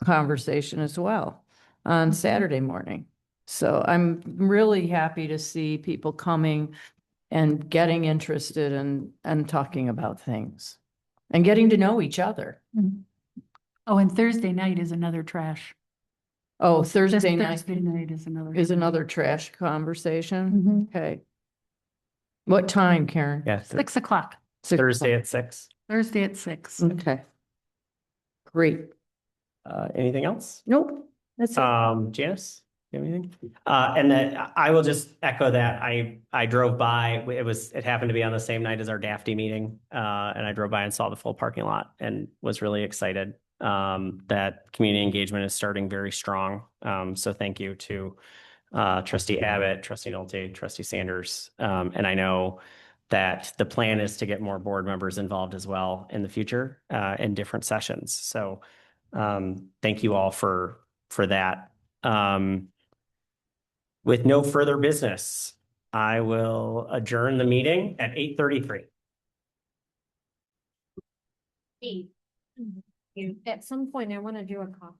conversation as well on Saturday morning. So I'm really happy to see people coming and getting interested and talking about things and getting to know each other. Oh, and Thursday night is another trash. Oh, Thursday night Thursday night is another. is another trash conversation. Okay. What time, Karen? Yeah, 6 o'clock, Thursday at 6. Thursday at 6. Okay. Great. Anything else? Nope. That's it. Janice, you have anything? And then I will just echo that. I drove by, it happened to be on the same night as our DAFTY meeting. And I drove by and saw the full parking lot and was really excited that community engagement is starting very strong. So thank you to Trustee Abbott, Trustee Nolte, Trustee Sanders. And I know that the plan is to get more board members involved as well in the future in different sessions. So thank you all for that. With no further business, I will adjourn the meeting at 8:33. At some point, I want to do a call.